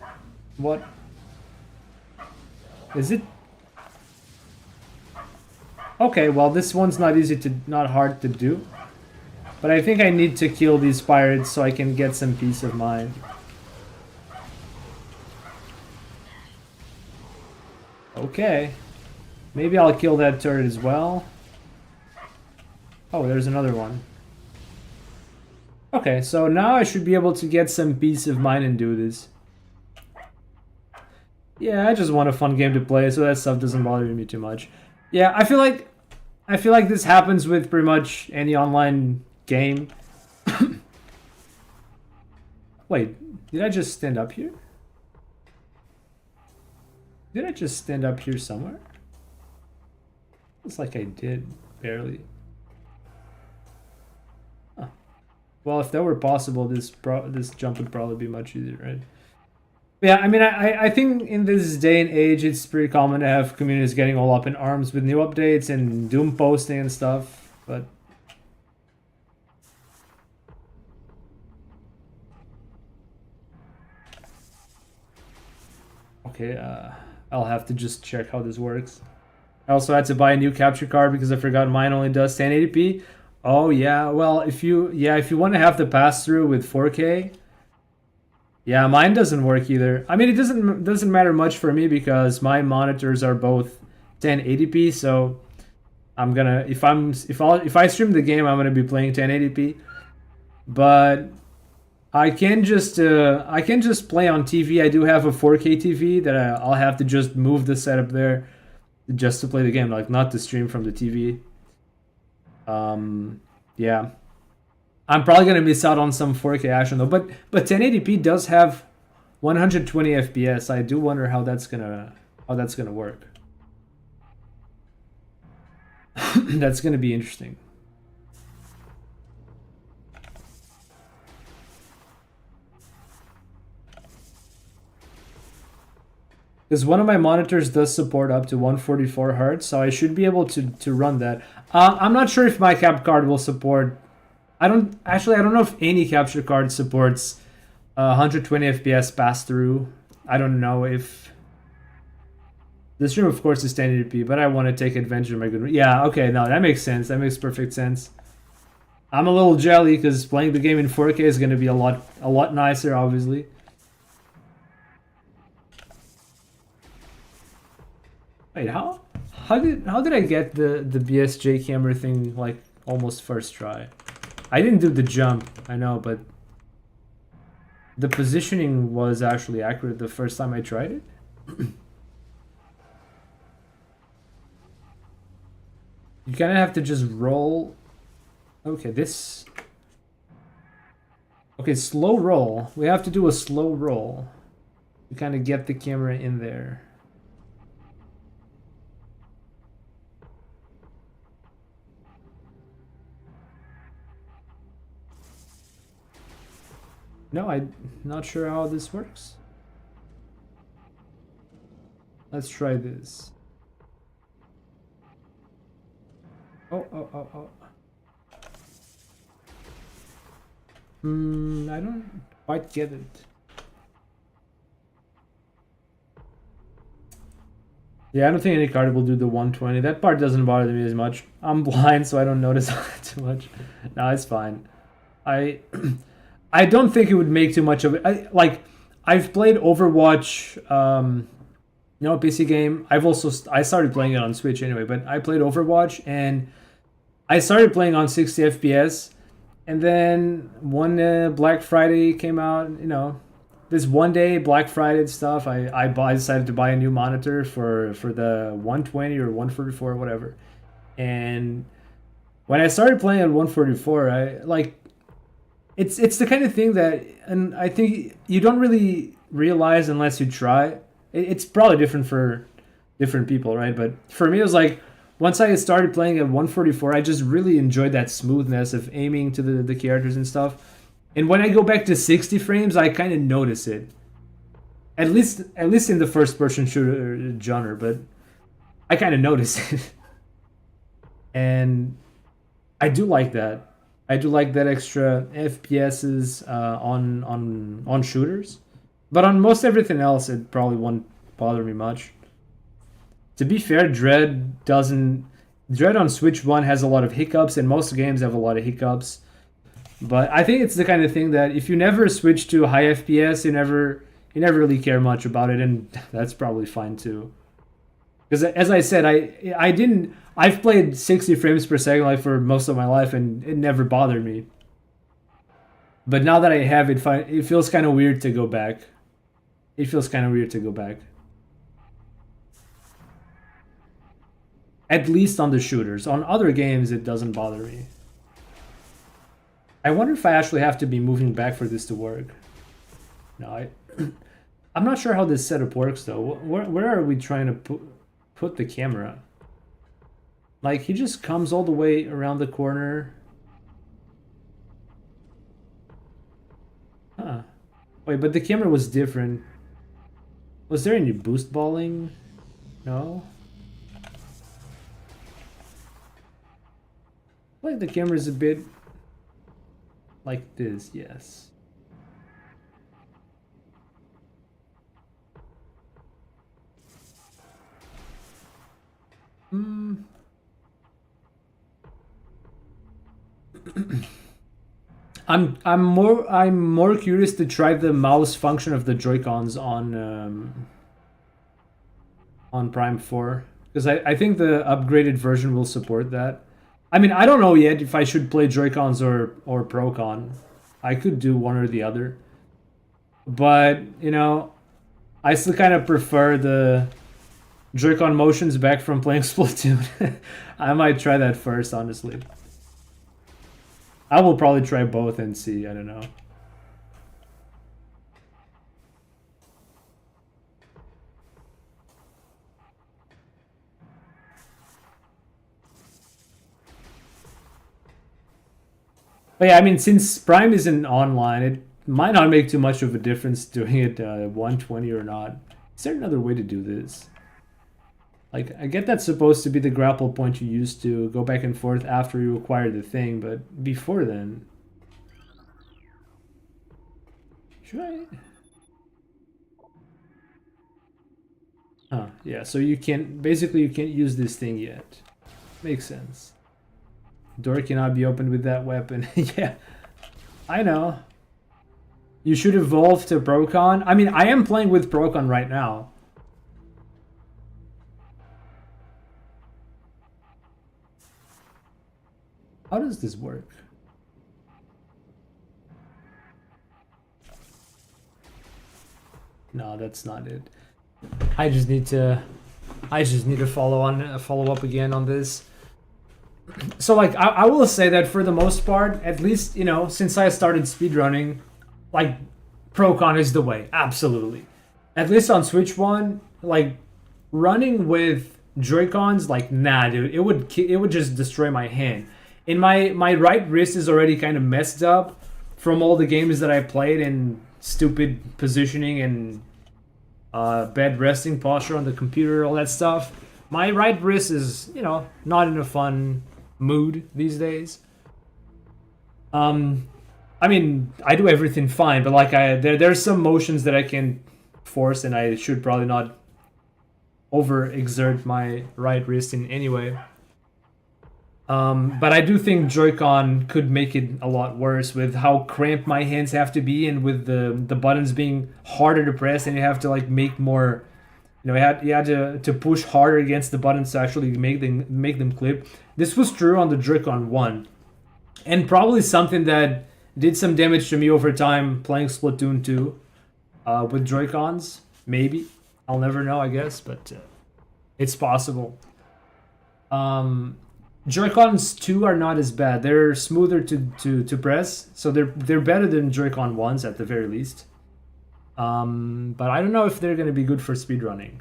what is it? Okay, well this one's not hard to do. But I think I need to kill these pirates so I can get some peace of mind. Okay. Maybe I'll kill that turret as well. Oh, there's another one. Okay, so now I should be able to get some peace of mind and do this. Yeah, I just want a fun game to play, so that stuff doesn't bother me too much. Yeah, I feel like this happens with pretty much any online game. Wait, did I just stand up here? Did I just stand up here somewhere? Looks like I did, barely. Huh. Well, if that were possible, this jump would probably be much easier, right? Yeah, I mean, I think in this day and age, it's pretty common to have communities getting all up in arms with new updates and Doom posting and stuff, but... Okay, I'll have to just check how this works. I also had to buy a new capture card because I forgot mine only does 1080p. Oh yeah, well if you want to have the pass through with 4K, yeah, mine doesn't work either. I mean, it doesn't matter much for me because my monitors are both 1080p. So I'm gonna if I stream the game, I'm gonna be playing 1080p. But I can just play on TV. I do have a 4K TV that I'll have to just move the setup there just to play the game, like not to stream from the TV. Yeah. I'm probably gonna miss out on some 4K action though, but 1080p does have 120 FPS. I do wonder how that's gonna work. That's gonna be interesting. Because one of my monitors does support up to 144 Hz, so I should be able to run that. I'm not sure if my cap card will support. I don't know if any capture card supports 120 FPS pass through. I don't know if The stream, of course, is 1080p, but I want to take advantage of my good. Yeah, okay, no, that makes sense. That makes perfect sense. I'm a little jelly because playing the game in 4K is going to be a lot nicer, obviously. Wait, how did I get the BSJ camera thing like almost first try? I didn't do the jump, I know, but the positioning was actually accurate the first time I tried it. You kind of have to just roll. Okay, this. Okay, slow roll. We have to do a slow roll to kind of get the camera in there. No, I'm not sure how this works. Let's try this. Oh. I don't quite get it. Yeah, I don't think any card will do the 120. That part doesn't bother me as much. I'm blind, so I don't notice too much. No, it's fine. I don't think it would make too much of it. I've played Overwatch, PC game. I started playing it on Switch anyway, but I played Overwatch and I started playing on 60 FPS, and then one Black Friday came out. This one day Black Friday stuff. I decided to buy a new monitor for the 120 or 144 or whatever, and when I started playing at 144, it's the kind of thing that, and I think you don't really realize unless you try. It's probably different for different people, right? But for me, it was like once I started playing at 144, I just really enjoyed that smoothness of aiming to the characters and stuff. And when I go back to 60 frames, I kind of notice it. At least in the first person shooter genre, but I kind of notice it. And I do like that. I do like that extra FPSs on shooters. But on most everything else, it probably won't bother me much. To be fair, Dread on Switch 1 has a lot of hiccups, and most games have a lot of hiccups. But I think it's the kind of thing that if you never switch to high FPS, you never really care much about it, and that's probably fine too. Because as I said, I've played 60 frames per second like for most of my life, and it never bothered me. But now that I have it, it feels kind of weird to go back. It feels kind of weird to go back. At least on the shooters. On other games, it doesn't bother me. I wonder if I actually have to be moving back for this to work. No, I'm not sure how this setup works though. Where are we trying to put the camera? Like, he just comes all the way around the corner. Huh. Wait, but the camera was different. Was there any boost balling? No? Like the camera's a bit like this, yes. I'm more curious to try the mouse function of the Joy-Cons on Prime 4, because I think the upgraded version will support that. I mean, I don't know yet if I should play Joy-Cons or Pro-Con. I could do one or the other. But, I still kind of prefer the Joy-Con motions back from playing Splatoon. I might try that first, honestly. I will probably try both and see, I don't know. But yeah, I mean, since Prime isn't online, it might not make too much of a difference doing it 120 or not. Is there another way to do this? Like, I get that's supposed to be the grapple point you use to go back and forth after you acquire the thing, but before then... Should I? Huh, Yeah, so you can't, basically you can't use this thing yet. Makes sense. Door cannot be opened with that weapon. Yeah, I know. You should evolve to Procon. I mean, I am playing with Procon right now. How does this work? No, that's not it. I just need to follow up again on this. So like I will say that for the most part, at least, you know, since I started speedrunning, like Procon is the way, absolutely. At least on Switch 1, like running with Joy-Cons, like nah, dude, it would just destroy my hand. In my right wrist is already kind of messed up from all the games that I played and stupid positioning and bad resting posture on the computer, all that stuff. My right wrist is, you know, not in a fun mood these days. I mean, I do everything fine, but like there's some motions that I can force, and I should probably not overexert my right wrist in any way. But I do think Joy-Con could make it a lot worse with how cramped my hands have to be, and with the buttons being harder to press, and you have to like make more, you know, you had to push harder against the buttons to actually make them clip. This was true on the Joy-Con 1, and probably something that did some damage to me over time playing Splatoon 2 with Joy-Cons. Maybe, I'll never know, I guess, but it's possible. Joy-Cons 2 are not as bad. They're smoother to press, so they're better than Joy-Con 1s at the very least. But I don't know if they're going to be good for speedrunning.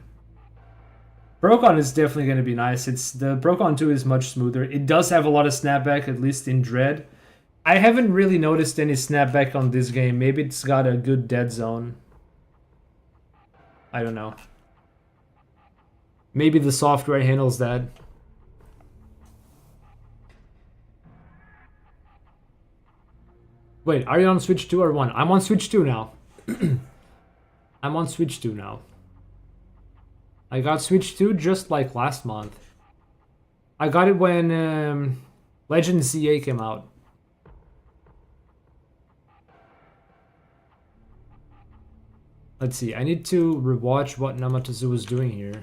Procon is definitely going to be nice. The Procon 2 is much smoother. It does have a lot of snapback, at least in Dread. I haven't really noticed any snapback on this game. Maybe it's got a good dead zone. I don't know. Maybe the software handles that. Wait, are you on Switch 2 or 1? I'm on Switch 2 now. I'm on Switch 2 now. I got Switch 2 just like last month. I got it when Legend CA came out. Let's see, I need to rewatch what Namatazu was doing here.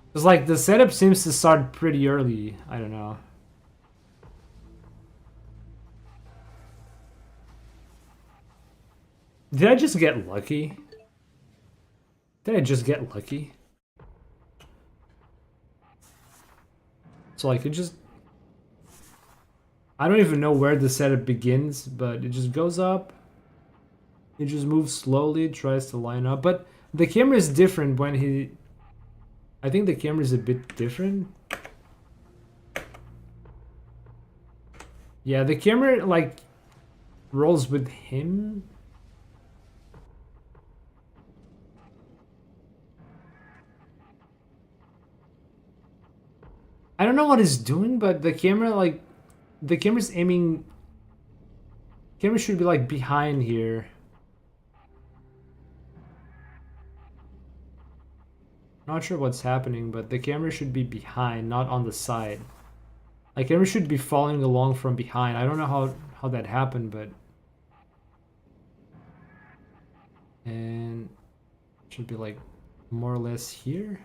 Because like the setup seems to start pretty early. I don't know. Did I just get lucky? Did I just get lucky? So like it just... I don't even know where the setup begins, but it just goes up. It just moves slowly, tries to line up. But the camera is different when he... I think the camera is a bit different. Yeah, the camera like rolls with him. I don't know what it's doing, but the camera, like, the camera's aiming... Camera should be, like, behind here. Not sure what's happening, but the camera should be behind, not on the side. Like, camera should be following along from behind. I don't know how that happened, but... And... It should be, like, more or less here.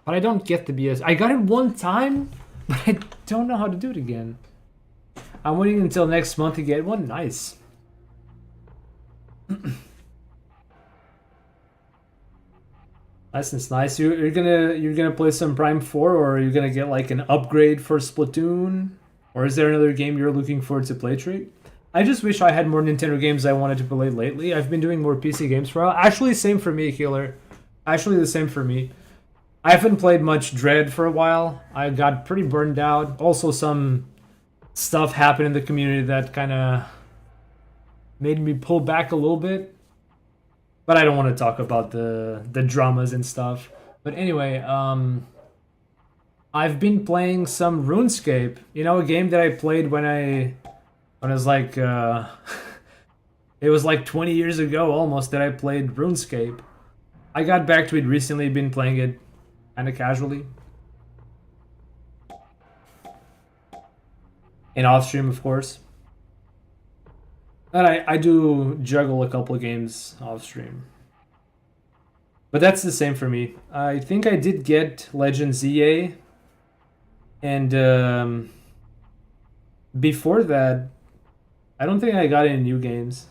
But I don't get the BS. I got it one time, but I don't know how to do it again. I'm waiting until next month to get one. Nice. That's nice. You're gonna play some Prime 4, or are you gonna get like an upgrade for Splatoon? Or is there another game you're looking forward to play, Trick? I just wish I had more Nintendo games I wanted to play lately. I've been doing more PC games for a while. Actually, same for me, Killer. Actually, the same for me. I haven't played much Dread for a while. I got pretty burned out. Also, some stuff happened in the community that kind of made me pull back a little bit. But I don't want to talk about the dramas and stuff. But anyway, I've been playing some RuneScape. You know, a game that I played when I was like... it was like 20 years ago almost that I played RuneScape. I got back to it recently, been playing it kind of casually. And off stream, of course. And I do juggle a couple of games off stream. But that's the same for me. I think I did get Legends EA. And before that, I don't think I got any new games.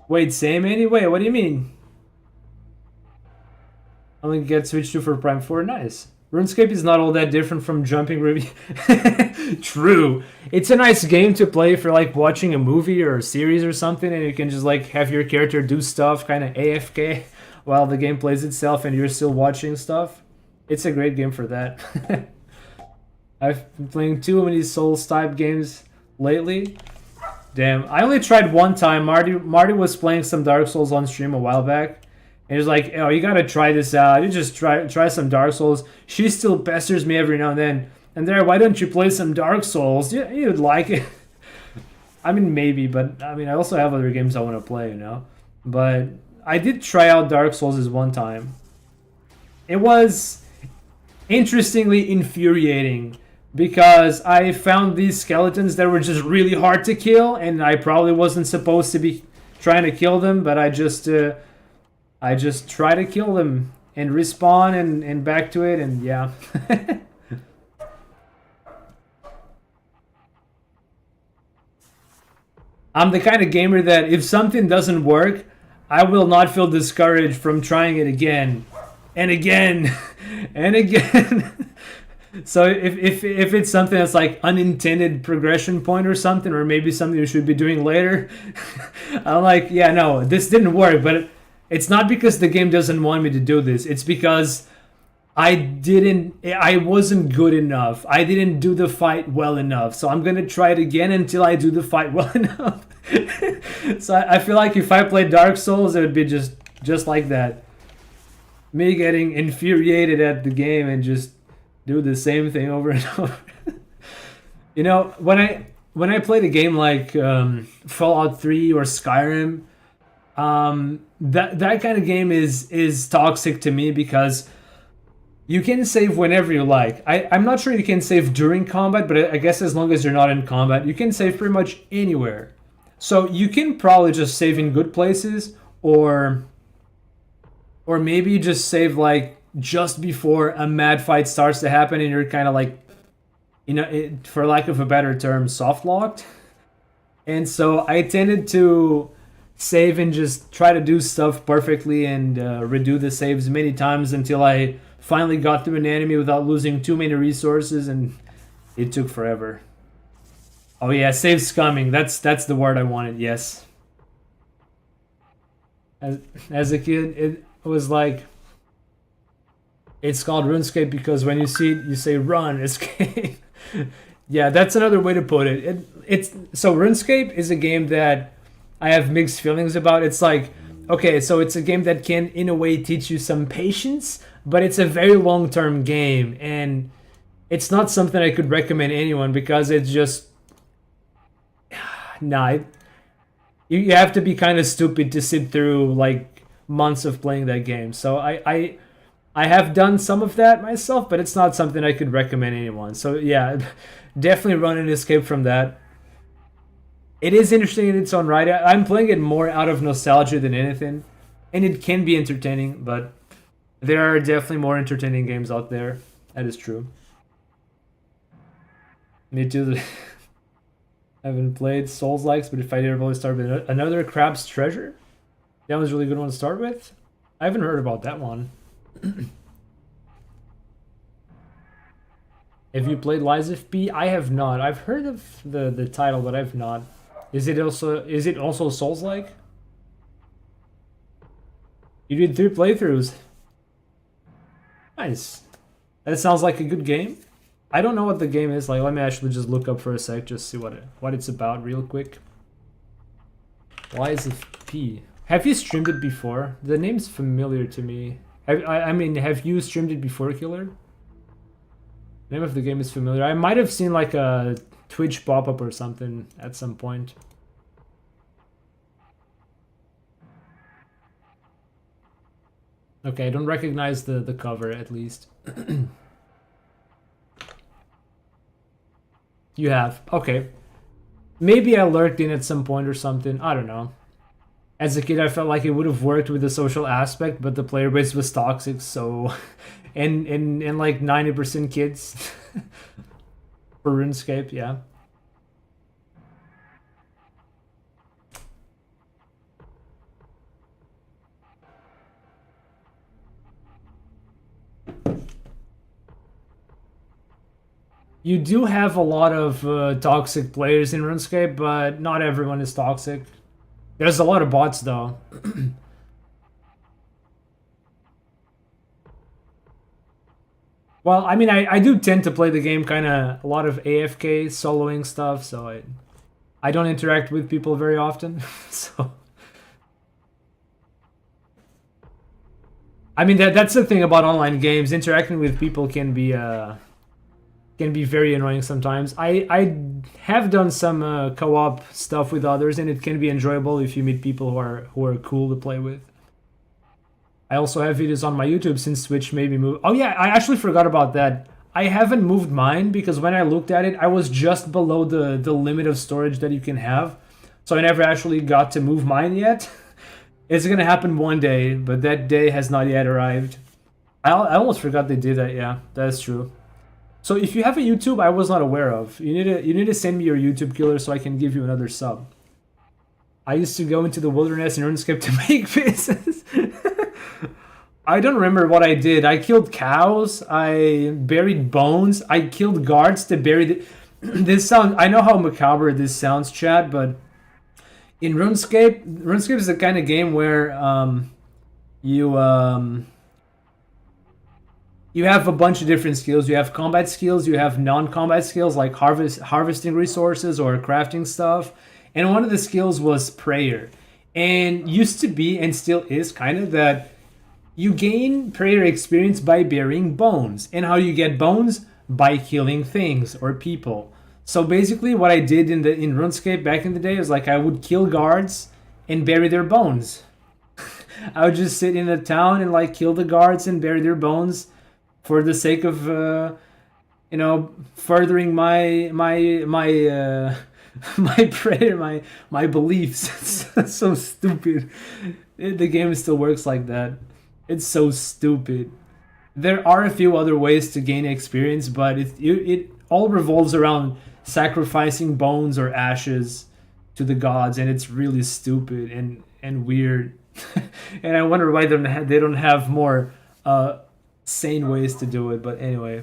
Wait, same anyway? What do you mean? Only get Switch 2 for Prime 4? Nice. RuneScape is not all that different from Jumping Ruby. True. It's a nice game to play for like watching a movie or a series or something, and you can just like have your character do stuff kind of AFK while the game plays itself and you're still watching stuff. It's a great game for that. I've been playing too many Souls type games lately. Damn, I only tried one time. Marty was playing some Dark Souls on stream a while back. And he's like, oh, you gotta try this out. You just try some Dark Souls. She still pesters me every now and then. And there, why don't you play some Dark Souls? You'd like it. I mean, maybe, but I mean, I also have other games I want to play, you know? But I did try out Dark Souls this one time. It was interestingly infuriating because I found these skeletons that were just really hard to kill, and I probably wasn't supposed to be trying to kill them, but I just try to kill them and respawn and back to it, and yeah. I'm the kind of gamer that if something doesn't work, I will not feel discouraged from trying it again and again and again. So if it's something that's like unintended progression point or something, or maybe something you should be doing later, I'm like, yeah, no, this didn't work, but it's not because the game doesn't want me to do this. It's because I wasn't good enough. I didn't do the fight well enough. So I'm going to try it again until I do the fight well enough. So I feel like if I played Dark Souls, it would be just like that. Me getting infuriated at the game and just do the same thing over and over. You know, when I played a game like Fallout 3 or Skyrim, that kind of game is toxic to me because you can save whenever you like. I'm not sure you can save during combat, but I guess as long as you're not in combat, you can save pretty much anywhere. So you can probably just save in good places, or maybe just save like just before a mad fight starts to happen and you're kind of like, you know, for lack of a better term, soft locked. And so I tended to save and just try to do stuff perfectly and redo the saves many times until I finally got through an enemy without losing too many resources, and it took forever. Oh yeah, save scumming. That's the word I wanted. Yes. As a kid, it was like, it's called RuneScape because when you see it, you say run, escape. Yeah, that's another way to put it. So RuneScape is a game that I have mixed feelings about. It's like, okay, so it's a game that can, in a way, teach you some patience, but it's a very long-term game, and it's not something I could recommend anyone because it's just... Nah, you have to be kind of stupid to sit through, like, months of playing that game. So I have done some of that myself, but it's not something I could recommend anyone. So yeah, definitely run and escape from that. It is interesting in its own right. I'm playing it more out of nostalgia than anything, and it can be entertaining, but there are definitely more entertaining games out there. That is true. Me too. I haven't played Souls-likes, but if I did, I'd probably start with another Crab's Treasure. That was a really good one to start with. I haven't heard about that one. Have you played Lies of P? I have not. I've heard of the title, but I've not. Is it also Souls-like? You did 3 playthroughs. Nice. That sounds like a good game. I don't know what the game is like. Let me actually just look up for a sec, just see what it's about real quick. Lies of P. Have you streamed it before? The name's familiar to me. I mean, have you streamed it before, Killer? The name of the game is familiar. I might have seen like a Twitch pop-up or something at some point. Okay, I don't recognize the cover at least. You have. Okay. Maybe I lurked in at some point or something. I don't know. As a kid, I felt like it would have worked with the social aspect, but the player base was toxic, so... and like 90% kids. For RuneScape, yeah. You do have a lot of toxic players in RuneScape, but not everyone is toxic. There's a lot of bots, though. Well, I mean, I do tend to play the game kind of a lot of AFK soloing stuff, so I don't interact with people very often. So I mean that's the thing about online games. Interacting with people can be very annoying sometimes. I have done some co-op stuff with others, and it can be enjoyable if you meet people who are cool to play with. I also have videos on my YouTube since Switch made me move. Oh yeah, I actually forgot about that. I haven't moved mine because when I looked at it, I was just below the limit of storage that you can have. So I never actually got to move mine yet. It's gonna happen one day, but that day has not yet arrived. I almost forgot they did that. Yeah, that's true. So if you have a YouTube I was not aware of, you need to send me your YouTube killer so I can give you another sub. I used to go into the wilderness in RuneScape to make faces. I don't remember what I did. I killed cows. I buried bones. I killed guards to bury the... This sound... I know how macabre this sounds, chat, but in RuneScape is the kind of game where you you have a bunch of different skills. You have combat skills. You have non-combat skills like harvesting resources or crafting stuff. And one of the skills was prayer, and used to be and still is kind of that. You gain prayer experience by burying bones. And how you get bones? By killing things or people. So basically what I did in RuneScape back in the day was like I would kill guards and bury their bones. I would just sit in a town and like kill the guards and bury their bones for the sake of furthering my my prayer, my beliefs. It's so stupid. The game still works like that. It's so stupid. There are a few other ways to gain experience, but it all revolves around sacrificing bones or ashes to the gods, and it's really stupid and weird. And I wonder why they don't have more sane ways to do it. But anyway,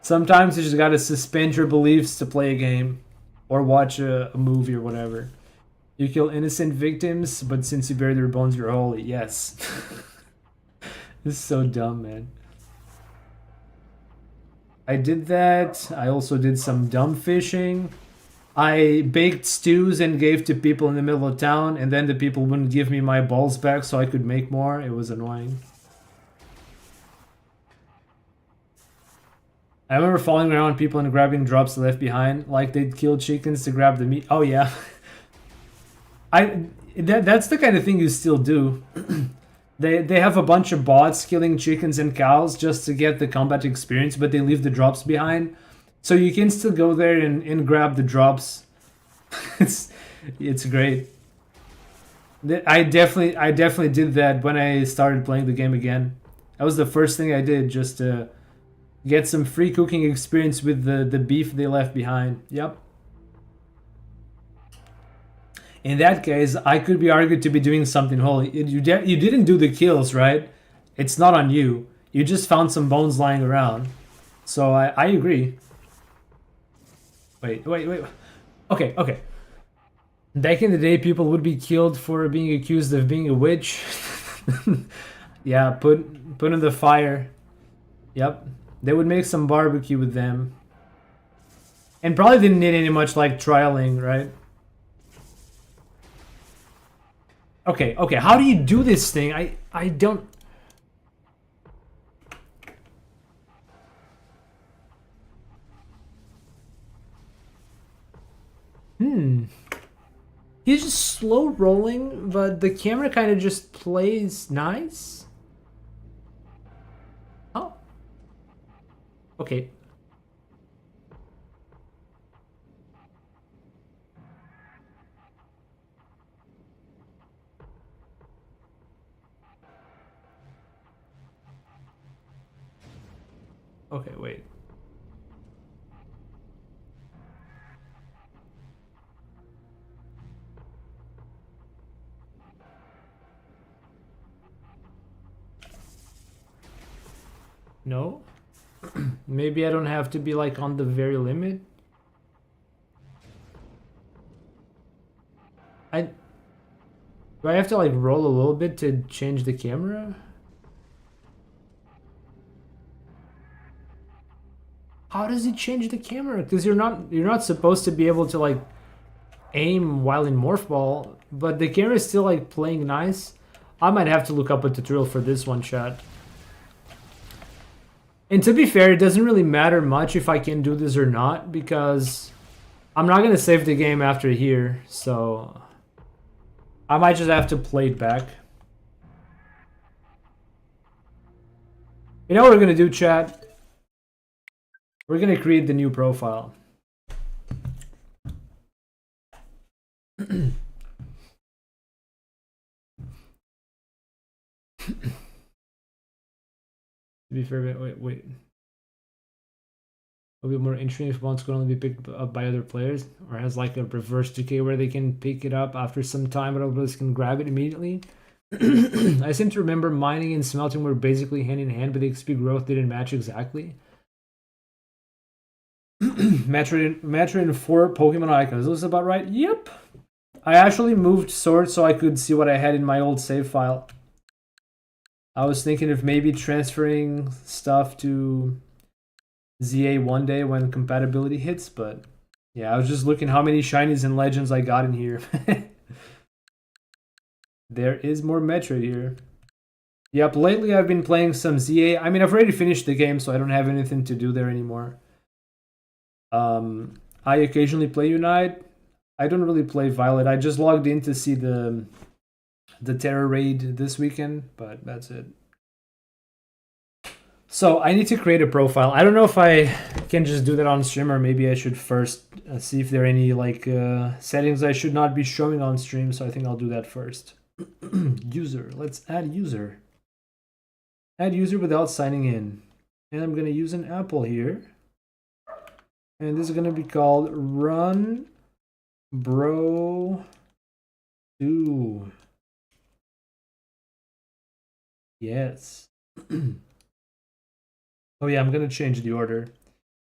sometimes you just gotta suspend your beliefs to play a game or watch a movie or whatever. You kill innocent victims, but since you bury their bones, you're holy. Yes. This is so dumb, man. I did that. I also did some dumb fishing. I baked stews and gave to people in the middle of town, and then the people wouldn't give me my balls back so I could make more. It was annoying. I remember following around people and grabbing drops left behind, like they'd kill chickens to grab the meat. Oh yeah. That's the kind of thing you still do. They have a bunch of bots killing chickens and cows just to get the combat experience, but they leave the drops behind. So you can still go there and grab the drops. It's great. I definitely did that when I started playing the game again. That was the first thing I did, just to get some free cooking experience with the beef they left behind. Yep. In that case, I could be argued to be doing something holy. You didn't do the kills, right? It's not on you. You just found some bones lying around. So I agree. Wait. Okay. Back in the day, people would be killed for being accused of being a witch. Yeah, put in the fire. Yep. They would make some barbecue with them. And probably didn't need any much like trialing, right? Okay, how do you do this thing? I don't... He's just slow rolling, but the camera kind of just plays nice. Okay. Okay, wait. No? Maybe I don't have to be like on the very limit. Do I have to like roll a little bit to change the camera? How does it change the camera? Because you're not supposed to be able to like aim while in morph ball, but the camera is still like playing nice. I might have to look up a tutorial for this one, chat. And to be fair, it doesn't really matter much if I can do this or not, because I'm not gonna save the game after here, so I might just have to play it back. You know what we're gonna do, chat? We're gonna create the new profile. To be fair, wait. It'll be more interesting if one's can only be picked up by other players, or has like a reverse decay where they can pick it up after some time, but others can grab it immediately. I seem to remember mining and smelting were basically hand in hand, but the XP growth didn't match exactly. Metroid 4 Pokemon icons. Is this about right? Yep. I actually moved Sword so I could see what I had in my old save file. I was thinking of maybe transferring stuff to ZA one day when compatibility hits, but yeah, I was just looking how many shinies and legends I got in here. There is more Metroid here. Yep, lately I've been playing some ZA. I mean, I've already finished the game, so I don't have anything to do there anymore. I occasionally play Unite. I don't really play Violet. I just logged in to see the Terror Raid this weekend, but that's it. So I need to create a profile. I don't know if I can just do that on stream, or maybe I should first see if there are any like settings I should not be showing on stream. So I think I'll do that first. User. Let's add user. Add user without signing in. And I'm going to use an Apple here. And this is going to be called Run Bro 2. Yes. Oh yeah, I'm going to change the order,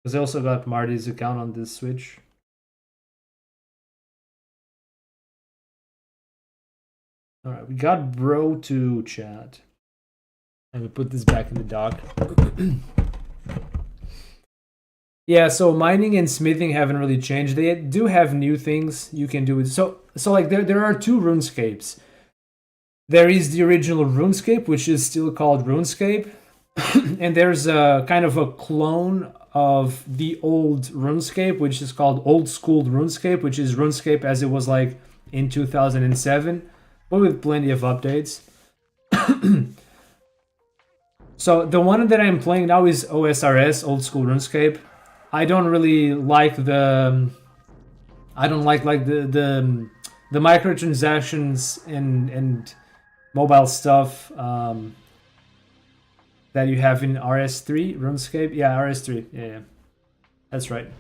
because I also got Marty's account on this Switch. Alright, we got Bro 2 chat. And we put this back in the dock. Yeah, so mining and smithing haven't really changed. They do have new things you can do. So like there are two RuneScapes. There is the original RuneScape, which is still called RuneScape. And there's a kind of a clone of the old RuneScape, which is called Old School RuneScape, which is RuneScape as it was like in 2007, but with plenty of updates. So the one that I'm playing now is OSRS, Old School RuneScape. I don't really like the the microtransactions and mobile stuff that you have in RS3 RuneScape. Yeah, RS3. Yeah, that's right.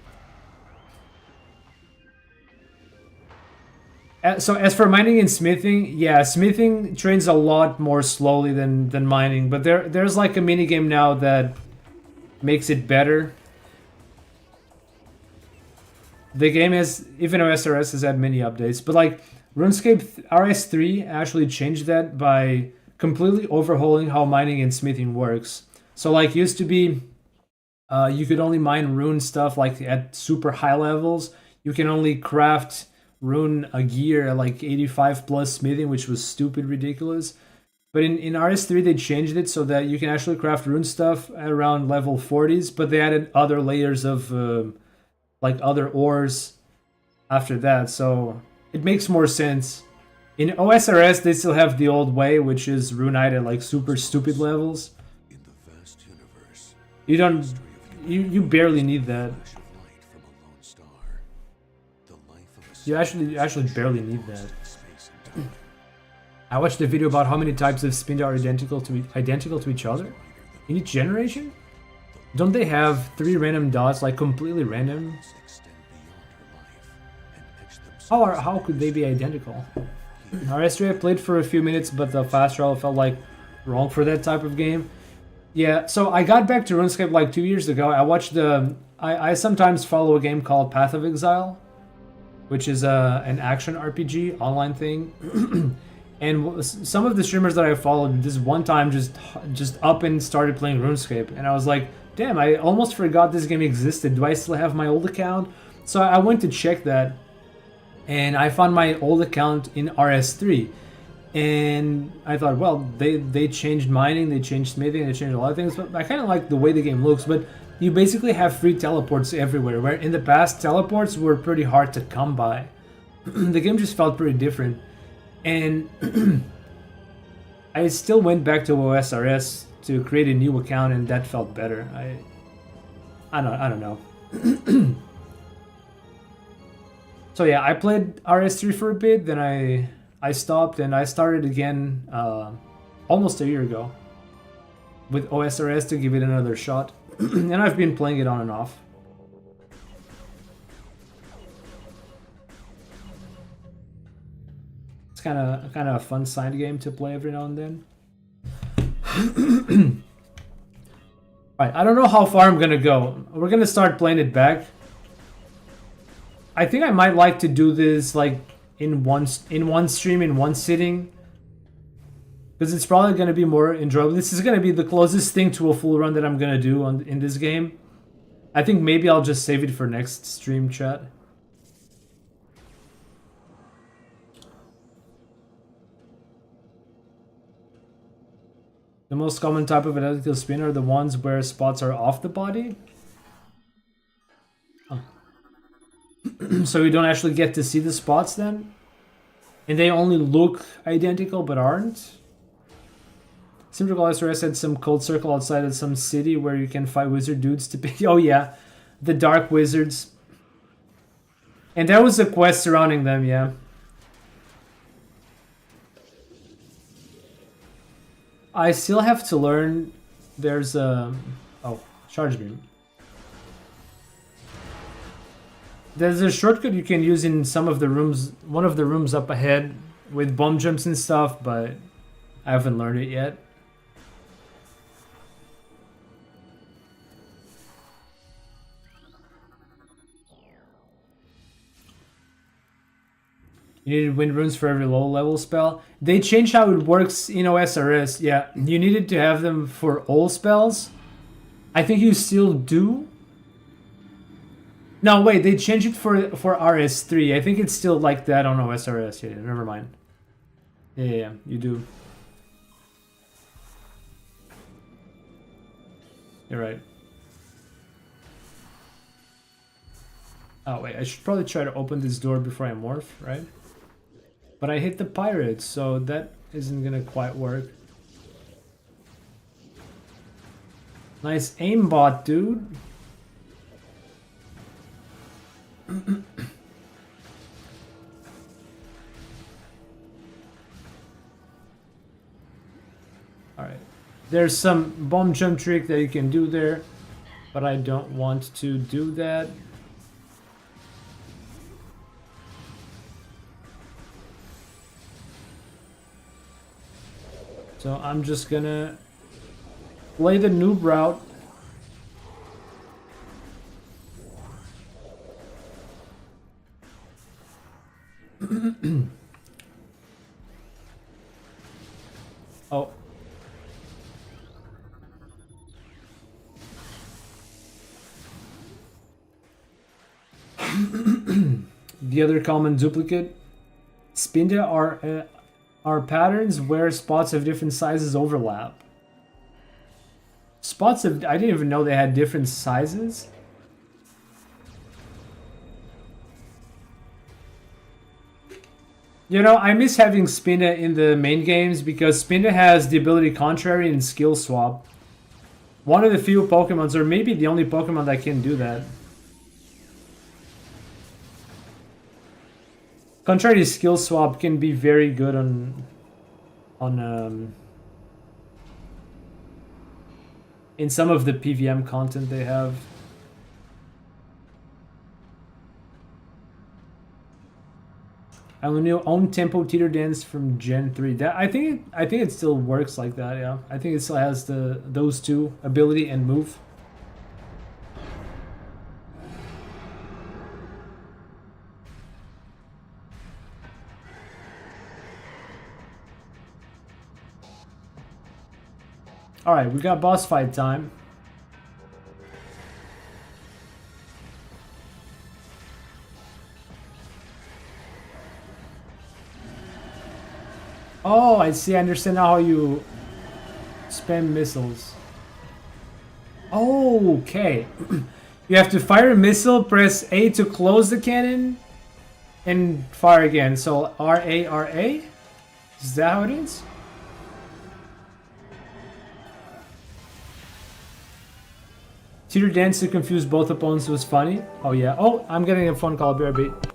So as for mining and smithing, yeah, smithing trains a lot more slowly than mining, but there's like a mini game now that makes it better. The game has, even OSRS has had many updates, but like RuneScape RS3 actually changed that by completely overhauling how mining and smithing works. So like used to be, you could only mine rune stuff like at super high levels. You can only craft rune a gear at like 85 plus smithing, which was stupid ridiculous. But in RS3 they changed it so that you can actually craft rune stuff around level 40s, but they added other layers of like other ores after that, so it makes more sense. In OSRS they still have the old way, which is runite at like super stupid levels. You don't you barely need that. You actually barely need that. I watched a video about how many types of Spinda are identical to each other in each generation. Don't they have 3 random dots, like completely random? How could they be identical? RS3 I played for a few minutes, but the fast travel felt like wrong for that type of game. Yeah, so I got back to RuneScape like 2 years ago. I watched I sometimes follow a game called Path of Exile, which is an action RPG online thing. And some of the streamers that I followed this one time just up and started playing RuneScape, and I was like, damn, I almost forgot this game existed. Do I still have my old account? So I went to check that, and I found my old account in RS3. And I thought, well, they changed mining, they changed smithing, they changed a lot of things, but I kind of like the way the game looks. But you basically have free teleports everywhere, where in the past teleports were pretty hard to come by. The game just felt pretty different. And I still went back to OSRS to create a new account, and that felt better. I don't know. So yeah, I played RS3 for a bit, then I stopped, and I started again almost a year ago with OSRS to give it another shot. And I've been playing it on and off. It's kind of a fun side game to play every now and then. Alright, I don't know how far I'm gonna go. We're gonna start playing it back. I think I might like to do this like in one stream, in one sitting, because it's probably gonna be more enjoyable. This is gonna be the closest thing to a full run that I'm gonna do in this game. I think maybe I'll just save it for next stream, chat. The most common type of identical spin are the ones where spots are off the body. Oh. So you don't actually get to see the spots then? And they only look identical but aren't? Simple SRS had some cold circle outside of some city where you can fight wizard dudes to pick. Oh yeah, the dark wizards. And there was a quest surrounding them, yeah. I still have to learn. There's a charge beam. There's a shortcut you can use in some of the rooms, one of the rooms up ahead with bomb jumps and stuff, but I haven't learned it yet. You needed wind runes for every low level spell. They changed how it works in OSRS. Yeah, you needed to have them for all spells. I think you still do. No, wait, they changed it for RS3. I think it's still like that on OSRS. Yeah, never mind. Yeah, you do. You're right. Oh, wait, I should probably try to open this door before I morph, right? But I hit the pirates, so that isn't gonna quite work. Nice aimbot, dude. Alright. There's some bomb jump trick that you can do there, but I don't want to do that. So I'm just gonna play the noob route. Oh. The other common duplicate. Spinda are patterns where spots of different sizes overlap. Spots of... I didn't even know they had different sizes. You know, I miss having Spinda in the main games because Spinda has the ability Contrary and Skill Swap. One of the few Pokemons, or maybe the only Pokemon that can do that. Contrary skill swap can be very good on in some of the PVM content they have. I only own Tempo Teeter Dance from Gen 3. That I think it still works like that, yeah. I think it still has those two, ability and move. Alright, we got boss fight time. Oh, I see. I understand now how you spam missiles. Oh, okay. You have to fire a missile, press A to close the cannon, and fire again. So R-A, R-A? Is that how it is? Teeter Dance to confuse both opponents was funny. Oh, yeah. Oh, I'm getting a phone call. BRB.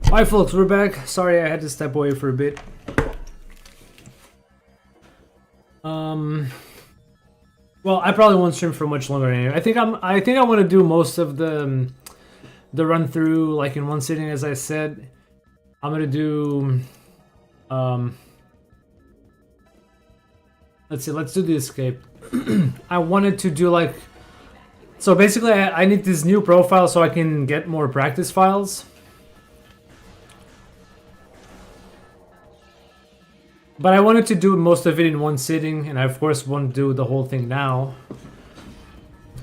Hi folks, we're back. Sorry I had to step away for a bit. Well, I probably won't stream for much longer anyway. I think I want to do most of the run through like in one sitting, as I said. I'm gonna do let's see, let's do the escape. I wanted to do like, so basically I need this new profile so I can get more practice files. But I wanted to do most of it in one sitting, and I of course won't do the whole thing now.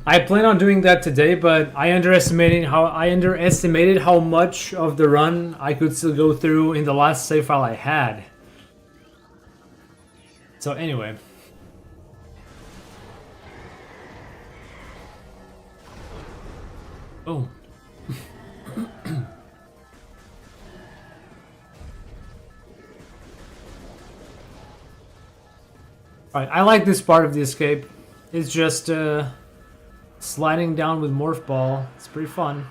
I plan on doing that today, but I underestimated how much of the run I could still go through in the last save file I had. So anyway. Oh. Alright, I like this part of the escape. It's just sliding down with Morph Ball. It's pretty fun.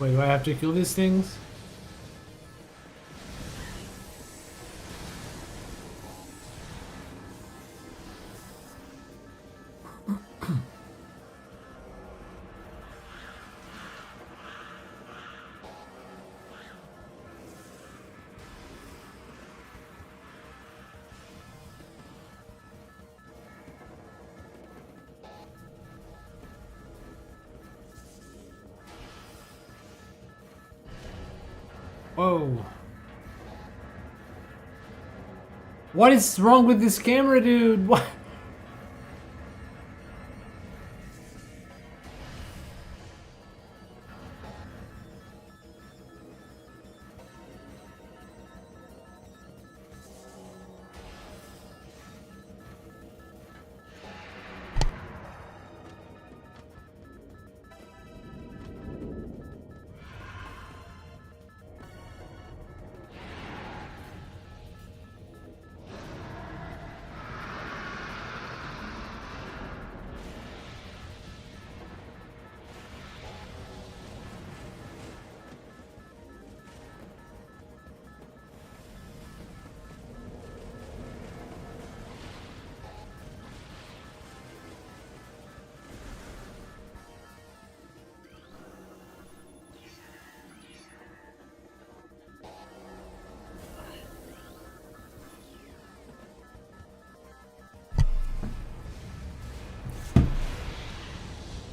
Wait, do I have to kill these things? Whoa. What is wrong with this camera, dude? What?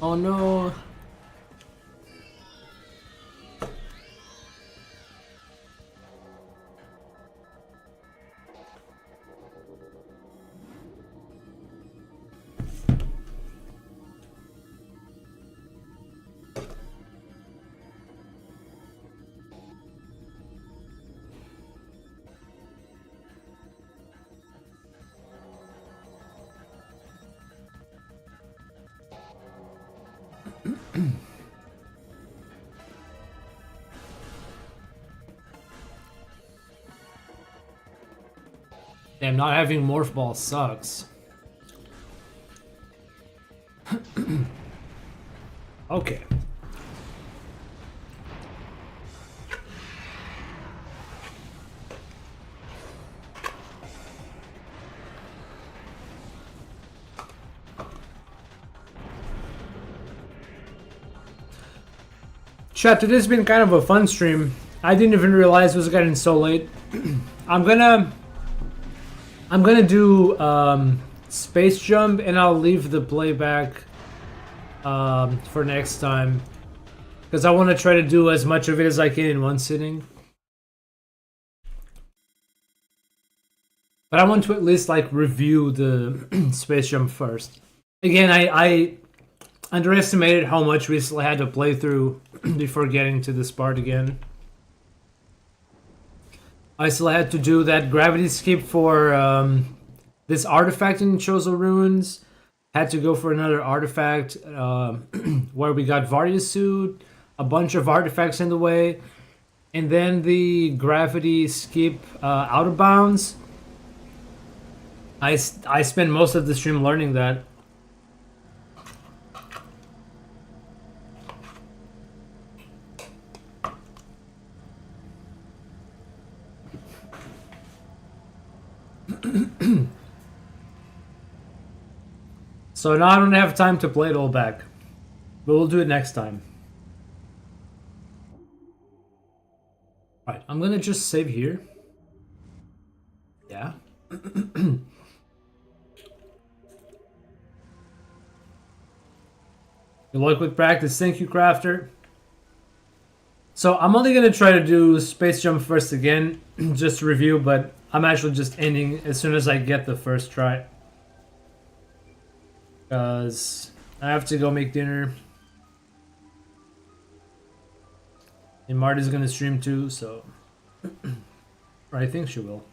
Oh no. Damn, not having Morph Ball sucks. Okay. Chat, today's been kind of a fun stream. I didn't even realize it was getting so late. I'm gonna do Space Jump, and I'll leave the playback for next time, because I want to try to do as much of it as I can in one sitting. But I want to at least like review the space jump first. Again, I underestimated how much we still had to play through before getting to this part again. I still had to do that gravity skip for this artifact in Chozo Ruins. Had to go for another artifact where we got Various suit, a bunch of artifacts in the way, and then the gravity skip out of bounds. I spent most of the stream learning that. So now I don't have time to play it all back. But we'll do it next time. Alright, I'm gonna just save here. Yeah. Good luck with practice. Thank you, Crafter. So I'm only gonna try to do Space Jump first again, just to review, but I'm actually just ending as soon as I get the first try. Because I have to go make dinner. And Marty's gonna stream too, so... or I think she will.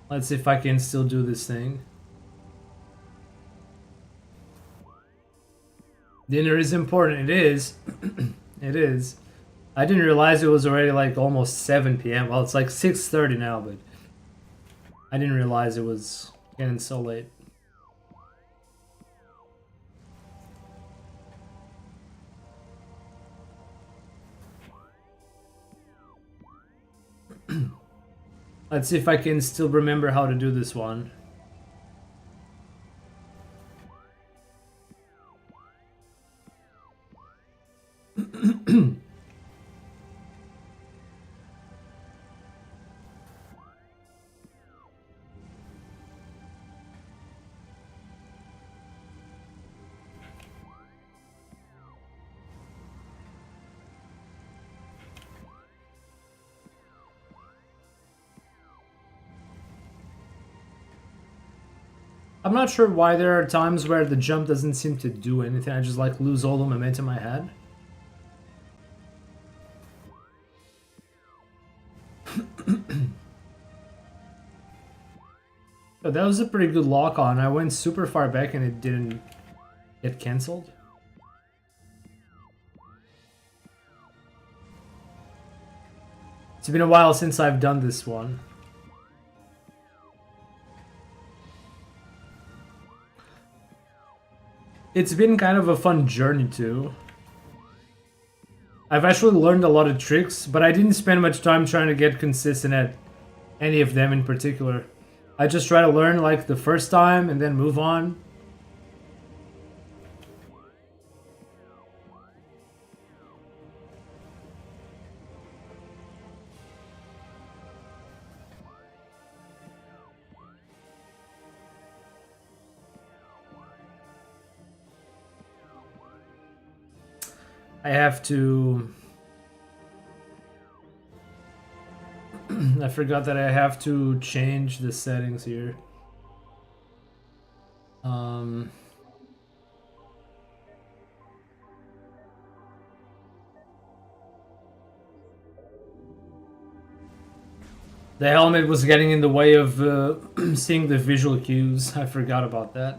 Let's see if I can still do this thing. Dinner is important. It is. It is. I didn't realize it was already like almost 7 p.m. Well, it's like 6:30 now, but I didn't realize it was getting so late. Let's see if I can still remember how to do this one. I'm not sure why there are times where the jump doesn't seem to do anything. I just like lose all the momentum I had. But that was a pretty good lock on. I went super far back and it didn't get cancelled. It's been a while since I've done this one. It's been kind of a fun journey too. I've actually learned a lot of tricks, but I didn't spend much time trying to get consistent at any of them in particular. I just try to learn like the first time and then move on. I have to... I forgot that I have to change the settings here. The helmet was getting in the way of seeing the visual cues. I forgot about that.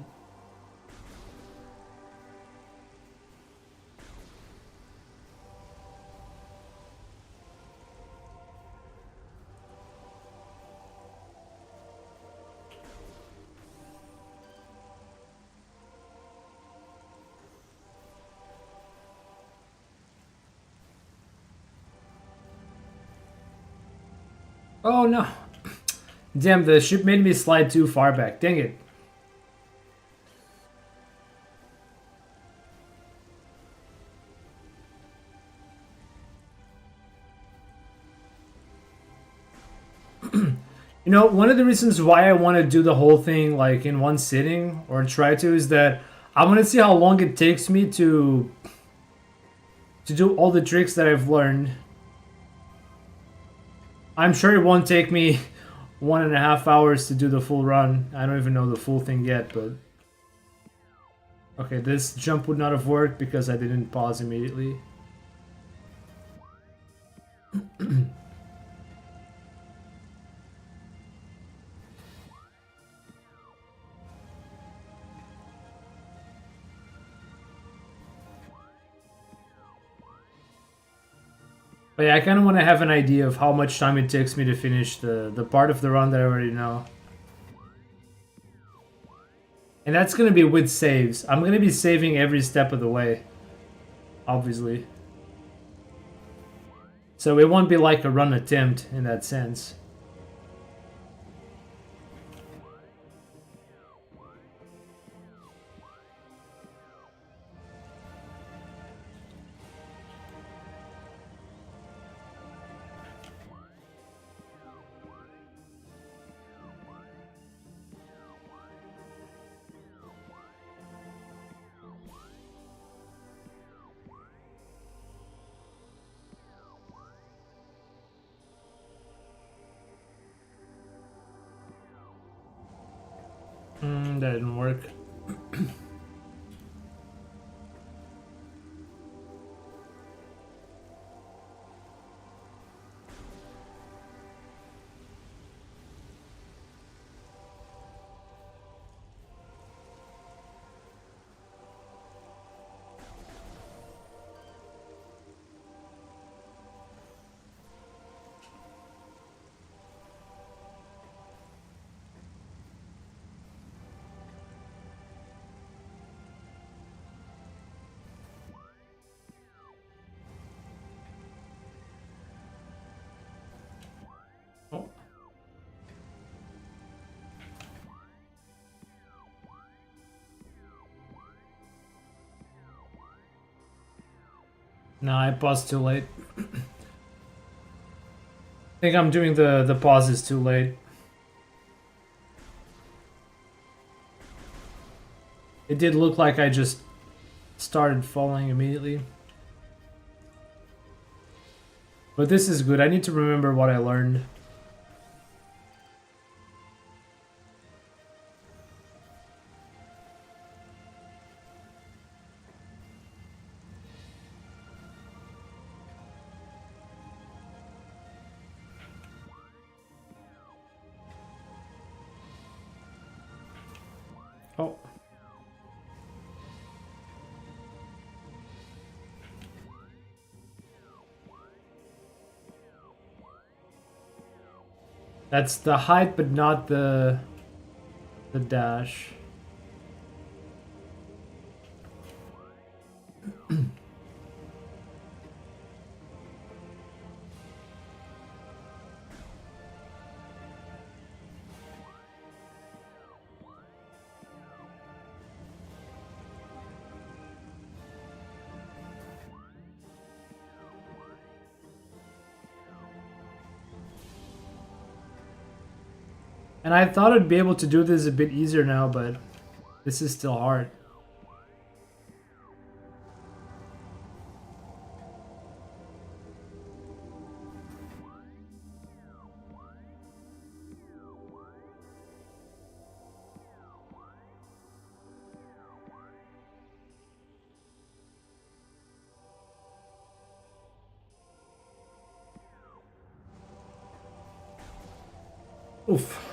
Oh no. Damn, the ship made me slide too far back. Dang it. You know, one of the reasons why I want to do the whole thing like in one sitting, or try to, is that I want to see how long it takes me to do all the tricks that I've learned. I'm sure it won't take me 1.5 hours to do the full run. I don't even know the full thing yet, but... Okay, this jump would not have worked because I didn't pause immediately. But yeah, I kind of want to have an idea of how much time it takes me to finish the part of the run that I already know. And that's going to be with saves. I'm going to be saving every step of the way. Obviously. So it won't be like a run attempt in that sense. That didn't work. Oh. No, I paused too late. I think I'm doing the pauses too late. It did look like I just started falling immediately. But this is good. I need to remember what I learned. Oh. That's the height, but not the dash. And I thought I'd be able to do this a bit easier now, but this is still hard. Oof.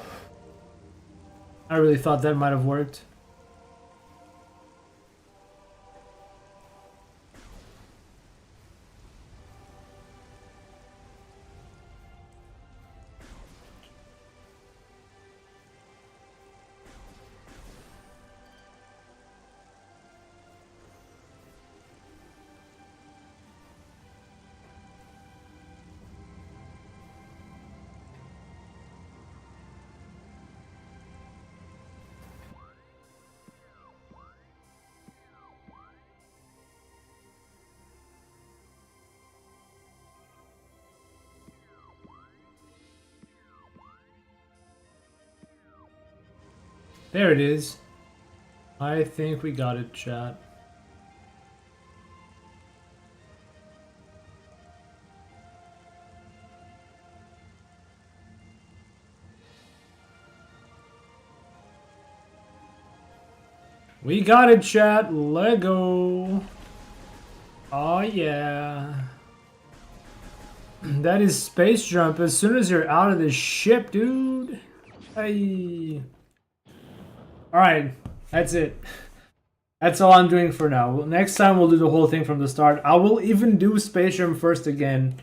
I really thought that might have worked. There it is. I think we got it, chat. We got it, chat. Lego. Oh, yeah. That is space jump as soon as you're out of the ship, dude. Hey. Alright, that's it. That's all I'm doing for now. Next time we'll do the whole thing from the start. I will even do space jump first again.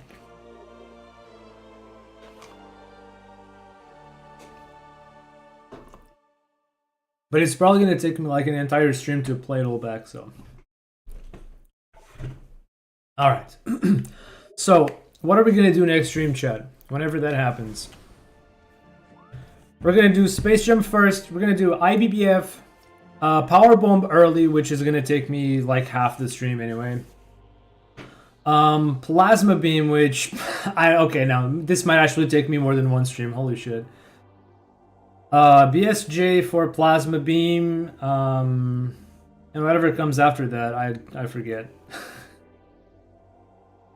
But it's probably going to take me like an entire stream to play it all back, so. Alright. So, what are we going to do next stream, chat? Whenever that happens. We're going to do Space Jump first. We're going to do IBBF. Power Bomb early, which is going to take me like half the stream anyway. Plasma Beam, which... okay, now, this might actually take me more than one stream. Holy shit. BSJ for Plasma Beam, and whatever comes after that, I forget.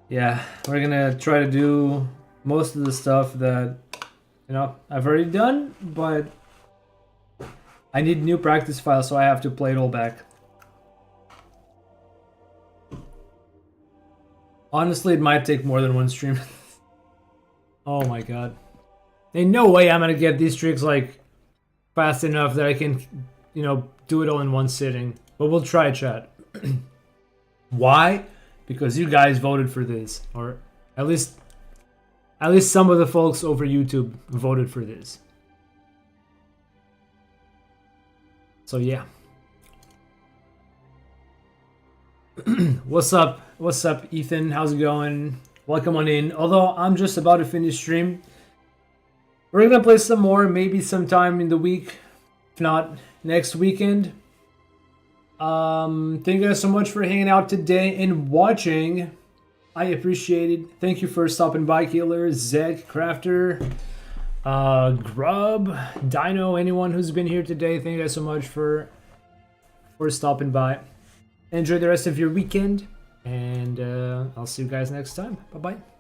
Yeah, we're gonna try to do most of the stuff that, you know, I've already done, but I need new practice files, so I have to play it all back. Honestly, it might take more than one stream. Oh my god. Ain't no way I'm gonna get these tricks, like, fast enough that I can, you know, do it all in one sitting. But we'll try, chat. Why? Because you guys voted for this. Or at least some of the folks over YouTube voted for this. So yeah. What's up? What's up, Ethan? How's it going? Welcome on in. Although I'm just about to finish stream. We're gonna play some more, maybe sometime in the week. If not, next weekend. Thank you guys so much for hanging out today and watching. I appreciate it. Thank you for stopping by, Killer, Zeg, Crafter, Grub, Dino, anyone who's been here today. Thank you guys so much for stopping by. Enjoy the rest of your weekend, and I'll see you guys next time. Bye-bye.